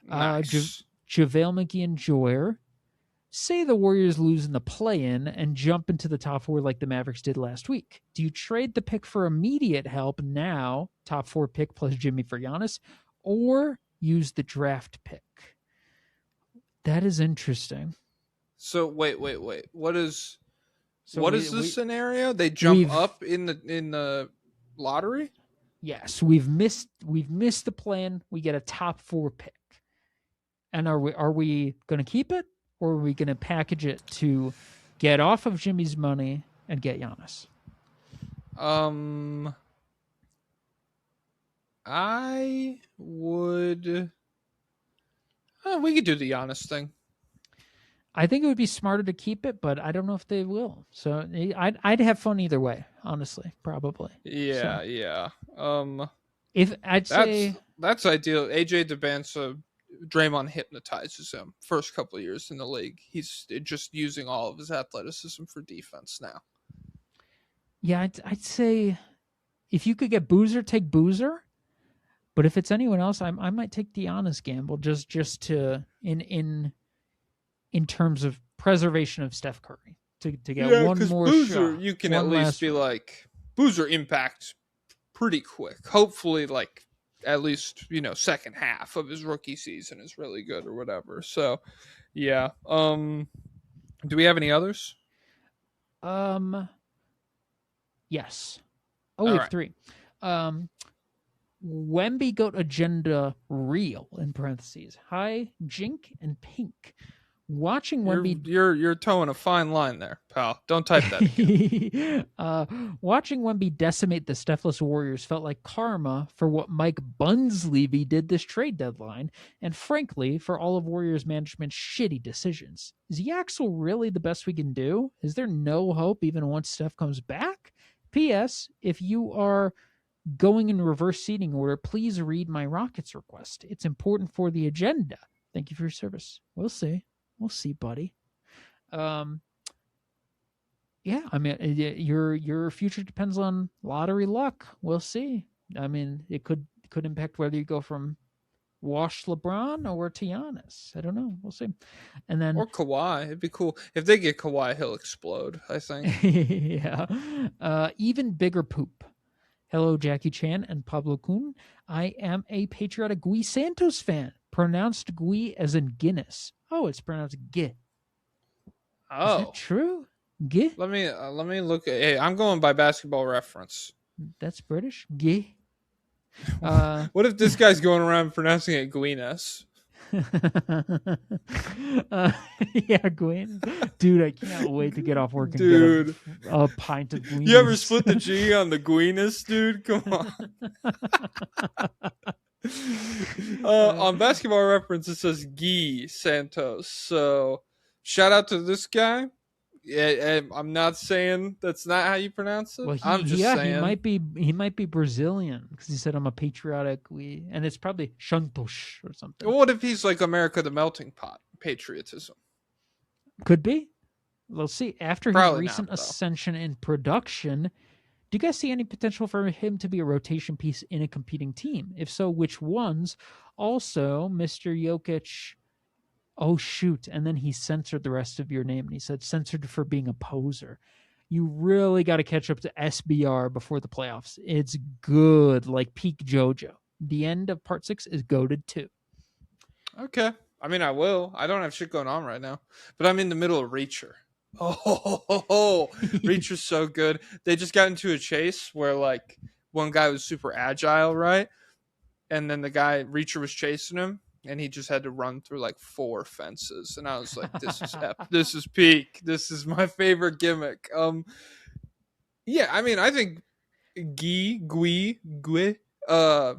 Nice. JaVale McGee and Joyer say the Warriors lose in the play-in and jump into the top 4 like the Mavericks did last week. Do you trade the pick for immediate help now, top 4 pick plus Jimmy for Giannis, or use the draft pick? That is interesting. So wait. What is the scenario? They jump up in the lottery? Yes, we've missed the plan. We get a top 4 pick. And are we going to keep it, or are we going to package it to get off of Jimmy's money and get Giannis? I would. We could do the Giannis thing. I think it would be smarter to keep it, but I don't know if they will. So I'd have fun either way, honestly, probably. Yeah, so, yeah. If I'd say that's ideal. AJ DeBansa. Draymond hypnotizes him first couple of years in the league. He's just using all of his athleticism for defense now. Yeah, I'd say if you could get Boozer, take Boozer. But if it's anyone else, I might take the honest gamble just to in terms of preservation of Steph Curry to get one more Boozer, shot. You can at least be like Boozer impacts pretty quick. Hopefully, like. At least, second half of his rookie season is really good or whatever. So, yeah. Do we have any others? Yes. We have 3. Wemby Goat Agenda Real, in parentheses. Hi, Jink and Pink. Watching You're Wemby you're towing a fine line there, pal. Don't type that again. watching Wemby decimate the Stephless Warriors felt like karma for what Mike Bunslevy did this trade deadline, and frankly, for all of Warriors management's shitty decisions. Is Yaxel really the best we can do? Is there no hope even once Steph comes back? P.S. If you are going in reverse seating order, please read my Rockets request. It's important for the agenda. Thank you for your service. We'll see. We'll see, buddy. Yeah, I mean, your future depends on lottery luck. We'll see. I mean, it could impact whether you go from Wash LeBron or to Giannis. I don't know. We'll see. And then Or Kawhi. It'd be cool if they get Kawhi. He'll explode. I think. yeah, even bigger poop. Hello, Jackie Chan and Pablo Kun. I am a patriotic Gui Santos fan. Pronounced Gui as in Guinness. Oh, it's pronounced Gui. Oh, Is that true? Gui? let me look at. Hey, I'm going by Basketball Reference. That's British. Gui. What if this guy's going around pronouncing it Guinness? Yeah, Gwen. Dude, I can't wait to get off work and Dude. get a pint of Guinness. You ever split the G on the Guinness, dude? Come on. On Basketball Reference, it says Guy Santos. So, shout out to this guy. Yeah, I'm not saying that's not how you pronounce it. Well, I'm just saying he might be Brazilian because he said I'm a patriotic and it's probably Santos or something. Well, what if he's like America the melting pot patriotism? Could be. We'll see. After Probably his recent not, though. ascension in production, do you guys see any potential for him to be a rotation piece in a competing team? If so, which ones? Also, Mr. Jokic. Oh, shoot. And then he censored the rest of your name. And he said, censored for being a poser. You really got to catch up to SBR before the playoffs. It's good, like peak JoJo. The end of part 6 is goated too. Okay. I mean, I will. I don't have shit going on right now. But I'm in the middle of Reacher. Oh, Reacher's so good. They just got into a chase where, like, one guy was super agile, right? And then the guy, Reacher, was chasing him. And he just had to run through like 4 fences, and I was like, "This is this is peak. This is my favorite gimmick." Yeah, I mean, I think Gui. I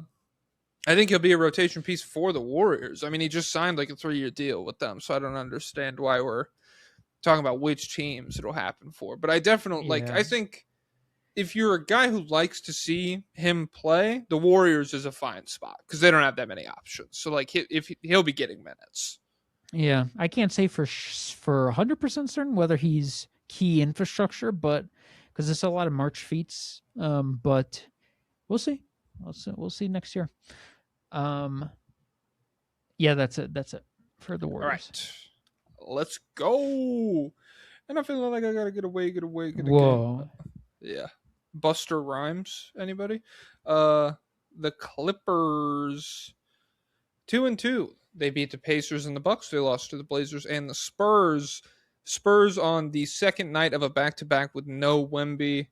think he'll be a rotation piece for the Warriors. I mean, he just signed like a 3-year deal with them, so I don't understand why we're talking about which teams it'll happen for. But I definitely like. I think if you're a guy who likes to see him play, the Warriors is a fine spot because they don't have that many options. So like, he'll be getting minutes. Yeah, I can't say for 100% certain whether he's key infrastructure, but because there's a lot of March feats. But we'll see. We'll see next year. Yeah, that's it. That's it for the Warriors. All right, let's go. And I feel like I gotta get away. Whoa. Yeah. Buster Rhymes, anybody? The Clippers 2-2. They beat the Pacers and the Bucks. They lost to the Blazers and the Spurs. Spurs on the second night of a back-to-back with no Wemby.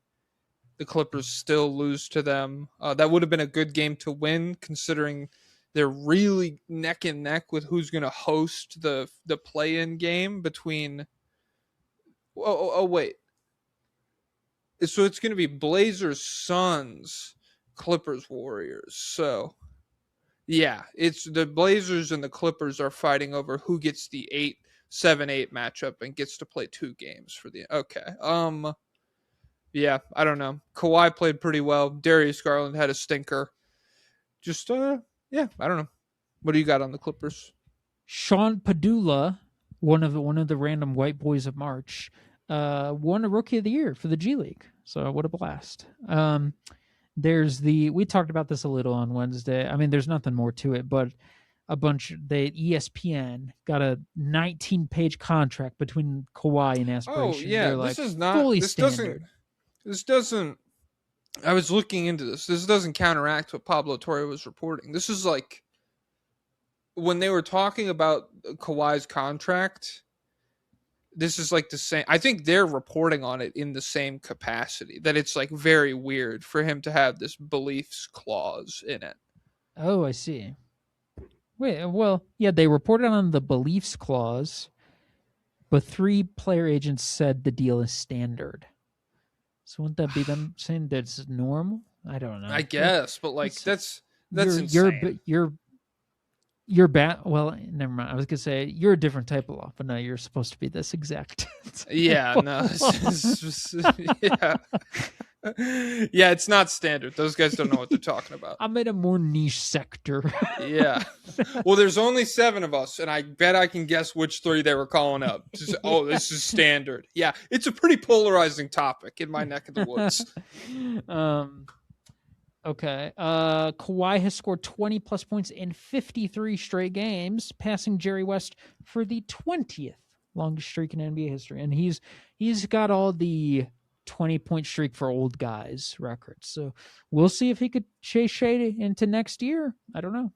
The Clippers still lose to them. That would have been a good game to win, considering they're really neck and neck with who's going to host the play-in game between. Oh, wait. So it's going to be Blazers, Suns, Clippers, Warriors. So, yeah, it's the Blazers and the Clippers are fighting over who gets the 7-8 matchup and gets to play 2 games for the. Okay. Yeah, I don't know. Kawhi played pretty well. Darius Garland had a stinker. Just yeah, I don't know. What do you got on the Clippers? Sean Padula, one of the random white boys of March, won a Rookie of the Year for the G League. So what a blast. We talked about this a little on Wednesday. I mean, there's nothing more to it, but ESPN got a 19-page contract between Kawhi and Aspiration. Oh, yeah. They're like, this is not fully this standard. doesn't I was looking into this. This doesn't counteract what Pablo Torre was reporting. This is like when they were talking about Kawhi's contract, this is like the same. I think they're reporting on it in the same capacity, that it's like very weird for him to have this beliefs clause in it. Oh, I see. Wait, well, yeah, they reported on the beliefs clause, but 3 player agents said the deal is standard. So wouldn't that be them saying that's normal? I don't know. I guess, but like that's insane. You're bad. Well, never mind. I was gonna say you're a different type of law, but no, you're supposed to be this exact. Yeah, no, it's just, yeah. Yeah, it's not standard. Those guys don't know what they're talking about. I'm in a more niche sector. Yeah. Well, there's only 7 of us, and I bet I can guess which 3 they were calling up. Just, oh, this is standard. Yeah, it's a pretty polarizing topic in my neck of the woods. Okay. Kawhi has scored 20 plus points in 53 straight games, passing Jerry West for the 20th longest streak in NBA history. And he's got all the 20-point streak for old guys records. So we'll see if he could chase Shea into next year. I don't know.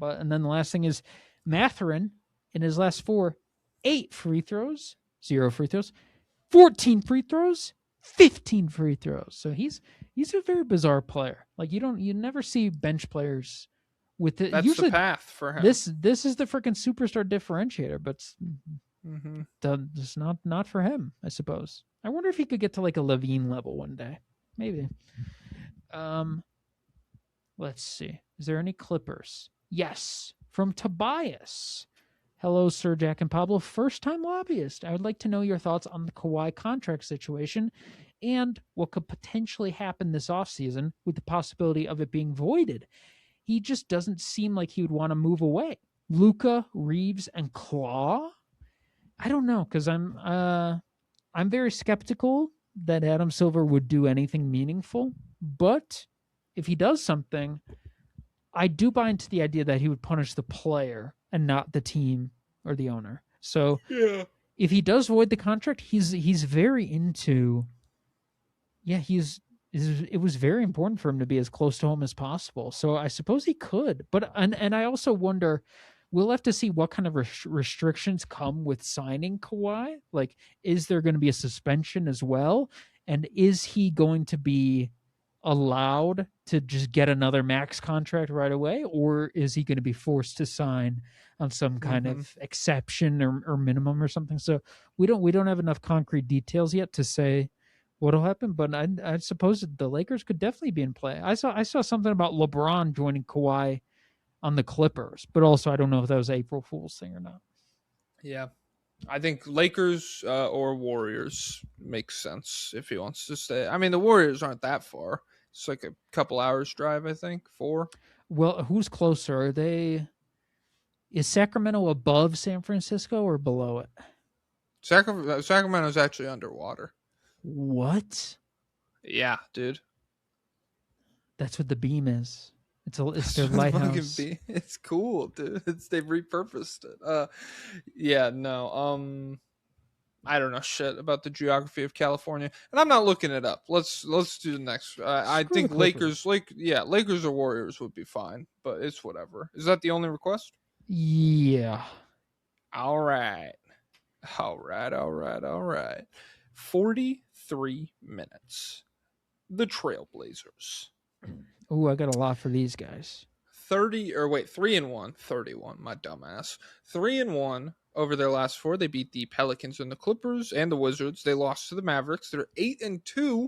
And then the last thing is Mathurin in his last 4, 8 free throws, 0 free throws, 14 free throws, 15 free throws. So he's a very bizarre player. Like you never see bench players with it. That's usually the path for him. This is the freaking superstar differentiator, but it's not for him, I suppose. I wonder if he could get to like a Levine level one day. Maybe. Let's see. Is there any Clippers? Yes, from Tobias. Hello, Sir Jack and Pablo. First-time lobbyist. I would like to know your thoughts on the Kawhi contract situation and what could potentially happen this offseason with the possibility of it being voided. He just doesn't seem like he would want to move away. Luka, Reeves, and Claw? I don't know, because I'm very skeptical that Adam Silver would do anything meaningful. But if he does something, I do buy into the idea that he would punish the player and not the team or the owner. So if he does void the contract, he's very into. Yeah, it was very important for him to be as close to home as possible. So I suppose he could. But and I also wonder, we'll have to see what kind of restrictions come with signing Kawhi. Like, is there going to be a suspension as well? And is he going to be allowed to just get another max contract right away, or is he going to be forced to sign on some kind of exception or minimum or something? So we don't have enough concrete details yet to say what'll happen, but I suppose the Lakers could definitely be in play. I saw something about LeBron joining Kawhi on the Clippers, but also I don't know if that was an April Fool's thing or not. Yeah. I think Lakers or Warriors makes sense if he wants to stay. I mean, the Warriors aren't that far. It's like a couple hours drive, I think, 4. Well, who's closer? Is Sacramento above San Francisco or below it? Sacramento's actually underwater. What? Yeah, dude. That's what the beam is. It's their lighthouse. It's cool, dude. They've repurposed it. Yeah, no. I don't know shit about the geography of California, and I'm not looking it up. Let's do the next. I think Lakers or Warriors would be fine, but it's whatever. Is that the only request? Yeah. All right. 43 minutes. The Trailblazers. Oh, I got a lot for these guys. 3-1, 31, my dumbass. 3-1 over their last 4. They beat the Pelicans and the Clippers and the Wizards. They lost to the Mavericks. They're 8-2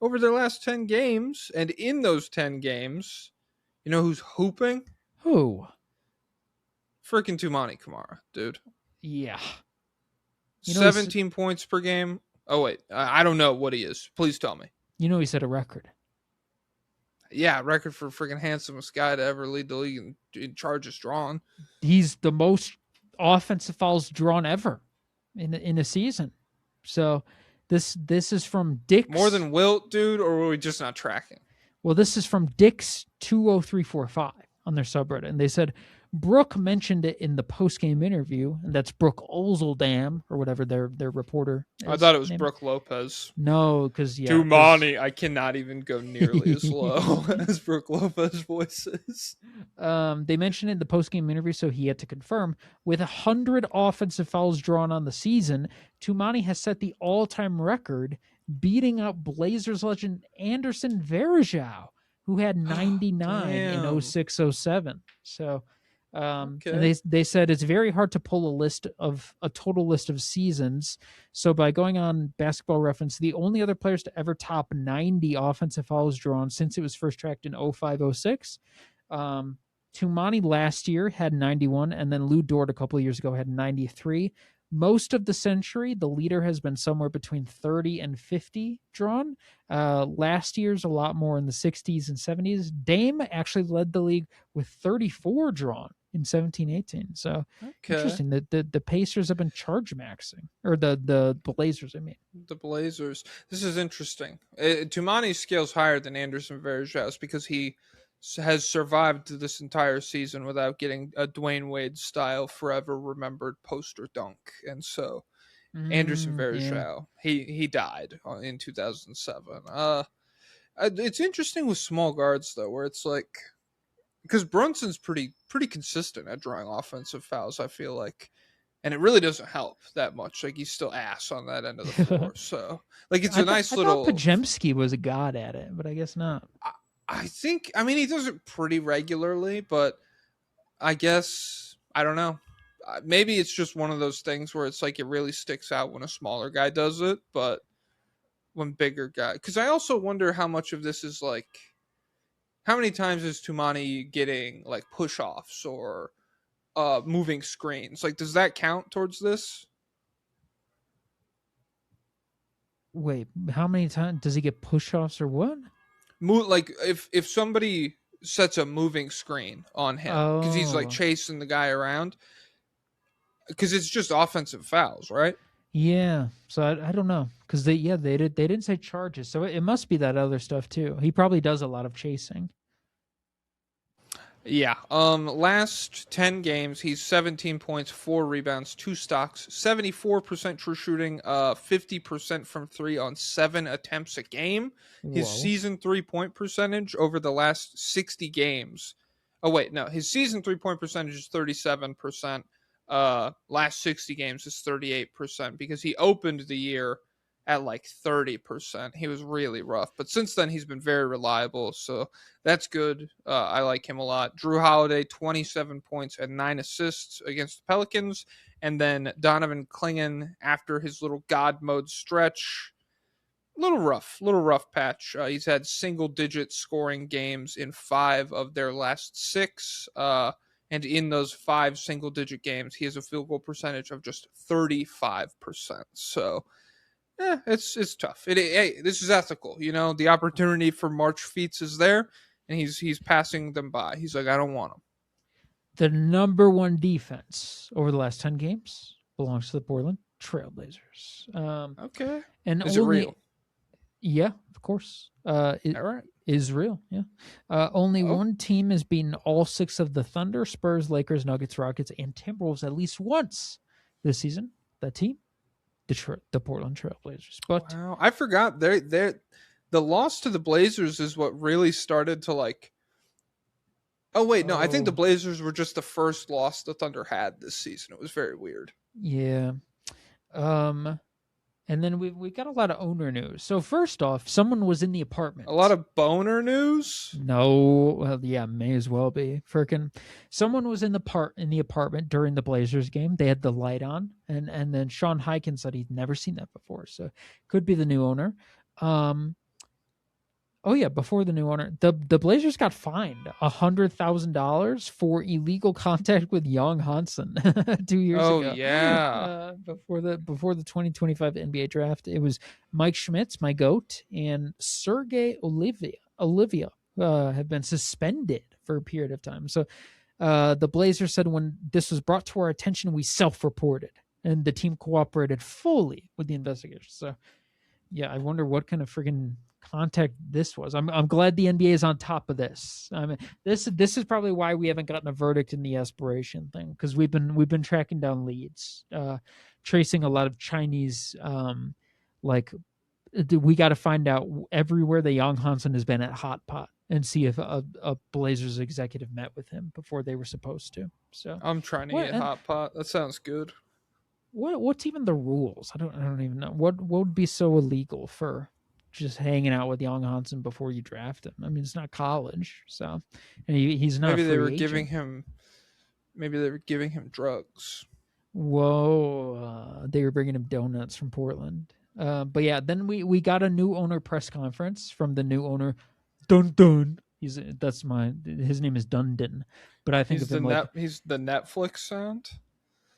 over their last 10 games. And in those 10 games, you know who's hooping? Who? Freaking Tumani Kamara, dude. Yeah. 17 points per game. Oh, wait. I don't know what he is. Please tell me. You know he set a record. Yeah, record for freaking handsomest guy to ever lead the league in charges drawn. He's the most offensive fouls drawn ever in a season. So this is from Dick's. More than Wilt, dude, or were we just not tracking? Well, this is from Dick's 20345 on their subreddit, and they said Brooke mentioned it in the post-game interview, and that's Brooke Olzeldam, or whatever their reporter is. I thought it was Brooke Lopez. No, because, yeah. Tumani, I cannot even go nearly as low as Brooke Lopez voices. They mentioned it in the post-game interview, so he had to confirm. With 100 offensive fouls drawn on the season, Tumani has set the all-time record, beating out Blazers legend Anderson Varejao, who had 99 in 06-07. So... And Okay. they said it's very hard to pull a total list of seasons. So by going on Basketball Reference, the only other players to ever top 90 offensive fouls drawn since it was first tracked in 05-06. Tumani last year had 91, and then Lou Dort a couple of years ago had 93. Most of the century, the leader has been somewhere between 30 and 50 drawn. Last year's a lot more in the 60s and 70s. Dame actually led the league with 34 drawn in 17-18. So interesting that the Pacers have been charge maxing, or the Blazers, I mean. The Blazers. This is interesting. Tumani scales higher than Anderson Varejão's because he has survived this entire season without getting a Dwayne Wade style forever remembered poster dunk, and so Anderson Varejão, he died in 2007. It's interesting with small guards though, where it's like, because Brunson's pretty consistent at drawing offensive fouls, I feel like, and it really doesn't help that much. Like, he's still ass on that end of the floor, so like it's a nice little. I thought Pajemski was a god at it, but I guess not. I think, I mean, he does it pretty regularly, but I guess, I don't know. Maybe it's just one of those things where it's like it really sticks out when a smaller guy does it, but when bigger guy, because I also wonder how much of this is like, how many times is Tumani getting like push offs or moving screens? Like, does that count towards this? Wait, how many times does he get push offs or what? Like if somebody sets a moving screen on him because he's like chasing the guy around, because it's just offensive fouls, right? Yeah, so I don't know, because they didn't say charges, so it must be that other stuff too. He probably does a lot of chasing. Yeah. Last 10 games, he's 17 points, 4 rebounds, 2 stocks, 74% true shooting, 50% from 3 on 7 attempts a game. His season 3-point percentage over the last 60 games. Oh wait, no, his season 3-point percentage is 37%. Last 60 games is 38%, because he opened the year at like 30%. He was really rough, but since then he's been very reliable, so that's good. I like him a lot. Drew Holiday, 27 points and 9 assists against the Pelicans, and then Donovan Clingan after his little god mode stretch. Little rough patch. He's had single-digit scoring games in 5 of their last 6. And in those 5 single-digit games, he has a field goal percentage of just 35%. So, it's tough. Hey, this is ethical. You know, the opportunity for March feats is there, and he's passing them by. He's like, I don't want them. The number 1 defense over the last 10 games belongs to the Portland Trailblazers. Okay. And is it real? Yeah, of course. All right. Is real, yeah. Only one team has beaten all 6 of the Thunder, Spurs, Lakers, Nuggets, Rockets, and Timberwolves at least once this season. That team, the Portland Trailblazers. But wow, I forgot the loss to the Blazers is what really started to like. Oh wait, no, I think the Blazers were just the first loss the Thunder had this season. It was very weird. Yeah. And then we got a lot of owner news. So first off, someone was in the apartment. A lot of boner news? No, well, yeah, may as well be. Frickin', someone was in the apartment during the Blazers game. They had the light on, and then Sean Highkin said he'd never seen that before. So could be the new owner. Oh yeah, before the new owner, the Blazers got fined $100,000 for illegal contact with Young Hansen 2 years ago. Oh yeah, before the 2025 NBA draft, it was Mike Schmitz, my goat, and Sergey Olivia have been suspended for a period of time. So the Blazers said when this was brought to our attention, we self-reported, and the team cooperated fully with the investigation. So yeah, I wonder what kind of friggin' contact this was. I'm glad the NBA is on top of this. I mean, this is probably why we haven't gotten a verdict in the aspiration thing, because we've been tracking down leads, tracing a lot of Chinese. Like, we got to find out everywhere that Young Hansen has been at Hot Pot and see if a Blazers executive met with him before they were supposed to. So I'm trying to get Hot Pot. That sounds good. What's even the rules? I don't even know. What would be so illegal for just hanging out with Young Hansen before you draft him? I mean, it's not college, so, and he's not. Maybe they were agent. giving him. Maybe they were giving him drugs. Whoa, they were bringing him donuts from Portland. But yeah, then we got a new owner press conference from the new owner, Dun Dun. His name is Dundon, but I think He's of him like he's the Netflix sound.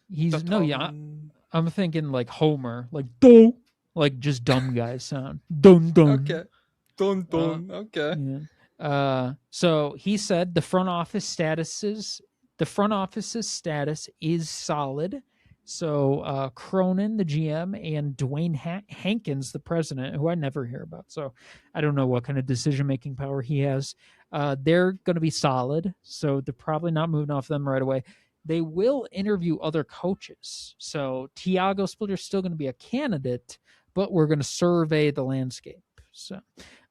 he's no, yeah. Dun. I'm thinking like Homer, like do, like just dumb guy sound. Dun Dun. Okay. Dun dun. Okay. Yeah. So he said the front office's status is solid. So Cronin, the GM, and Dwayne Hankins, the president, who I never hear about, so I don't know what kind of decision-making power he has. They're going to be solid, so they're probably not moving off them right away. They will interview other coaches. So Tiago Splitter's still going to be a candidate, but we're going to survey the landscape. So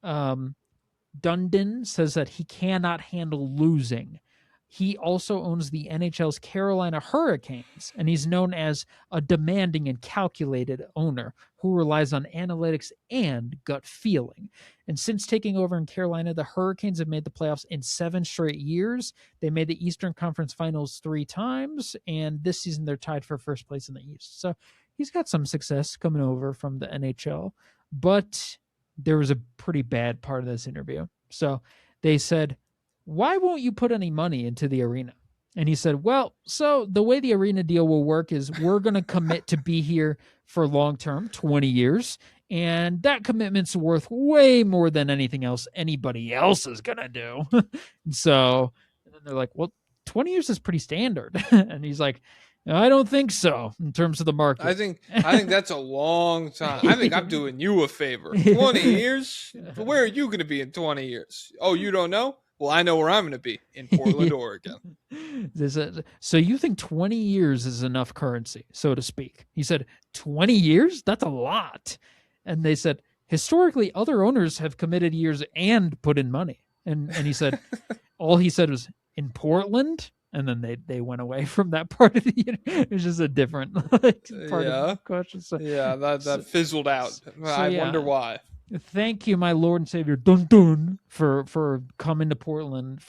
Dundon says that he cannot handle losing. He also owns the NHL's Carolina Hurricanes, and he's known as a demanding and calculated owner who relies on analytics and gut feeling. And since taking over in Carolina, the Hurricanes have made the playoffs in 7 straight years. They made the Eastern Conference Finals 3 times, and this season they're tied for first place in the East. So he's got some success coming over from the NHL, but there was a pretty bad part of this interview. So they said, why won't you put any money into the arena? And he said, well, so the way the arena deal will work is we're going to commit to be here for long term, 20 years. And that commitment's worth way more than anything else anybody else is going to do. So and then they're like, well, 20 years is pretty standard. And he's like, I don't think so in terms of the market. I think that's a long time. I think I'm doing you a favor. 20 years? Where are you going to be in 20 years? Oh, you don't know? Well, I know where I'm going to be, in Portland, Oregon. So you think 20 years is enough currency, so to speak? He said, 20 years? That's a lot. And they said, historically, other owners have committed years and put in money. And he said, all he said was, in Portland? And then they went away from that part of the it was just a different part of the question. So, that fizzled out. So, I wonder why. Thank you, my Lord and Savior, Dun Dun, for coming to Portland.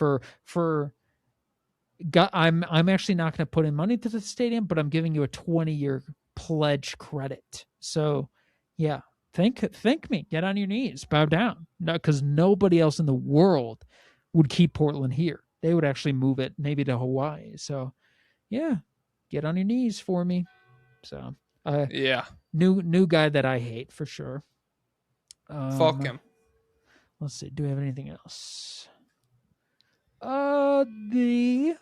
I'm actually not going to put in money to the stadium, but I'm giving you a 20-year pledge credit. So, yeah, thank me. Get on your knees, bow down. No, because nobody else in the world would keep Portland here. They would actually move it maybe to Hawaii. So, yeah, get on your knees for me. So, new guy that I hate for sure. Fuck him. Let's see. Do we have anything else? The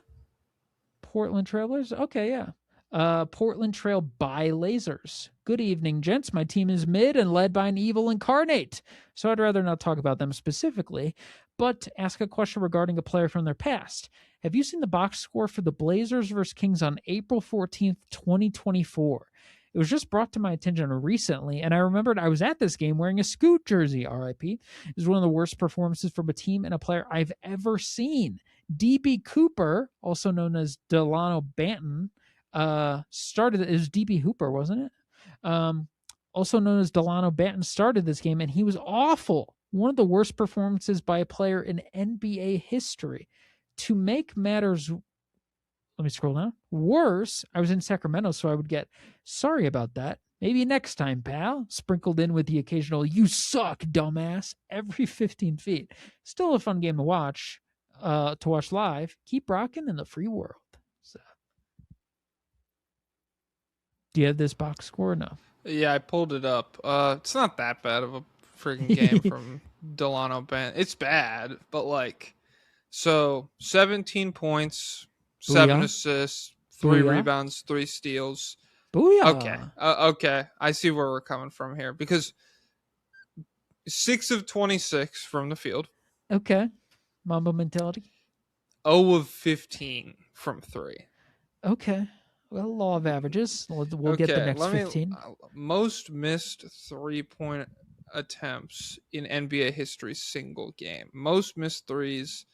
Portland Trailers. Okay, yeah. Portland Trail by Lasers. Good evening, gents. My team is mid and led by an evil incarnate, so I'd rather not talk about them specifically, but ask a question regarding a player from their past. Have you seen the box score for the Blazers versus Kings on April 14th, 2024? It was just brought to my attention recently, and I remembered I was at this game wearing a Scoot jersey, RIP. It was one of the worst performances from a team and a player I've ever seen. DB Cooper, also known as Delano Banton, started it. It was DB Hooper, wasn't it? Also known as Delano Banton, started this game, and he was awful. One of the worst performances by a player in NBA history. To make matters, let me scroll down. Worse, I was in Sacramento, so I would get, sorry about that. Maybe next time, pal. Sprinkled in with the occasional, you suck, dumbass, every 15 feet. Still a fun game to watch live. Keep rocking in the free world. So, do you have this box score or no? Yeah, I pulled it up. It's not that bad of a freaking game from Delano Banton. It's bad, but so 17 points, 7 assists, 3 rebounds, 3 steals. Booyah. Okay. I see where we're coming from here because 6 of 26 from the field. Okay. Mamba mentality. 0 of 15 from 3. Okay. Well, law of averages. We'll get the next 15. Most missed 3-point attempts in NBA history single game. Most missed threes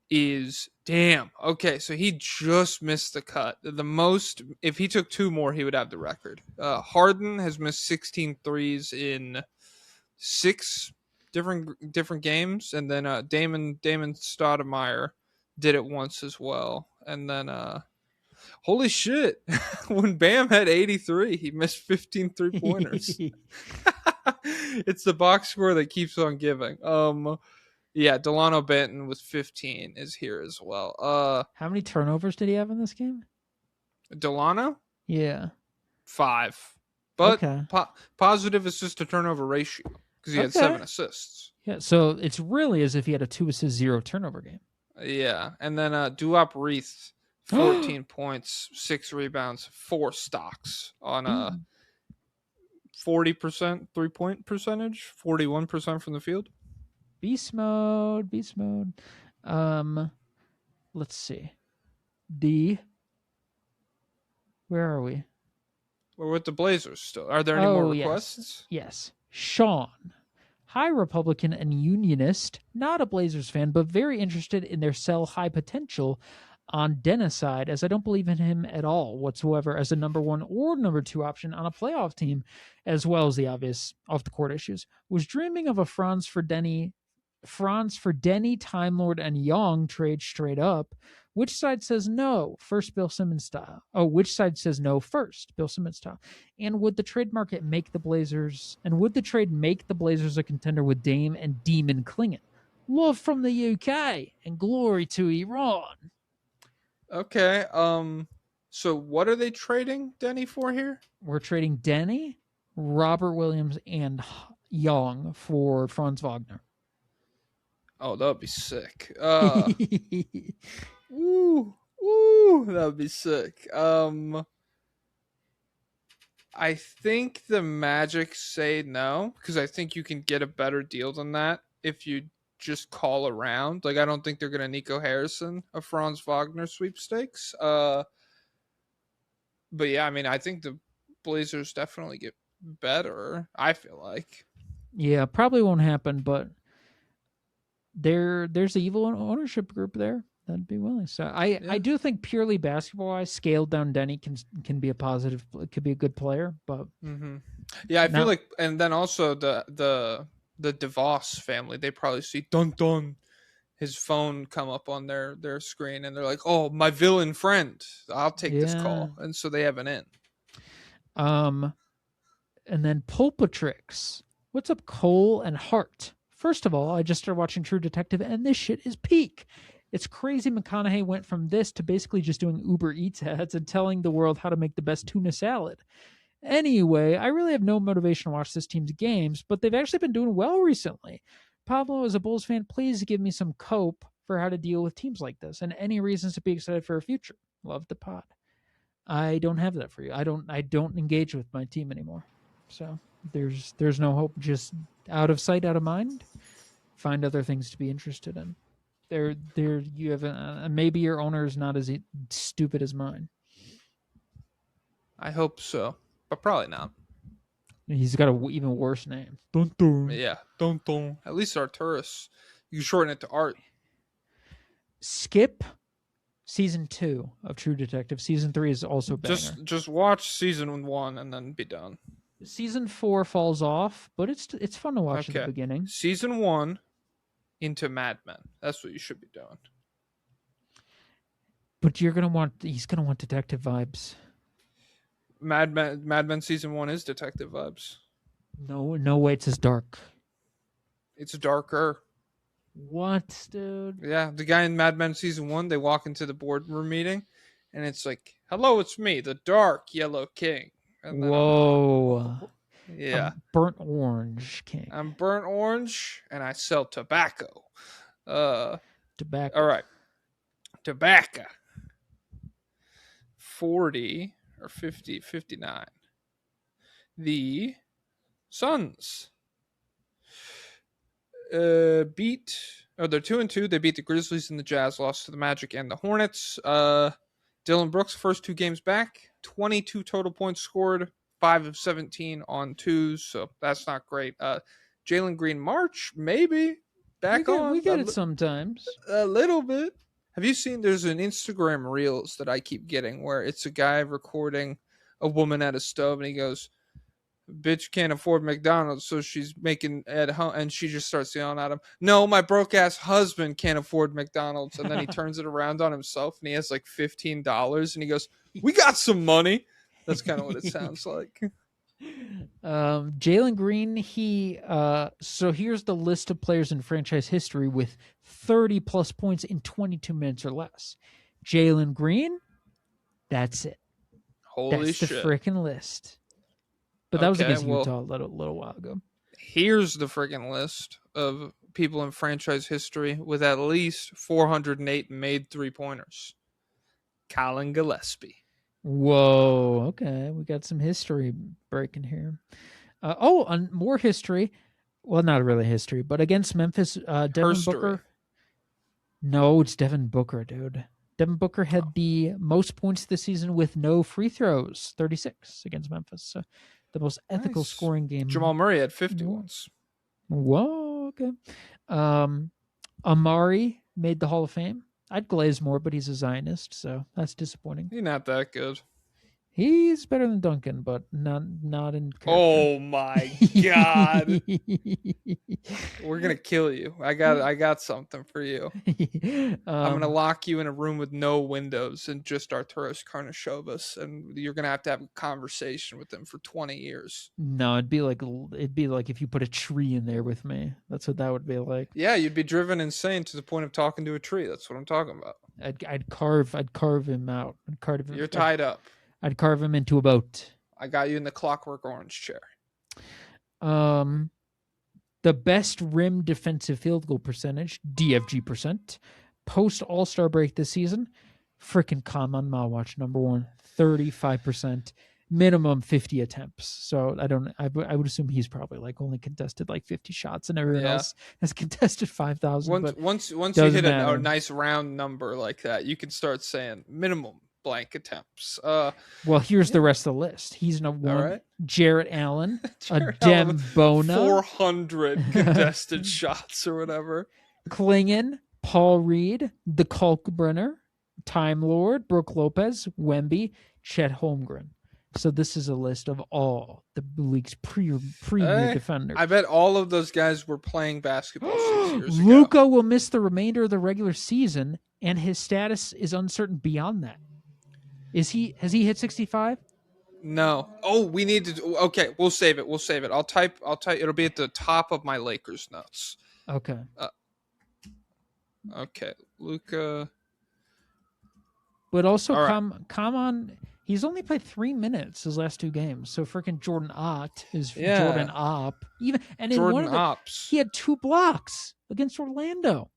is damn. Okay, so he just missed the cut. The most, if he took 2 more, he would have the record. Harden has missed 16 threes in 6 different games, and then Damon Stoudemire did it once as well. And then, holy shit, when Bam had 83, he missed 15 3-pointers. It's the box score that keeps on giving. Yeah, Delano Banton with 15 is here as well. How many turnovers did he have in this game? Delano, Yeah. 5. But Okay. positive assist to turnover ratio because he had 7 assists. Yeah, so it's really as if he had a 2 assist, 0 turnover game. Yeah, and then Duop Reith, 14 points, 6 rebounds, 4 stocks on 40% 3-point percentage, 41% from the field. Beast mode. Let's see. Where are we? We're with the Blazers still. Are there any more requests? Yes. Sean. High Republican and Unionist, not a Blazers fan, but very interested in their sell high potential on Dennis' side, as I don't believe in him at all whatsoever as a number 1 or number 2 option on a playoff team, as well as the obvious off-the-court issues. Was dreaming of a Franz for Denny, Time Lord, and Young trade straight up. Which side says no? First, Bill Simmons style. Oh, which side says no first? Bill Simmons style. And would the trade market make the Blazers? And would the trade make the Blazers a contender with Dame and Demon Klingon? Love from the UK and glory to Iran. Okay. So what are they trading Denny for here? We're trading Denny, Robert Williams, and Young for Franz Wagner. Oh, that would be sick. Woo, that would be sick. I think the Magic say no, because I think you can get a better deal than that if you just call around. Like, I don't think they're gonna Nico Harrison a Franz Wagner sweepstakes. But yeah, I mean, I think the Blazers definitely get better. I feel like. Yeah, probably won't happen, but there's the evil ownership group there that'd be willing. So I do think purely basketball-wise, scaled down Denny can be a positive. It could be a good player, but yeah, I feel like, and then also the DeVos family, they probably see Dun his phone come up on their screen, and they're like, "Oh, my villain friend, I'll take this call," and so they have an in. And then Pulpatrix. What's up, Cole and Hart? First of all, I just started watching True Detective, and this shit is peak. It's crazy McConaughey went from this to basically just doing Uber Eats ads and telling the world how to make the best tuna salad. Anyway, I really have no motivation to watch this team's games, but they've actually been doing well recently. Pablo, as a Bulls fan, please give me some cope for how to deal with teams like this and any reasons to be excited for a future. Love the pod. I don't have that for you. I don't engage with my team anymore. So there's no hope. Just out of sight, out of mind. Find other things to be interested in. There you have maybe your owner is not as stupid as mine. I hope so, but probably not. He's got an even worse name. Dun dun. Yeah, dun dun. At least Arturus. You can shorten it to Art. Skip season 2 of True Detective. Season 3 is also banger. Just watch season 1 and then be done. Season 4 falls off, but it's fun to watch at the beginning. Season 1 into Mad Men. That's what you should be doing. But he's gonna want detective vibes. Mad Men season 1 is detective vibes. No way, it's as dark. It's darker. What, dude? Yeah, the guy in Mad Men season 1, they walk into the boardroom meeting, and it's like, "Hello, it's me, the Dark Yellow King." And then, whoa. Yeah. I'm burnt orange king. I'm burnt orange, and I sell tobacco. Tobacco. All right. Tobacco. 40 or 50, 59. The Suns they're 2-2. They beat the Grizzlies and the Jazz, lost to the Magic and the Hornets. Dylan Brooks, first 2 games back, 22 total points scored, 5 of 17 on 2s, so that's not great. Jalen Green March, maybe back on. We get it sometimes. A little bit. Have you seen, there's an Instagram Reels that I keep getting where it's a guy recording a woman at a stove, and he goes, bitch can't afford McDonald's, so she's making at home, and she just starts yelling at him, no, my broke ass husband can't afford McDonald's. And then he turns it around on himself and he has like $15 and he goes, we got some money. That's kind of what it sounds like. Jalen Green, so here's the list of players in franchise history with 30 plus points in 22 minutes or less. Jalen Green, that's it. Holy that's shit. The freaking list. But that was against Utah a little while ago. Here's the freaking list of people in franchise history with at least 408 made 3-pointers. Colin Gillespie. Whoa, okay. We got some history breaking here. On more history. Well, not really history, but against Memphis, Devin Booker. No, it's Devin Booker, dude. Devin Booker had the most points this season with no free throws, 36 against Memphis. So the most ethical scoring game. Jamal Murray had 50 once. Whoa, okay. Amari made the Hall of Fame. I'd glaze more, but he's a Zionist, so that's disappointing. He's not that good. He's better than Duncan, but not in character. Oh my god. We're gonna kill you. I got something for you. I'm gonna lock you in a room with no windows and just Arturos Karnisovas, and you're gonna have a conversation with him for 20 years. No, it'd be like if you put a tree in there with me. That's what that would be like. Yeah, you'd be driven insane to the point of talking to a tree. That's what I'm talking about. I'd carve him out. You're tied up. I'd carve him into a boat. I got you in the Clockwork Orange chair. The best rim defensive field goal percentage, DFG percent, post All-Star break this season, freaking Kaman Mawatch, number 1, 35%, minimum 50 attempts. So I would assume he's probably like only contested like 50 shots and everyone else has contested 5,000. Once you hit a nice round number like that, you can start saying minimum blank attempts. Well, here's the rest of the list. He's number 1. Right. Jarrett Allen, Adem Bona, 400 contested shots or whatever. Klingon, Paul Reed, the Kalkbrenner, Time Lord, Brooke Lopez, Wemby, Chet Holmgren. So this is a list of all the league's premier defenders. I bet all of those guys were playing basketball 6 years ago. Luka will miss the remainder of the regular season, and his status is uncertain beyond that. Has he hit 65? No. Oh, we need to. Okay, we'll save it. I'll type. It'll be at the top of my Lakers notes. Okay. Okay, Luka. But also, come on. He's only played 3 minutes his last 2 games. So freaking Jordan Ott is Jordan Opp. Jordan Opps. He had 2 blocks against Orlando.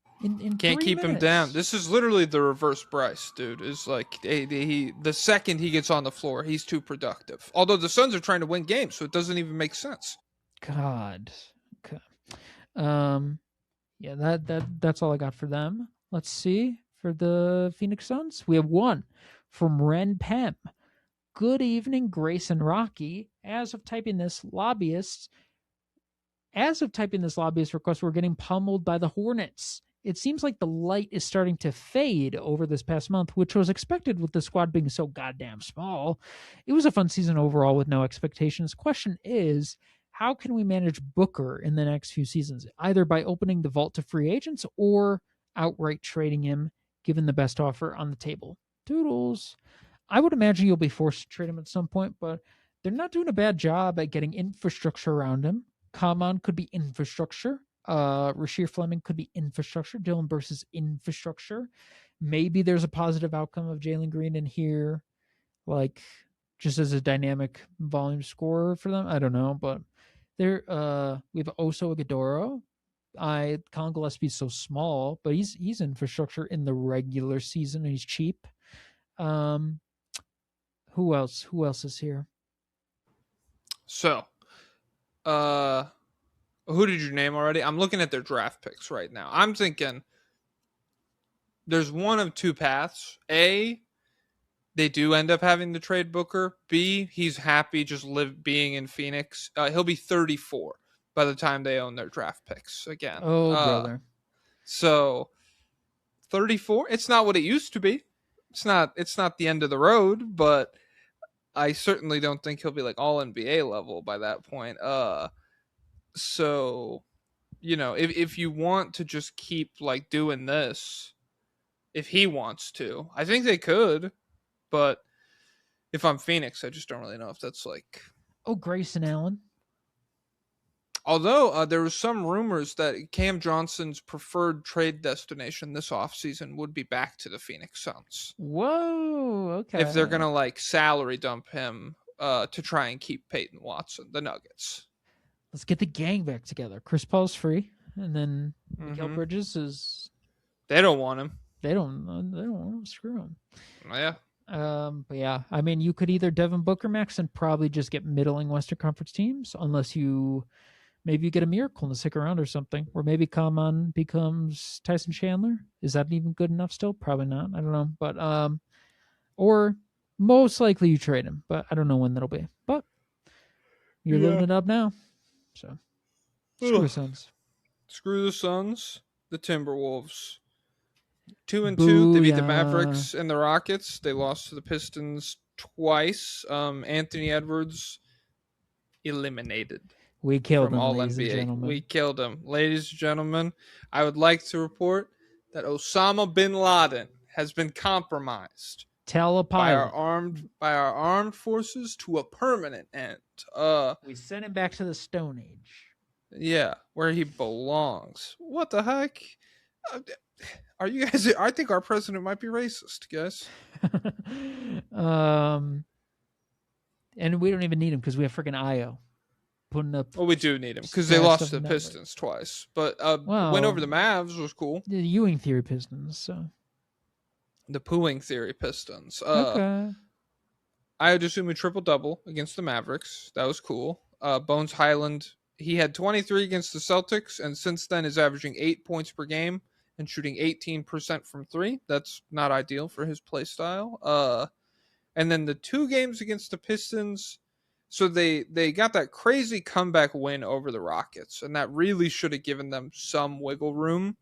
Can't keep him down. This is literally the reverse Bryce, dude. Is like the second he gets on the floor, he's too productive. Although the Suns are trying to win games, so it doesn't even make sense. God. Okay. Yeah, that's all I got for them. Let's see for the Phoenix Suns. We have one from Ren Pem. Good evening, Grace and Rocky. As of typing this lobbyist request, we're getting pummeled by the Hornets. It seems like the light is starting to fade over this past month, which was expected with the squad being so goddamn small. It was a fun season overall with no expectations. Question is, how can we manage Booker in the next few seasons? Either by opening the vault to free agents or outright trading him, given the best offer on the table. Toodles. I would imagine you'll be forced to trade him at some point, but they're not doing a bad job at getting infrastructure around him. Kaman could be infrastructure. Rasheer Fleming could be infrastructure. Dylan Burse is infrastructure. Maybe there's a positive outcome of Jalen Green in here, like just as a dynamic volume scorer for them. I don't know, but there we have Oso Ighodaro. Colin Gillespie's so small, but he's infrastructure in the regular season and he's cheap. Who else is here? So, who did you name already? I'm looking at their draft picks right now. I'm thinking there's one of 2 paths. A, they do end up having to trade Booker. B, he's happy just being in Phoenix. He'll be 34 by the time they own their draft picks again. Oh, brother. So 34, it's not what it used to be. It's not the end of the road, but I certainly don't think he'll be like all NBA level by that point. So if you want to just keep like doing this, if he wants to, I think they could. But if I'm Phoenix, I just don't really know if that's like. Oh, Grayson Allen. Although there was some rumors that Cam Johnson's preferred trade destination this offseason would be back to the Phoenix Suns. Whoa, okay. If they're going to like salary dump him to try and keep Peyton Watson, the Nuggets. Let's get the gang back together. Chris Paul's free, and then Miguel Bridges is. They don't want him. They don't want him. Screw him. Yeah. But yeah, I mean, you could either Devin Booker max and probably just get middling Western Conference teams, unless you get a miracle in the second round or something, or maybe Common becomes Tyson Chandler. Is that even good enough still? Probably not. I don't know, but or most likely you trade him, but I don't know when that'll be. But you're living it up now, so screw the Suns. Screw the Suns. The Timberwolves. 2-2. They beat the Mavericks and the Rockets. They lost to the Pistons twice. Anthony Edwards eliminated. We killed from him, all ladies and NBA. gentlemen. We killed him. Ladies and gentlemen, I would like to report that Osama bin Laden has been compromised Tell a by pilot. our armed forces to a permanent end. We sent him back to the Stone Age. Yeah, where he belongs. What the heck? Are you guys? I think our president might be racist, guys. And we don't even need him because we have freaking Io putting up. Well, we do need him because they lost to the Pistons twice, but win over the Mavs was cool. The Ewing Theory Pistons, so the Pooing Theory Pistons. Okay. I would assume a triple-double against the Mavericks. That was cool. Bones Highland, he had 23 against the Celtics, and since then is averaging 8 points per game and shooting 18% from three. That's not ideal for his play style. And then the 2 games against the Pistons, so they got that crazy comeback win over the Rockets, and that really should have given them some wiggle room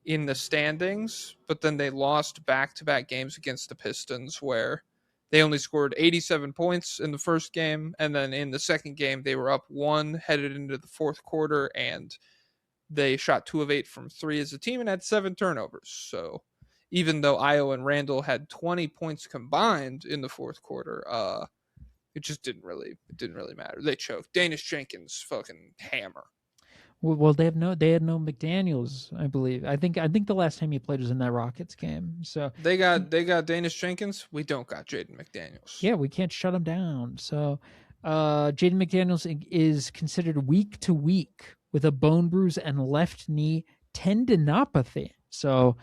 in the standings, but then they lost back-to-back games against the Pistons where they only scored 87 points in the first game, and then in the second game they were up 1 headed into the fourth quarter, and they shot 2 of 8 from 3 as a team and had 7 turnovers. So even though Io and Randall had 20 points combined in the fourth quarter, it just didn't really matter. They choked. Danish Jenkins fucking hammer. Well, they had no McDaniels, I believe. I think the last time he played was in that Rockets game. So they got Danish Jenkins. We don't got Jaden McDaniels. Yeah, we can't shut him down. So Jaden McDaniels is considered week to week with a bone bruise and left knee tendinopathy. So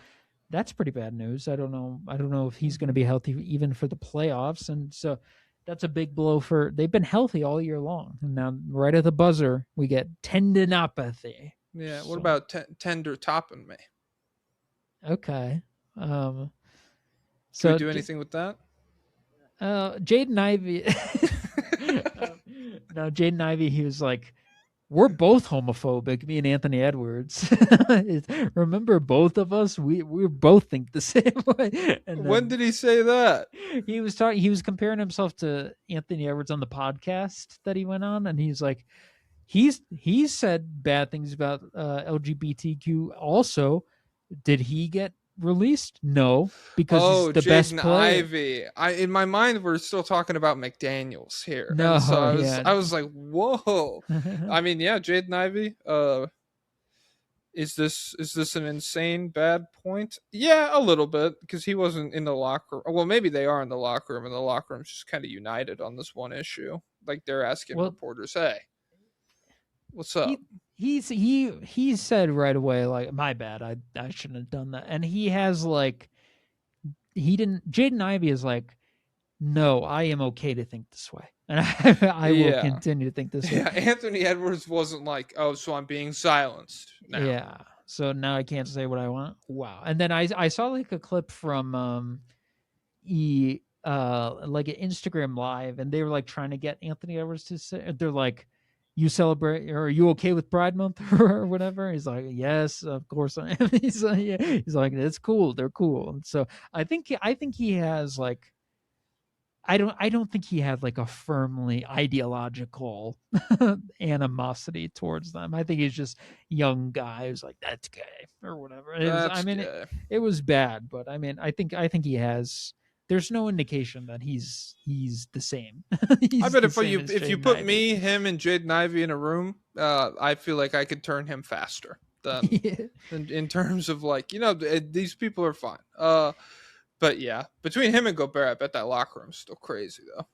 that's pretty bad news. I don't know if he's going to be healthy even for the playoffs, and so that's a big blow for. They've been healthy all year long, and now right at the buzzer we get tendinopathy. Yeah. What about tender topping me? Okay. So Can we do anything with that? Jaden Ivey. No, Jaden Ivey. He was like, we're both homophobic, me and Anthony Edwards. Remember, both of us, we both think the same way. And when did he say that? He was comparing himself to Anthony Edwards on the podcast that he went on, and he's like, he's said bad things about LGBTQ. Also, did he get released? No, because he's the best player. Ivey. In my mind, we're still talking about McDaniels here. No, and so I was like, whoa. I mean, yeah, Jaden Ivey. Is this an insane bad point? Yeah, a little bit, because he wasn't in the locker room. Well, maybe they are in the locker room, and the locker room's just kind of united on this one issue. Like they're asking reporters, "Hey, what's up?" He said right away, like, my bad, I shouldn't have done that. And he has like, Jaden Ivey is like, no, I am okay to think this way, and I will continue to think this way. Yeah, Anthony Edwards wasn't like, oh, so I'm being silenced now. Yeah, so now I can't say what I want. Wow. And then I saw like a clip from like an Instagram live, and they were like trying to get Anthony Edwards to say, they're like, you celebrate, or are you okay with Pride Month or whatever? He's like, yes, of course I am. He's like, yeah. He's like, it's cool. They're cool. And so I think he has like, I don't think he had like a firmly ideological animosity towards them. I think he's just young guy who's like, that's gay or whatever. That's gay. It was bad, but I mean, I think he has. There's no indication that he's the same. I bet if you put me, him, and Jaden Ivey in a room, I feel like I could turn him faster than in terms of like, these people are fine. But yeah, between him and Gobert, I bet that locker room's still crazy though.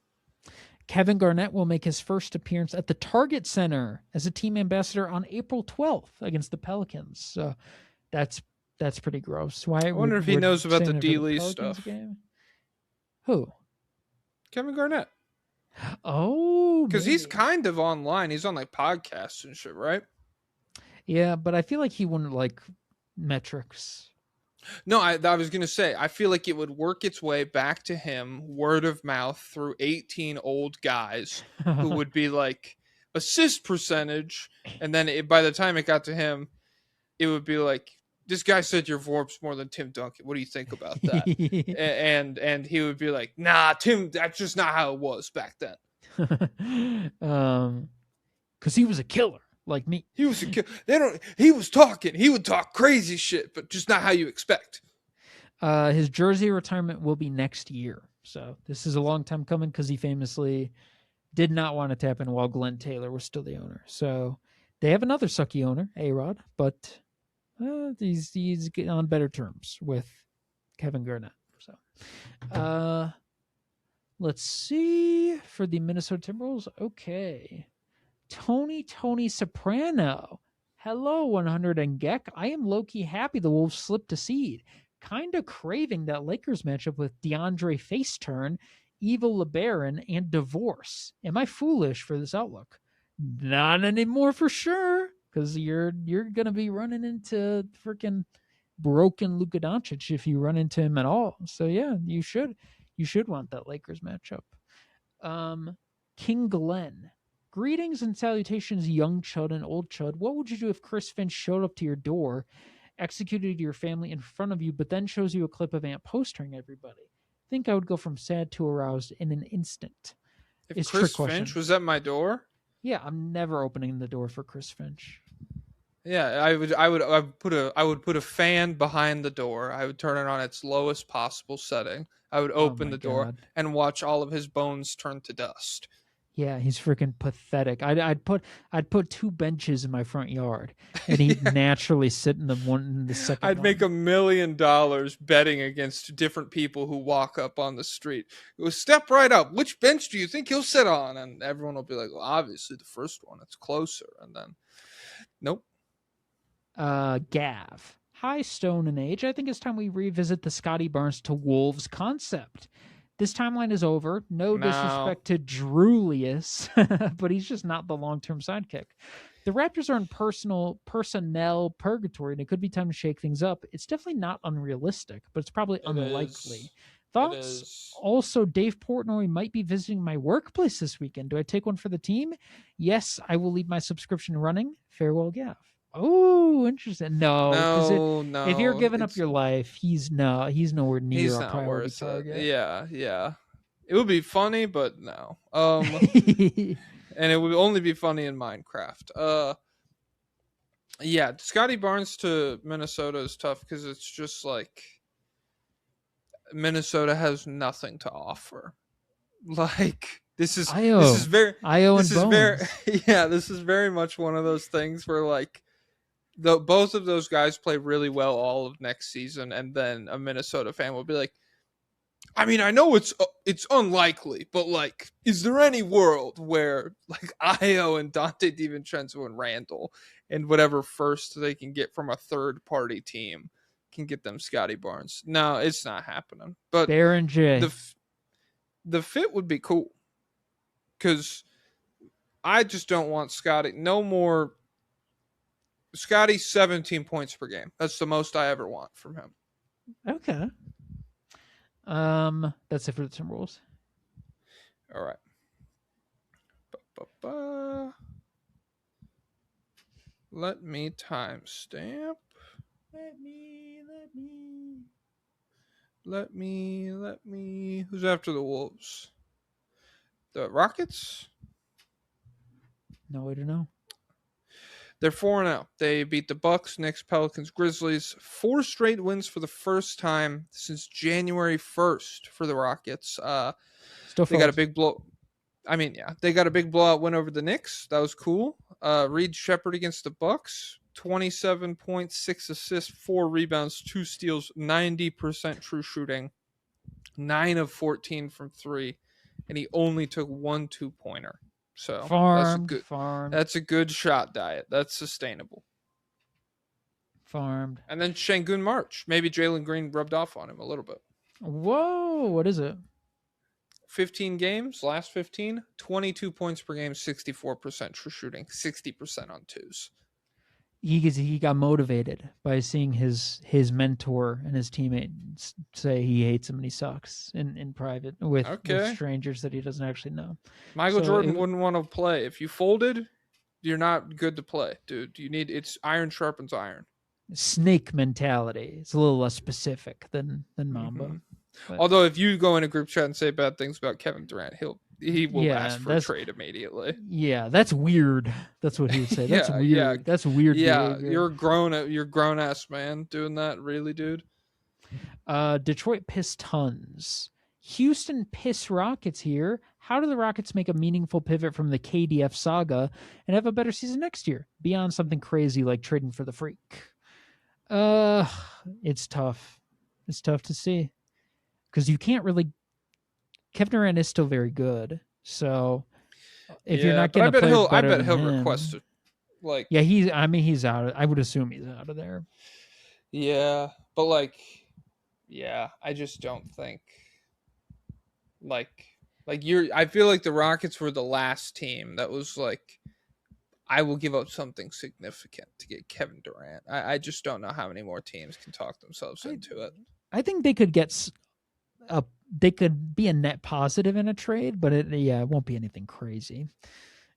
Kevin Garnett will make his first appearance at the Target Center as a team ambassador on April 12th against the Pelicans. So that's pretty gross. Why? I wonder if he knows about the D-Lee stuff. Game? Who? Kevin Garnett. Oh, because he's kind of online. He's on like podcasts and shit, right? Yeah, but I feel like he wouldn't like metrics. No, I was going to say, I feel like it would work its way back to him, word of mouth, through 18 old guys who would be like assist percentage. And then by the time it got to him, it would be like, this guy said your VORP's more than Tim Duncan. What do you think about that? and he would be like, nah, Tim, that's just not how it was back then. Because he was a killer. Like me. He was he was talking. He would talk crazy shit, but just not how you expect. His jersey retirement will be next year. So this is a long time coming because he famously did not want it to happen while Glenn Taylor was still the owner. So they have another sucky owner, A-Rod, but he's getting on better terms with Kevin Garnett. So let's see for the Minnesota Timberwolves. Okay. Tony Soprano. Hello, 100 and Geck. I am low-key happy the Wolves slipped a seed. Kind of craving that Lakers matchup with DeAndre Faceturn, Evil LeBaron, and Divorce. Am I foolish for this outlook? Not anymore for sure, because you're going to be running into freaking broken Luka Doncic if you run into him at all. So yeah, you should want that Lakers matchup. King Glenn. Greetings and salutations, young Chud and old Chud. What would you do if Chris Finch showed up to your door, executed your family in front of you, but then shows you a clip of Ant postering everybody? I think I would go from sad to aroused in an instant. If Chris Finch was at my door? Yeah, I'm never opening the door for Chris Finch. Yeah, I would put a fan behind the door. I would turn it on its lowest possible setting. I would open the door and watch all of his bones turn to dust. Yeah, he's freaking pathetic. I'd put two benches in my front yard, and he'd naturally sit in the second. I'd make $1 million betting against different people who walk up on the street. It was step right up. Which bench do you think he'll sit on? And everyone will be like, well, obviously the first one. It's closer. And then, nope. Gav. Hi, Stone and Age. I think it's time we revisit the Scotty Barnes to Wolves concept. This timeline is over. No disrespect to GRIZZLIES, but he's just not the long-term sidekick. The Raptors are in personnel purgatory, and it could be time to shake things up. It's definitely not unrealistic, but it's probably unlikely. Thoughts? Also, Dave Portnoy might be visiting my workplace this weekend. Do I take one for the team? Yes, I will leave my subscription running. Farewell, Gav. Oh, interesting. No. If you're giving up your life, he's nowhere near a priority target. Yeah. It would be funny, but no. And it would only be funny in Minecraft. Yeah, Scotty Barnes to Minnesota is tough because it's just like Minnesota has nothing to offer. Like this is very much one of those things where like both of those guys play really well all of next season, and then a Minnesota fan will be like, I mean, I know it's unlikely, but like, is there any world where like Io and Dante DiVincenzo and Randall and whatever first they can get from a third party team can get them Scotty Barnes? No, it's not happening. But Baron J. The fit would be cool because I just don't want Scotty. No more. Scotty 17 points per game. That's the most I ever want from him. Okay. That's it for the Timberwolves. All right. Let me timestamp. Let me. Who's after the Wolves? The Rockets? No way to know. They're 4-0. They beat the Bucks, Knicks, Pelicans, Grizzlies. 4 straight wins for the first time since January 1st for the Rockets. Still They got a false. big blow. I mean, yeah, they got a big blowout win over the Knicks. That was cool. Reed Shepherd against the Bucks, 27 points, 6 assists, 4 rebounds, 2 steals, 90% true shooting, 9 of 14 from 3, and he only took 1 2-pointer. So Farmed. that's a good shot diet. That's sustainable. Farmed. And then Şengün March. Maybe Jalen Green rubbed off on him a little bit. Whoa, what is it? 15 games, last 15, 22 points per game, 64% true shooting, 60% on twos. He got motivated by seeing his mentor and his teammates say he hates him and he sucks in private with strangers that he doesn't actually know. Michael Jordan wouldn't want to play. If you folded, you're not good to play, dude. It's iron sharpens iron. Snake mentality. It's a little less specific than Mamba. Mm-hmm. But, although if you go in a group chat and say bad things about Kevin Durant, he will ask for a trade immediately. Yeah, that's weird. That's what he would say. That's weird. Yeah. That's weird. Yeah, behavior. you're grown ass man doing that, really, dude. Detroit Pistons. Houston Piss Rockets here. How do the Rockets make a meaningful pivot from the KDF saga and have a better season next year beyond something crazy like trading for the Freak? It's tough. It's tough to see because you can't really. Kevin Durant is still very good, so if you're not going to play, I bet he'll request it. Like, yeah, he's out. I would assume he's out of there. Yeah, but I just don't think I feel like the Rockets were the last team that was like, I will give up something significant to get Kevin Durant. I just don't know how many more teams can talk themselves into it. I think they could get they could be a net positive in a trade, but it won't be anything crazy.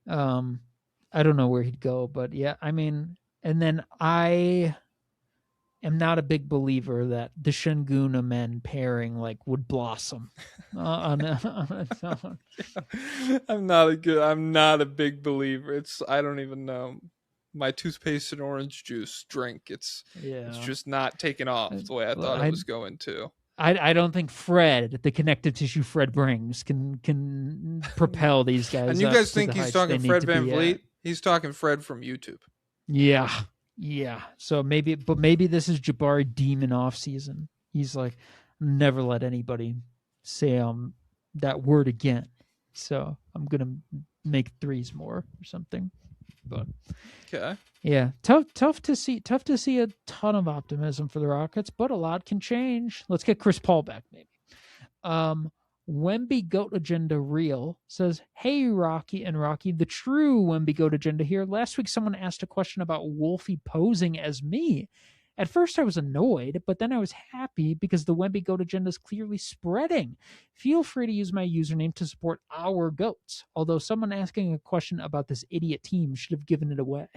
I don't know where he'd go, but yeah, I mean, and then I am not a big believer that the Şengün men pairing would blossom on its own. I'm not a big believer. I don't even know. My toothpaste and orange juice drink. It's just not taking off the way I thought it was going to. I don't think Fred, the connective tissue Fred brings, can propel these guys. And you guys think he's talking Fred VanVleet? He's talking Fred from YouTube. Yeah. So maybe this is Jabari Demon off season. He's like, never let anybody say that word again. So I'm gonna make threes more or something. But okay. Yeah, tough to see a ton of optimism for the Rockets, but a lot can change. Let's get Chris Paul back, maybe. Wemby Goat Agenda Real says, "Hey Rocky and Rocky, the true Wemby Goat Agenda here. Last week someone asked a question about Wolfie posing as me. At first I was annoyed, but then I was happy because the Wemby Goat Agenda is clearly spreading. Feel free to use my username to support our goats. Although someone asking a question about this idiot team should have given it away.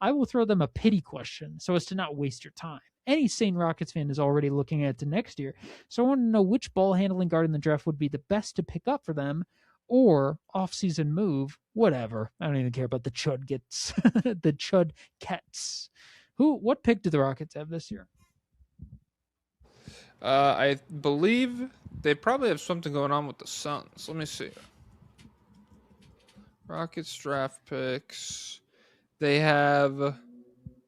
I will throw them a pity question so as to not waste your time. Any sane Rockets fan is already looking at it to next year, so I want to know which ball handling guard in the draft would be the best to pick up for them, or off-season move, whatever. I don't even care about the Chud gets, the Chud Cats. What pick do the Rockets have this year? I believe they probably have something going on with the Suns. Let me see. Rockets draft picks. They have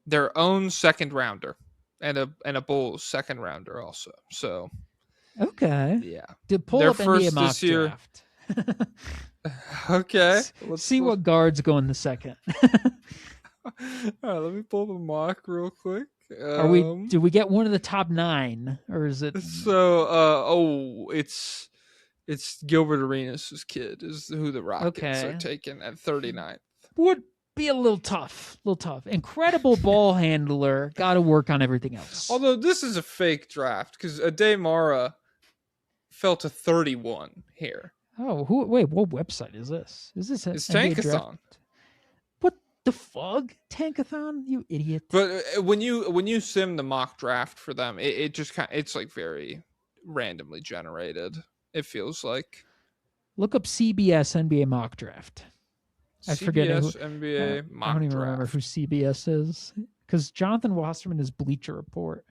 their own second rounder and a Bulls second rounder also. So okay, yeah. To pull their up NBA mock this year. Draft. Okay. Let's see what guards go in the second. All right, let me pull the mock real quick. Do we get one of the top 9, or is it? So, it's Gilbert Arenas' kid is who the Rockets are taking at 39th. Would be a little tough. Incredible ball handler. Got to work on everything else. Although this is a fake draft because Ade Mara fell to 31 here. Oh, wait, what website is this? Is this it's Tankathon? The fug Tankathon, you idiot! But when you sim the mock draft for them, it just it's like very randomly generated. It feels like Look up CBS NBA mock draft. I forget who. CBS NBA mock I don't even draft. remember who CBS is because Jonathan Wasserman is Bleacher Report.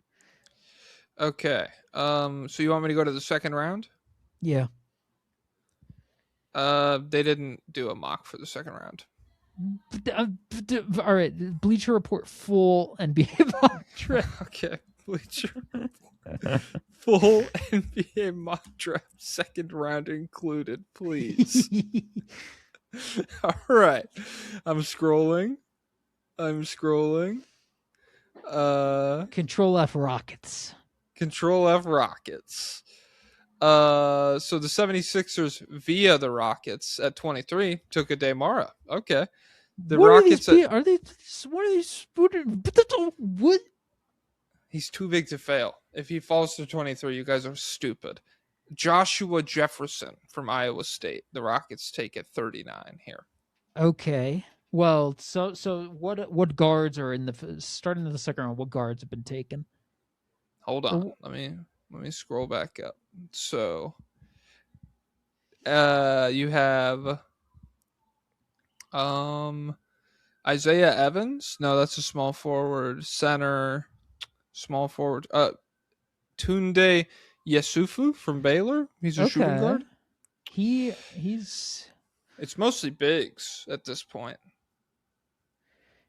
Okay. So you want me to go to the second round? Yeah. They didn't do a mock for the second round. All right, Bleacher Report full NBA mock draft. Okay, Bleacher. Full NBA mock draft, second round included, please. All right, I'm scrolling. Control F Rockets. Control F Rockets. So the 76ers via the Rockets at 23 took a Demara. Okay. The what Rockets are they? What are these? What? He's too big to fail. If he falls to 23, you guys are stupid. Joshua Jefferson from Iowa State. The Rockets take at 39 here. Okay. Well, so what guards are in the starting in the second round? What guards have been taken? Hold on. Let me scroll back up. So you have Isaiah Evans. No, that's a small forward. Center, small forward. Tunde Yesufu from Baylor. He's a shooting guard. He's It's mostly bigs at this point.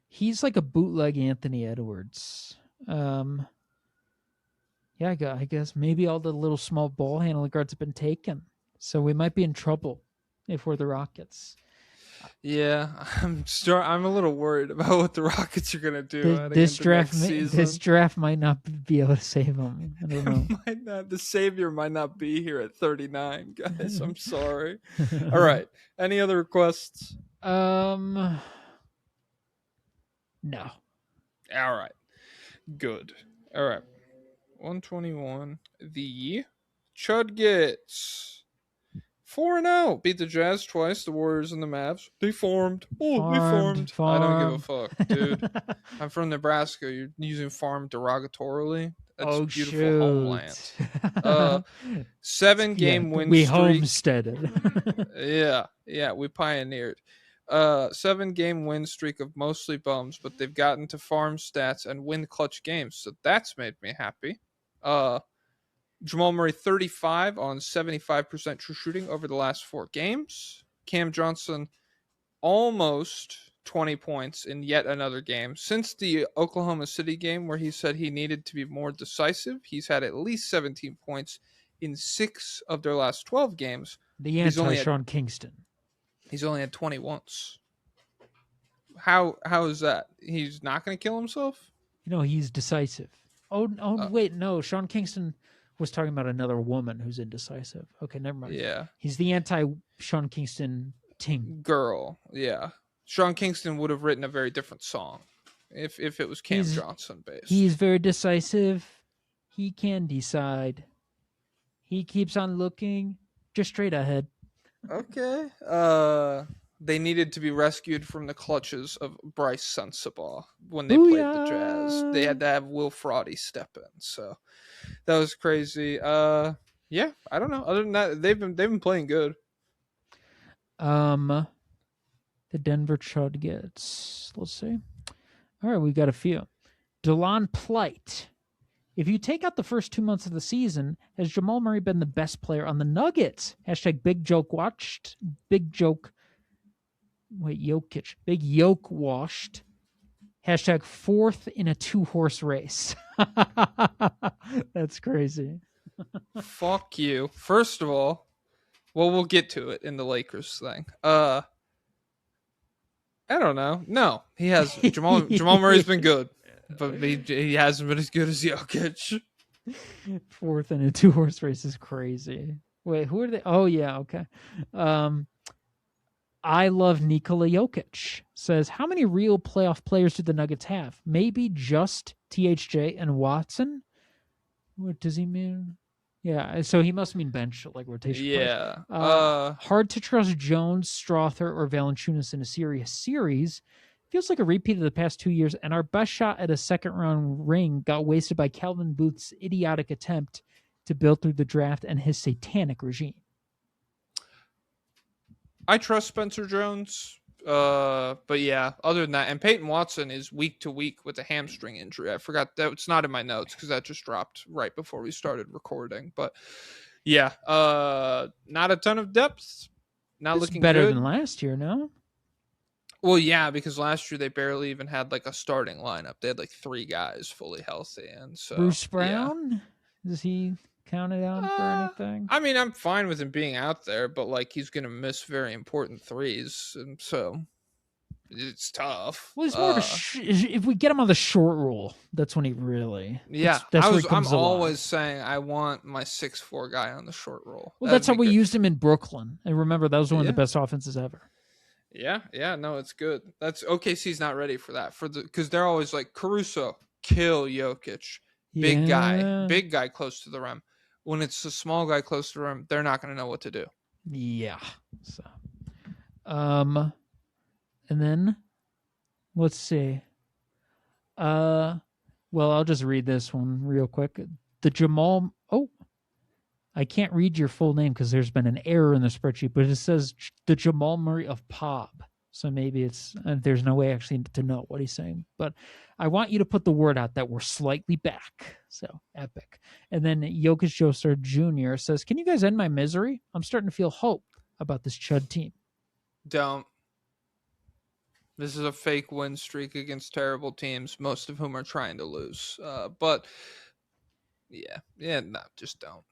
He's like a bootleg Anthony Edwards. Yeah, I guess maybe all the little small ball handling guards have been taken. So we might be in trouble if we're the Rockets. Yeah, I'm a little worried about what the Rockets are gonna do. This draft might not be able to save them. I don't know. The savior might not be here at 39, guys. I'm sorry. All right. Any other requests? No. All right. Good. All right. 121. The Chudgets. 4-0. Beat the Jazz twice, the Warriors and the Mavs. They formed. Oh, they formed. I don't give a fuck, dude. I'm from Nebraska. You're using farm derogatorily. That's a beautiful homeland. 7-game win streak. We homesteaded. Yeah, we pioneered. 7-game win streak of mostly bums, but they've gotten to farm stats and win clutch games, so that's made me happy. Jamal Murray 35 on 75% true shooting over the last 4 games. Cam Johnson almost 20 points in yet another game. Since the Oklahoma City game where he said he needed to be more decisive, he's had at least 17 points in 6 of their last 12 games. The anti-Sean Kingston. He's only had 20 once. How is that? He's not going to kill himself? He's decisive. Wait, no. Sean Kingston was talking about another woman who's indecisive. Okay, never mind. Yeah. He's the anti-Sean Kingston team. Girl, yeah. Sean Kingston would have written a very different song if it was Cam Johnson based. He's very decisive. He can decide. He keeps on looking just straight ahead. Okay. They needed to be rescued from the clutches of Bryce Sensabaugh when they played the Jazz. They had to have Will Fraudy step in. So that was crazy. Yeah, I don't know. Other than that, they've been playing good. The Denver Chudgets. Let's see. All right, we got a few. Delon Plight. If you take out the first 2 months of the season, has Jamal Murray been the best player on the Nuggets? Hashtag Big Joke watched. Big Joke. Wait, Jokic. Big Yoke washed. Hashtag 4th in a 2-horse race. That's crazy. Fuck you. First of all, well, we'll get to it in the Lakers thing. I don't know. No, he has Jamal Murray's been good, but he hasn't been as good as Jokic. 4th in a 2-horse race is crazy. Wait, who are they? Oh yeah, okay. I love Nikola Jokic says, how many real playoff players do the Nuggets have? Maybe just THJ and Watson? What does he mean? Yeah, so he must mean bench, like rotation. Yeah. Hard to trust Jones, Strother, or Valanciunas in a serious series. Feels like a repeat of the past 2 years, and our best shot at a second-round ring got wasted by Calvin Booth's idiotic attempt to build through the draft and his satanic regime. I trust Spencer Jones. But yeah, other than that, and Peyton Watson is week to week with a hamstring injury. I forgot that it's not in my notes because that just dropped right before we started recording. But yeah, not a ton of depth. Not It's looking better good. than last year, no? Well, yeah, because last year they barely even had like a starting lineup. They had like 3 guys fully healthy, and so Bruce yeah. Brown? Is he counted on for anything? I mean, I'm fine with him being out there, but like he's gonna miss very important threes, and so it's tough. Well, he's more of a if we get him on the short roll, that's when he really Yeah, that's where he I'm comes alive. always saying I want my 6'4" guy on the short roll. Well, that's how we used him in Brooklyn, and remember that was one of the best offenses ever. Yeah, no, it's good. That's OKC's not ready for that because they're always like Caruso, kill Jokic, big guy close to the rim. When it's a small guy close to the rim, they're not going to know what to do. Yeah. So, and then let's see. Well, I'll just read this one real quick. The Jamal. Oh, I can't read your full name because there's been an error in the spreadsheet, but it says the Jamal Murray of Pob. So maybe it's there's no way actually to know what he's saying. But I want you to put the word out that we're slightly back. So epic. And then Jokic Joestar Jr. says, "Can you guys end my misery? I'm starting to feel hope about this Chud team." Don't. This is a fake win streak against terrible teams, most of whom are trying to lose. But yeah, no, just don't.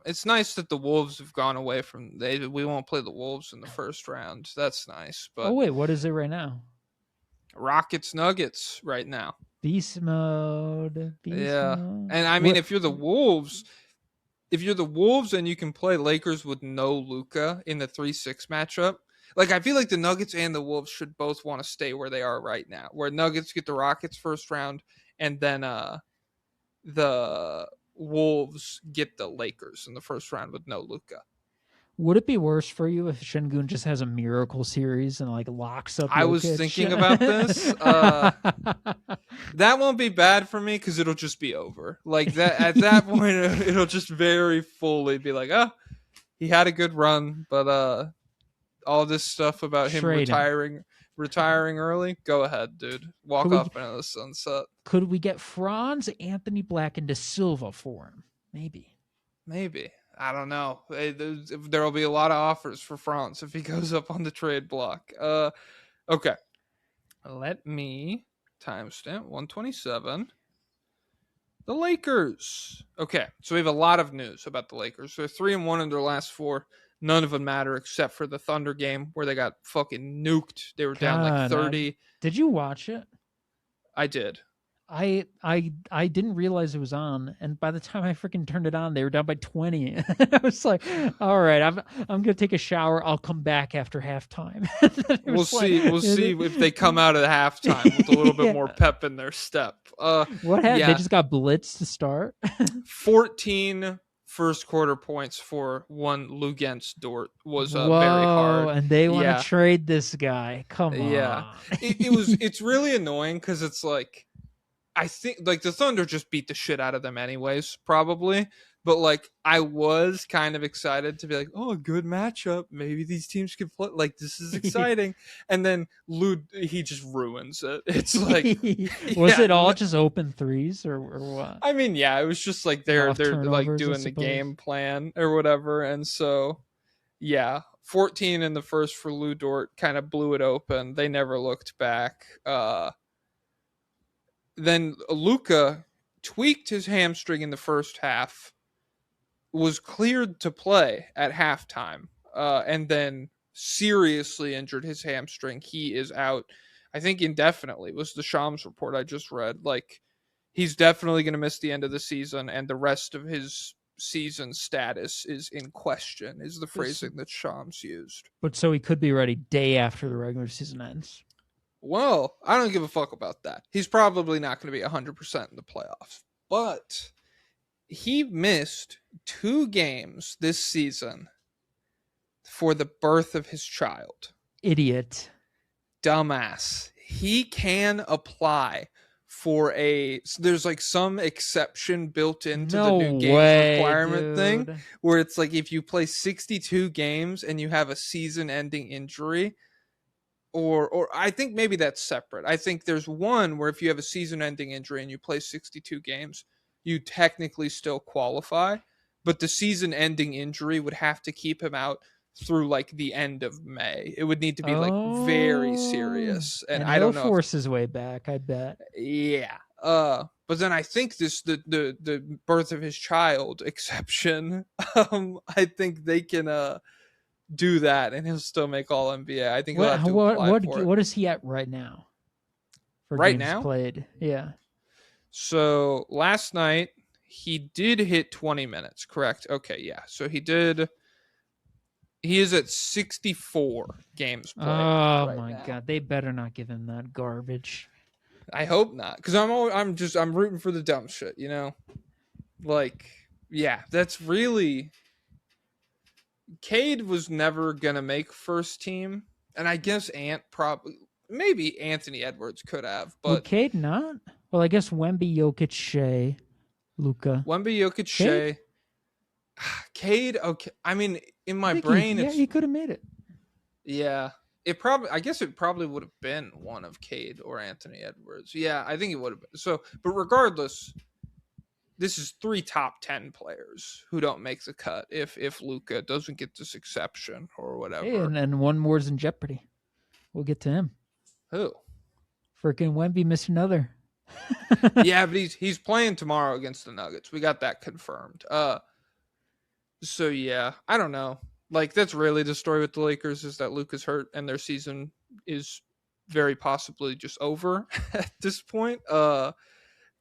It's nice that the Wolves have gone away from we won't play the Wolves in the first round. That's nice. But oh wait, what is it right now? Rockets Nuggets right now. Beast mode. And I mean, if you're the Wolves and you can play Lakers with no Luka in the 3-6 matchup, like I feel like the Nuggets and the Wolves should both want to stay where they are right now, where Nuggets get the Rockets first round, and then the Wolves get the Lakers in the first round with no Luka. Would it be worse for you if Şengün just has a miracle series and like locks up Jokic? I was thinking about this. That won't be bad for me because it'll just be over. Like that at that point, it'll just very fully be like, he had a good run, but all this stuff about him retiring early. Go ahead, dude. Walk off into the sunset. Could we get Franz, Anthony Black, and De Silva for him? Maybe. I don't know. There will be a lot of offers for Franz if he goes up on the trade block. Okay. Let me timestamp 127. The Lakers. Okay, so we have a lot of news about the Lakers. They're 3-1 in their last 4. None of them matter except for the Thunder game where they got fucking nuked. They were down like 30. Did you watch it? I did. I didn't realize it was on, and by the time I freaking turned it on, they were down by 20. I was like, "All right, I'm gonna take a shower. I'll come back after halftime." We'll see if they come out at halftime with a little bit more pep in their step. What happened? Yeah. They just got blitzed to start. 14 first quarter points for one Luka'S Dort was very hard, and they want to trade this guy. Come on. Yeah, it's really annoying because it's like. I think like the Thunder just beat the shit out of them anyways, probably. But like I was kind of excited to be like, oh, a good matchup. Maybe these teams can play. Like this is exciting. And then he just ruins it. It's like was it all just open threes or what? I mean, yeah, it was just like they're like doing the game plan or whatever. And so 14 in the first for Lu Dort kind of blew it open. They never looked back. Then Luka tweaked his hamstring in the first half, was cleared to play at halftime, and then seriously injured his hamstring. He is out, I think, indefinitely, was the Shams report I just read. Like, he's definitely going to miss the end of the season, and the rest of his season status is in question, is the phrasing that Shams used. But so he could be ready day after the regular season ends. Well, I don't give a fuck about that. He's probably not going to be 100% in the playoffs. But he missed 2 games this season for the birth of his child. Idiot. Dumbass. He can apply for there's like some exception built into the No new games way, requirement thing dude. where it's like if you play 62 games and you have a season-ending injury, or I think maybe that's separate. I think there's one where if you have a season-ending injury and you play 62 games, you technically still qualify, but the season-ending injury would have to keep him out through like the end of May. It would need to be like very serious, and I he'll don't know. Force his way back, I bet. Yeah. But then I think the birth of his child exception. I think they can do that, and he'll still make All NBA. I think he'll have to apply for it. What is he at right now? For Right games now? played, yeah. So last night he did hit 20 minutes. Correct? Okay, yeah. So he did. He is at 64 games played. Oh right my now. god, they better not give him that garbage. I hope not, because I'm rooting for the dumb shit, you know. Like, yeah, that's really. Cade was never gonna make first team, and I guess maybe Anthony Edwards could have, Would but Cade not? Well, I guess Wemby, Jokic, Shea, Luka. Wemby, Jokic, Shea, Cade. Okay, I mean, in my I think brain, he could have made it. yeah. I guess it probably would have been one of Cade or Anthony Edwards. Yeah, I think it would have been. So, but regardless, this is 3 top 10 players who don't make the cut if Luka doesn't get this exception or whatever. Hey, and then one more's in jeopardy. We'll get to him. Who? Freaking Wemby missed another. Yeah, but he's playing tomorrow against the Nuggets. We got that confirmed. So yeah, I don't know. Like, that's really the story with the Lakers, is that Luka's hurt and their season is very possibly just over at this point.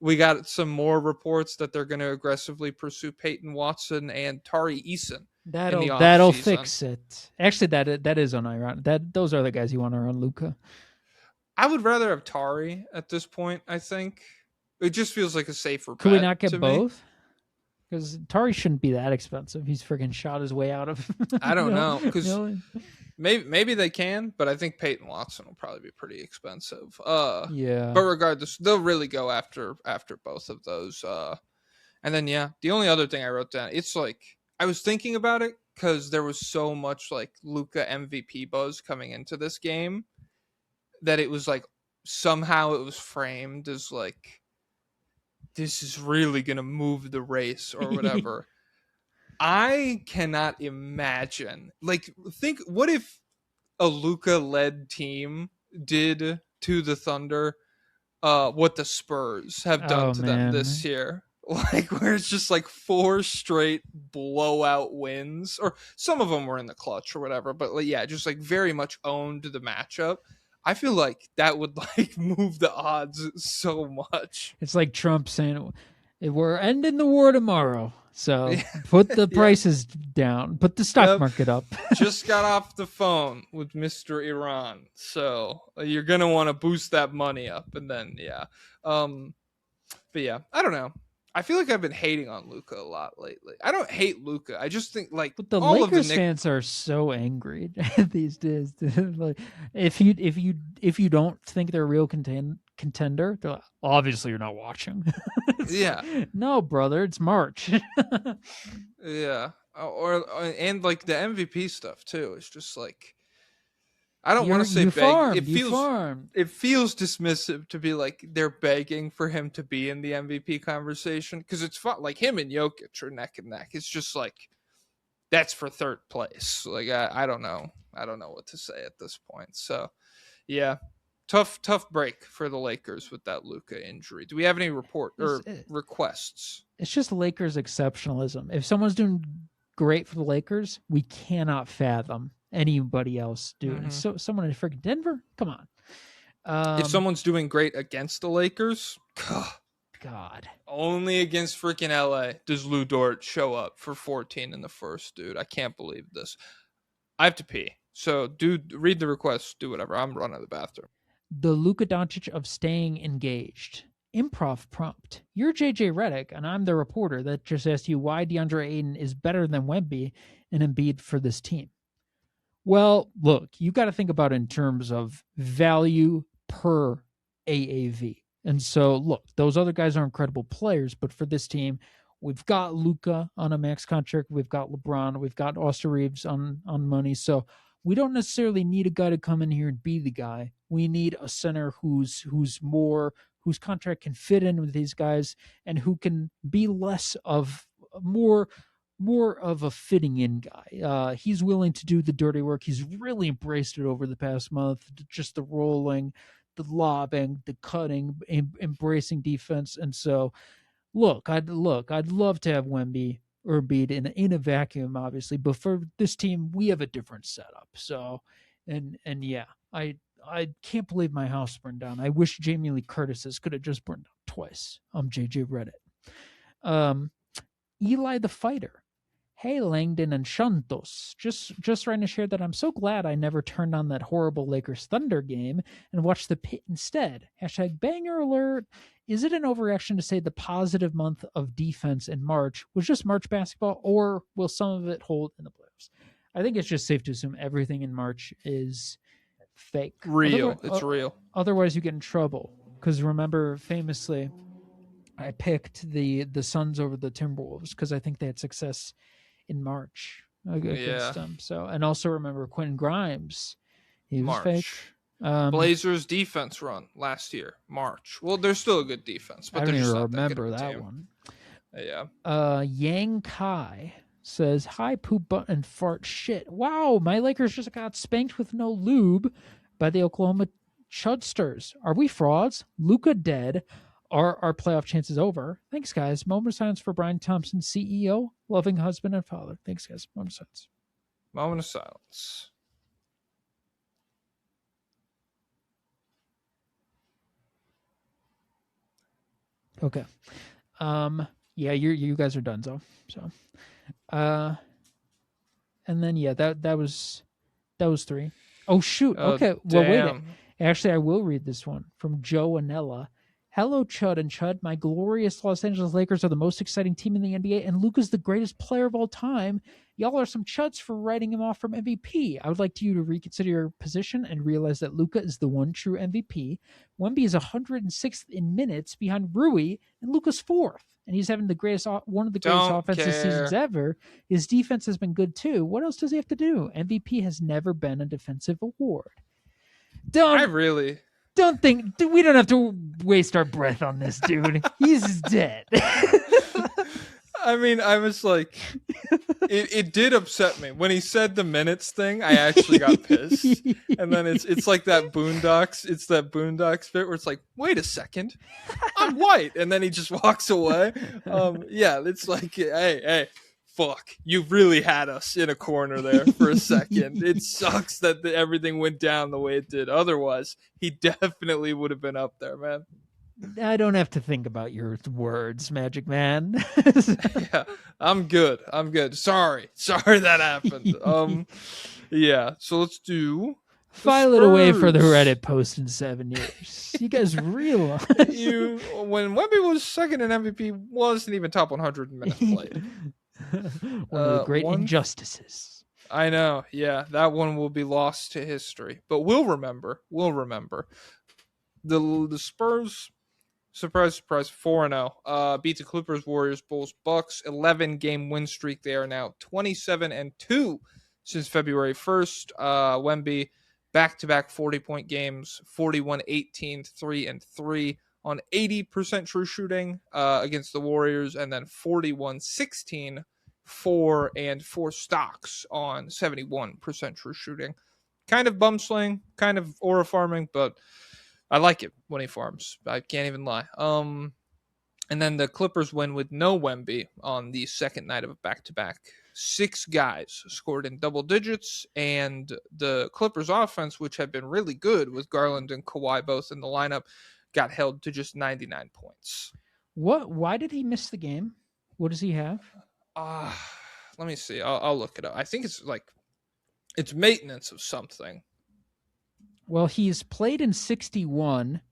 We got some more reports that they're going to aggressively pursue Peyton Watson and Tari Eason. That'll fix it. Actually, that is unironic. Those are the guys you want around Luka. I would rather have Tari at this point. I think it just feels like a safer. Could we not get both? Because Tari shouldn't be that expensive. He's freaking shot his way out of. I don't know, because maybe they can, but I think Peyton Watson will probably be pretty expensive. Yeah. But regardless, they'll really go after both of those. And then yeah, the only other thing I wrote down, it's like I was thinking about it because there was so much like Luka MVP buzz coming into this game that it was like somehow it was framed as like, this is really going to move the race or whatever. I cannot imagine. Like, what if a Luka-led team did to the Thunder what the Spurs have done to them this year? Like, where it's just like 4 straight blowout wins, or some of them were in the clutch or whatever, but like, yeah, just like very much owned the matchup. I feel like that would like move the odds so much. It's like Trump saying, "We're ending the war tomorrow, so put the prices down, put the stock market up." Just got off the phone with Mr. Iran, so you're gonna want to boost that money up, and then but yeah, I don't know. I feel like I've been hating on Luka a lot lately. I don't hate Luka. I just think like, but the Lakers fans are so angry these days. Like, if you don't think they're a real contender, they're like, obviously you're not watching. Yeah. No, brother, it's March. Yeah. And like the MVP stuff too. It's just like, I don't want to say beg. It feels dismissive to be like they're begging for him to be in the MVP conversation, because it's fun. Like, him and Jokic are neck and neck. It's just like, that's for third place. Like, I don't know. I don't know what to say at this point. So yeah, tough break for the Lakers with that Luka injury. Do we have any requests? It's just Lakers exceptionalism. If someone's doing great for the Lakers, we cannot fathom anybody else doing. Mm-hmm. So someone in freaking Denver, come on. If someone's doing great against the Lakers, God, only against freaking LA does Lou Dort show up for 14 in the first, dude. I can't believe this. I have to pee, so dude, read the request, do whatever. I'm running to the bathroom. The Luka Doncic of staying engaged. Improv prompt. You're JJ Redick, and I'm the reporter that just asked you why DeAndre Ayton is better than Wemby and Embiid for this team. Well, look, you got to think about it in terms of value per AAV. And so, look, those other guys are incredible players, but for this team, we've got Luka on a max contract, we've got LeBron, we've got Austin Reeves on money. So we don't necessarily need a guy to come in here and be the guy. We need a center whose contract can fit in with these guys and who can be less of more of a fitting in guy. He's willing to do the dirty work. He's really embraced it over the past month. Just the rolling, the lobbing, the cutting, embracing defense. And so, I'd love to have Wemby or Embiid in a vacuum, obviously, but for this team, we have a different setup. So, and yeah, I can't believe my house burned down. I wish Jamie Lee Curtis's could have just burned down twice. JJ Reddit. Eli the Fighter. Hey, Langdon and Shantos. Just trying to share that I'm so glad I never turned on that horrible Lakers Thunder game and watched the pit instead. # banger alert. Is it an overreaction to say the positive month of defense in March was just March basketball, or will some of it hold in the playoffs? I think it's just safe to assume everything in March is fake. Real. It's real. Otherwise, you get in trouble. Because remember, famously, I picked the Suns over the Timberwolves because I think they had success in March against them. So, and also remember Quentin Grimes, he was March. fake. Blazers defense run last year, March. Well, they're still a good defense, but I they're don't just even not remember that, that team. one. Yeah. Yang Kai says, "Hi, poop butt and fart shit. Wow, my Lakers just got spanked with no lube by the Oklahoma Chudsters. Are we frauds? Luka dead. Are our playoff chances over? Thanks, guys. Moment of silence for Brian Thompson, CEO, loving husband and father. Thanks, guys. Moment of silence." Moment of silence. Okay. Yeah, you guys are done, so. And then yeah, that was 3. Oh shoot. Okay. Well, wait. Damn. Actually, I will read this one from Joe Anella. Hello, Chud and Chud. My glorious Los Angeles Lakers are the most exciting team in the NBA, and Luka's the greatest player of all time. Y'all are some chuds for writing him off from MVP. I would like you to reconsider your position and realize that Luka is the one true MVP. Wemby is 106th in minutes behind Rui, and Luka's 4th. And he's having one of the greatest offensive seasons ever. His defense has been good too. What else does he have to do? MVP has never been a defensive award. Don't think we don't have to waste our breath on this dude. He's dead. I mean, I was like, it did upset me when he said the minutes thing. I actually got pissed, and then it's like that Boondocks. It's that Boondocks bit where it's like, wait a second, I'm white, and then he just walks away. Yeah, it's like, hey. Fuck, you really had us in a corner there for a second. It sucks that everything went down the way it did. Otherwise, he definitely would have been up there, man. I don't have to think about your words, Magic Man. Yeah, I'm good. Sorry that happened. Yeah, so let's do file it away for the Reddit post in 7 years. You guys realize when Wemby was second in MVP, wasn't even top 100 minutes played. One of the great injustices. I know. Yeah, that one will be lost to history, but we'll remember. The Spurs, surprise, 4-0. Beat the Clippers, Warriors, Bulls, Bucks. 11-game win streak. They are now 27-2 since February 1st. Wemby, back-to-back 40-point games, 41-18, 3-3 on 80% true shooting against the Warriors, and then 41-16, 4 stocks on 71% true shooting. Kind of bum sling, kind of aura farming, but I like it when he farms. I can't even lie. And then the Clippers win with no Wemby on the second night of a back-to-back. 6 guys scored in double digits, and the Clippers offense, which had been really good with Garland and Kawhi both in the lineup, got held to just 99 points. Why did he miss the game? What does he have? Let me see. I'll look it up. I think it's maintenance of something. Well, he's played in 61,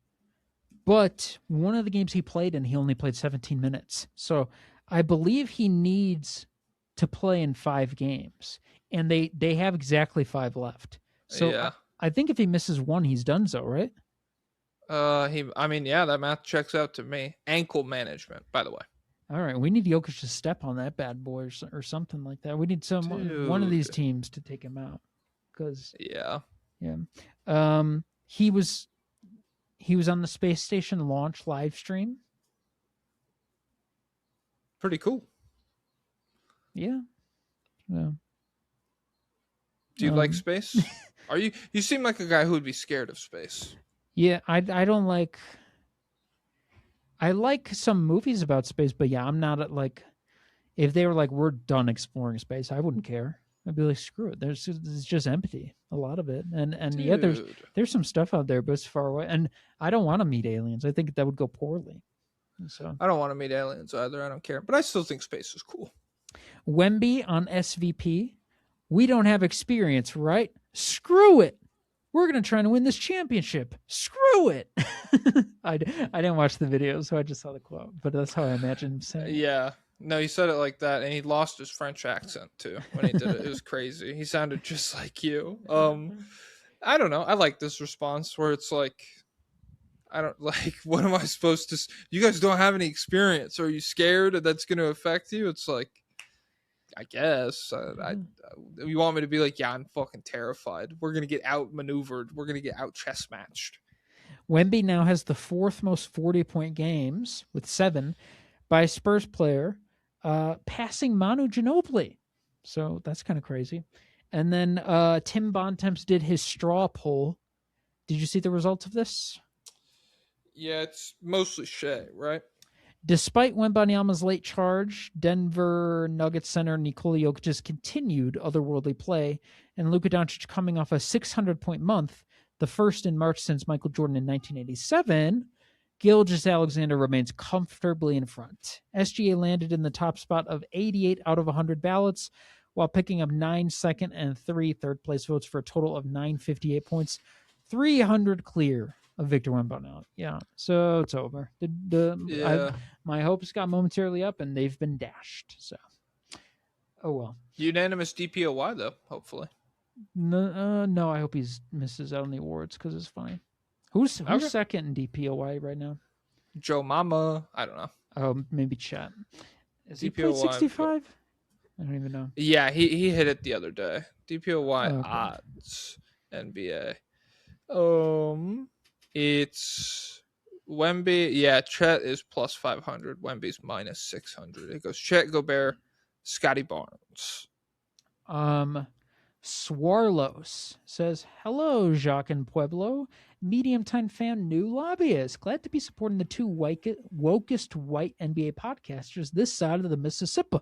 but one of the games he played in, he only played 17 minutes. So I believe he needs to play in 5 games, and they have exactly 5 left. So yeah. I think if he misses one, he's done so, right? That math checks out to me. Ankle management, by the way. All right, we need Jokic to step on that bad boy or something like that. We need one of these Dude. teams to take him out because Yeah. he was on the space station launch live stream. Pretty cool. Yeah. Do you like space? You seem like a guy who would be scared of space. Yeah, I don't like. I like some movies about space, but yeah, I'm not like. If they were like, we're done exploring space, I wouldn't care. I'd be like, screw it. It's just empty, a lot of it, and Dude. yeah, there's some stuff out there, but it's far away, and I don't want to meet aliens. I think that would go poorly. So I don't want to meet aliens either. I don't care, but I still think space is cool. Wemby on SVP. We don't have experience, right? Screw it. We're going to try and win this championship. Screw it. I didn't watch the video, so I just saw the quote, but that's how I imagine him saying it. Yeah. No, he said it like that, and he lost his French accent, too, when he did it. It was crazy. He sounded just like you. I don't know. I like this response where it's like, I don't like, what am I supposed to, you guys don't have any experience. Are you scared that that's going to affect you? It's like, I guess. You want me to be like, yeah, I'm fucking terrified. We're going to get outmaneuvered. We're going to get out chess matched. Wemby now has the fourth most 40-point games with 7 by a Spurs player, passing Manu Ginobili. So that's kind of crazy. And then Tim Bontemps did his straw poll. Did you see the results of this? Yeah, it's mostly Shea, right? Despite Wembanyama's late charge, Denver Nuggets center Nikola Jokic's continued otherworldly play, and Luka Doncic coming off a 600-point month, the first in March since Michael Jordan in 1987, Gilgeous-Alexander remains comfortably in front. SGA landed in the top spot of 88 out of 100 ballots, while picking up 9 second and 3 third-place votes for a total of 958 points, 300 clear of Victor Wembanyama. Yeah, so it's over. My hopes got momentarily up, and they've been dashed. So, oh well. Unanimous DPOY though, hopefully. No, I hope he misses out on the awards because it's fine. Who's second in DPOY right now? Joe Mama. I don't know. Oh, maybe Chat. Is he DPOY, played 65? I don't even know. Yeah, he hit it the other day. DPOY Okay. odds NBA. It's Wemby. Yeah, Chet is plus 500. Wemby's minus 600. It goes Chet, Gobert, Scotty Barnes. Swarlos says, hello, Jacques and Pueblo. Medium-time fan, new lobbyist. Glad to be supporting the two wokest white NBA podcasters this side of the Mississippi.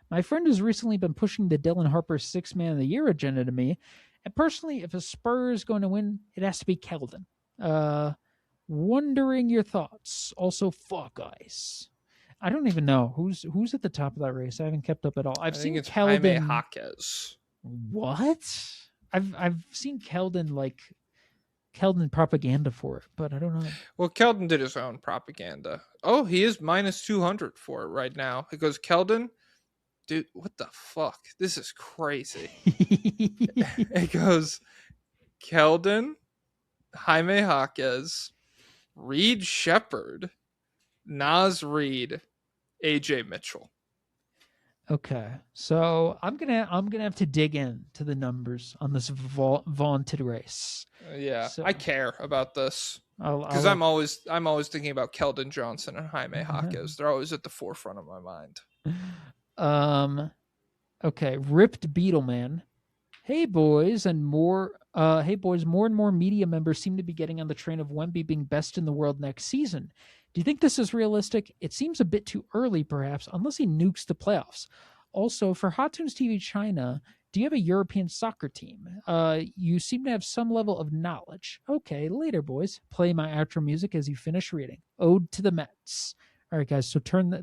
My friend has recently been pushing the Dylan Harper 6 Man of the Year agenda to me. And personally, if a Spurs is going to win, it has to be Keldon. Wondering your thoughts. Also, fuck Ice. I don't even know who's at the top of that race. I haven't kept up at all. I think it's Keldon. Jaime Jaquez. What? I've seen Keldon propaganda for it, but I don't know. Well, Keldon did his own propaganda. Oh, he is minus 200 for it right now. It goes Keldon. Dude, what the fuck? This is crazy. It goes Keldon, Jaime Jaquez, Reed Shepherd, Naz Reid, AJ Mitchell. Okay, so I'm gonna have to dig into the numbers on this vaunted race. Yeah, so, I care about this because I'm always thinking about Keldon Johnson and Jaime Jaquez. They're always at the forefront of my mind. Okay, Ripped Beetleman. Hey boys, more and more media members seem to be getting on the train of Wemby being best in the world next season. Do you think this is realistic? It seems a bit too early, perhaps, unless he nukes the playoffs. Also, for Hot Tunes TV China, do you have a European soccer team? You seem to have some level of knowledge. Okay, later, boys. Play my outro music as you finish reading. Ode to the Mets. All right, guys. So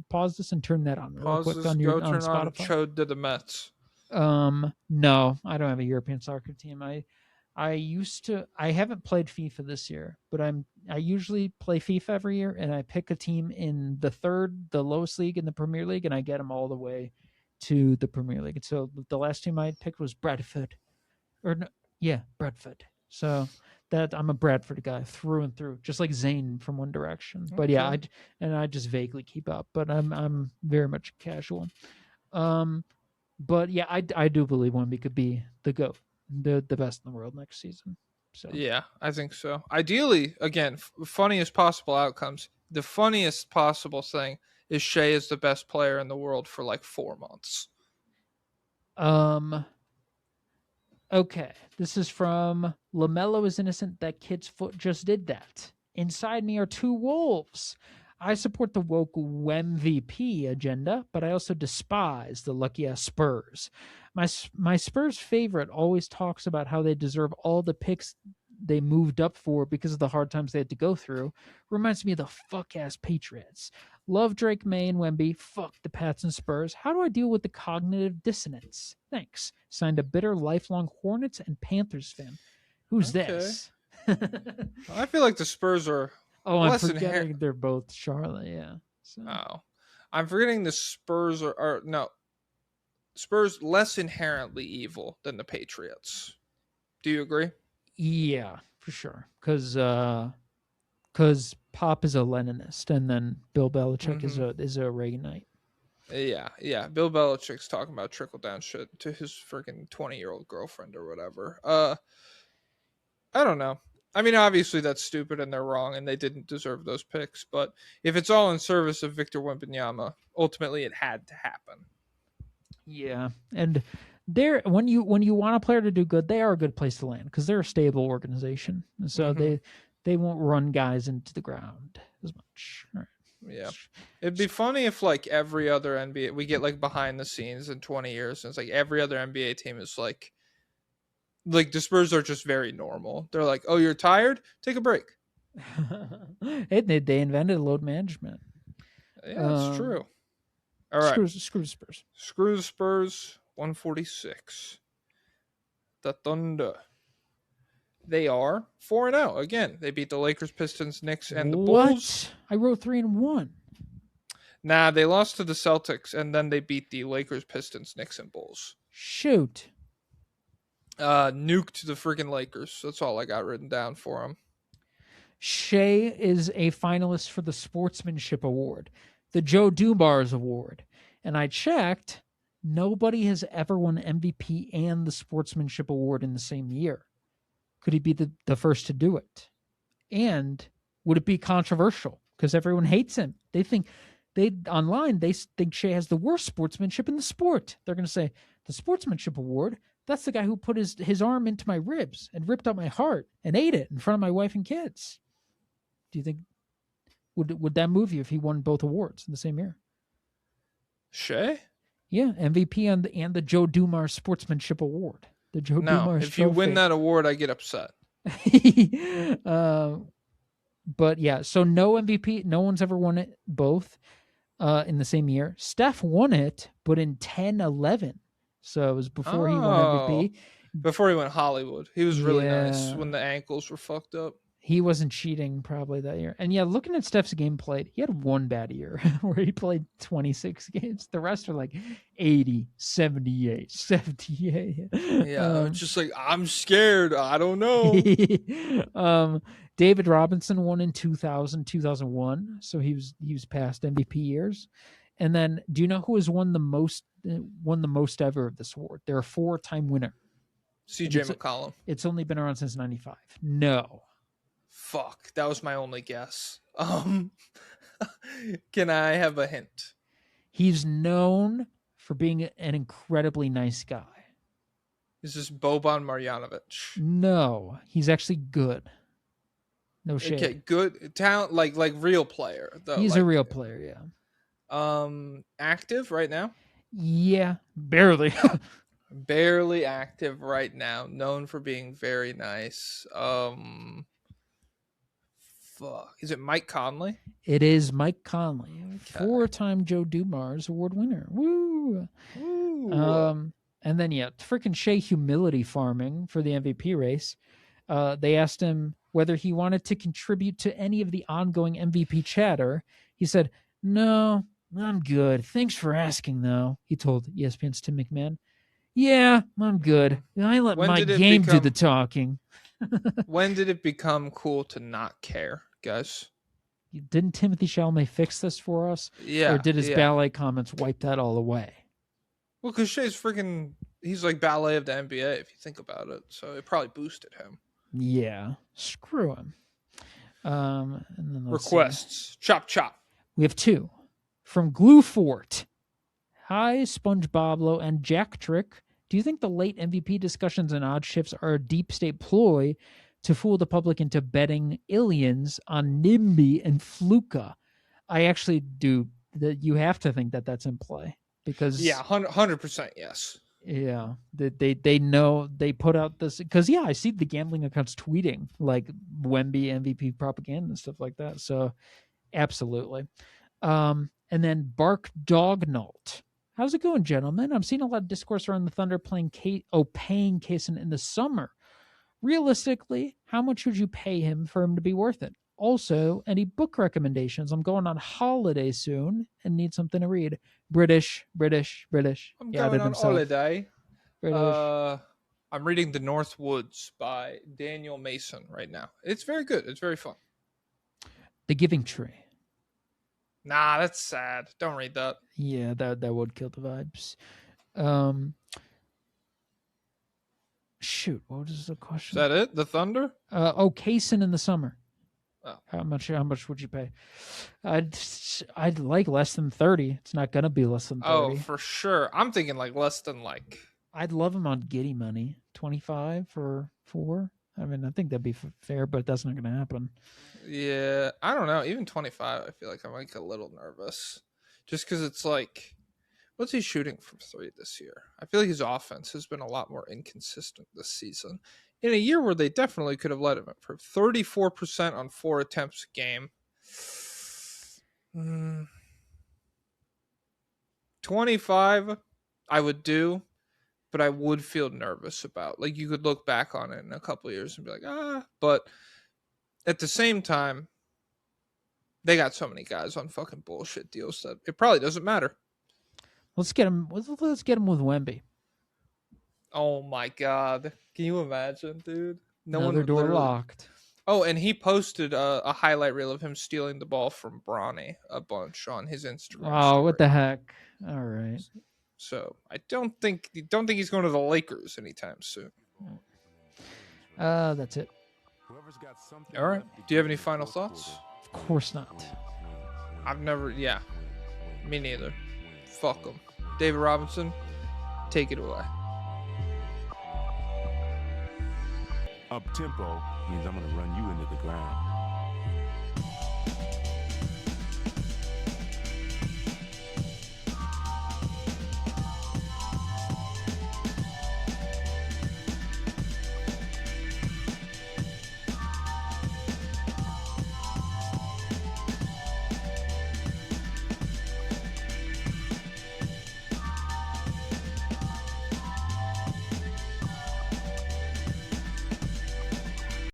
pause this and turn that on real quick on your on Spotify. Ode to the Mets. No, I don't have a European soccer team. I haven't played FIFA this year, but I usually play FIFA every year, and I pick a team in the lowest league in the Premier League, and I get them all the way to the Premier League. And so the last team I picked was Bradford. Bradford. So that I'm a Bradford guy through and through, just like Zayn from One Direction. But yeah, Okay. I just vaguely keep up, but I'm very much casual. But yeah, I do believe Wemby could be the GOAT, the best in the world next season. So Yeah, I think so. Ideally, again, funniest possible outcomes. The funniest possible thing is Shea is the best player in the world for like 4 months. Okay, this is from LaMelo is innocent. That kid's foot just did that. Inside me are two wolves. I support the woke MVP agenda, but I also despise the lucky ass Spurs. My Spurs favorite always talks about how they deserve all the picks they moved up for because of the hard times they had to go through. Reminds me of the fuck ass Patriots. Love Drake, May, and Wemby. Fuck the Pats and Spurs. How do I deal with the cognitive dissonance? Thanks. Signed a bitter, lifelong Hornets and Panthers fan. Who's Okay. this? I feel like the Spurs are Oh, I'm less forgetting they're both Charlotte. Yeah. So. Oh, I'm forgetting the Spurs are no Spurs less inherently evil than the Patriots. Do you agree? Yeah, for sure. Because Pop is a Leninist, and then Bill Belichick is a Reaganite. Yeah. Bill Belichick's talking about trickle down shit to his freaking 20-year-old girlfriend or whatever. I don't know. I mean, obviously that's stupid and they're wrong and they didn't deserve those picks. But if it's all in service of Victor Wembanyama, ultimately it had to happen. Yeah, and they're when you want a player to do good, they are a good place to land because they're a stable organization, so they won't run guys into the ground as much. Right. Yeah, it'd be funny if like every other NBA we get like behind the scenes in 20 years, and it's like every other NBA team is like the Spurs are just very normal. They're like, oh, you're tired? Take a break. They invented load management. Yeah, that's true. All right. Screw the Spurs. Screw the Spurs. 146. The Thunder. They are 4-0. Again, they beat the Lakers, Pistons, Knicks, and the Bulls. I wrote 3-1. Nah, they lost to the Celtics, and then they beat the Lakers, Pistons, Knicks, and Bulls. Shoot. Nuked the freaking Lakers. That's all I got written down for them. Shea is a finalist for the Sportsmanship Award, the Joe Dumars Award. And I checked, nobody has ever won MVP and the Sportsmanship Award in the same year. Could he be the first to do it? And would it be controversial? Because everyone hates him. They think online Shea has the worst sportsmanship in the sport. They're going to say, the Sportsmanship Award, that's the guy who put his arm into my ribs and ripped out my heart and ate it in front of my wife and kids. Do you think would that move you if he won both awards in the same year? Shea? Yeah, MVP and the Joe Dumars Sportsmanship Award. The Joe Dumars if you win that award, I get upset. But yeah, so no MVP. No one's ever won it both in the same year. Steph won it, but in 10-11. So it was before he won MVP. Before he went Hollywood. He was really nice when the ankles were fucked up. He wasn't cheating probably that year. And yeah, looking at Steph's game played, he had one bad year where he played 26 games. The rest are like 80, 78, 78. Yeah, just like, I'm scared. I don't know. David Robinson won in 2000, 2001. So he was past MVP years. And then do you know who has won the most ever of this award? They're a 4-time winner. CJ McCollum. It's only been around since 95. No. Fuck, that was my only guess. Can I have a hint? He's known for being an incredibly nice guy. Is this Boban Marjanovic? No, he's actually good. No shade. Okay, good talent, like real player though. He's a real player, yeah. Active right now? Yeah, barely. Barely active right now. Known for being very nice. Fuck. Is it Mike Conley? It is Mike Conley, 4-time Joe Dumars Award winner. Woo! Ooh. And then freaking Shea humility farming for the MVP race. They asked him whether he wanted to contribute to any of the ongoing MVP chatter. He said, "No, I'm good. Thanks for asking, though." He told ESPN's Tim McMahon. "Yeah, I'm good. I let my game do the talking." When did it become cool to not care, guys? Didn't Timothy Chalamet fix this for us? Yeah. Or did his ballet comments wipe that all away? Well, because he's like ballet of the NBA, if you think about it. So it probably boosted him. Yeah. Screw him. And then let's see. Requests. Chop, chop. We have 2 from Glue Fort. Hi, Sponge Pablo and Jack Trick. Do you think the late MVP discussions and odd shifts are a deep state ploy to fool the public into betting aliens on NIMBY and Fluka? I actually do. That you have to think that that's in play because 100% yes. Yeah, they know they put out this because I see the gambling accounts tweeting like Wemby MVP propaganda and stuff like that. So absolutely. And then Bark Dognault. How's it going, gentlemen? I'm seeing a lot of discourse around the Thunder paying Kaysen in the summer. Realistically, how much would you pay him for him to be worth it? Also, any book recommendations? I'm going on holiday soon and need something to read. British. I'm going on holiday. British. I'm reading The North Woods by Daniel Mason right now. It's very good. It's very fun. The Giving Tree. Nah, that's sad. Don't read that. Yeah, that would kill the vibes. Shoot, what was the question? Is that it? The Thunder? Kaysen in the summer. Oh. How much would you pay? I'd like less than 30. It's not gonna be less than 30. Oh, for sure. I'm thinking like less than like. I'd love him on Giddy money. 25 for 4. I mean, I think that'd be fair, but that's not gonna happen. Yeah, I don't know. Even 25, I feel like I'm like a little nervous, just because it's like, what's he shooting from 3 this year? I feel like his offense has been a lot more inconsistent this season. In a year where they definitely could have let him improve. 34% on 4 attempts a game. 25, I would do, but I would feel nervous about. Like, you could look back on it in a couple of years and be like, but at the same time, they got so many guys on fucking bullshit deals that it probably doesn't matter. Let's get him with Wemby. Oh my god. Can you imagine, dude? Another door locked. Oh, and he posted a highlight reel of him stealing the ball from Bronny a bunch on his Instagram. Oh, what the heck? All right. So I don't think he's going to the Lakers anytime soon. That's it. All right. Do you have any final thoughts? Of course not. I've never. Yeah. Me neither. Fuck them. David Robinson, take it away. Up tempo means I'm gonna run you into the ground.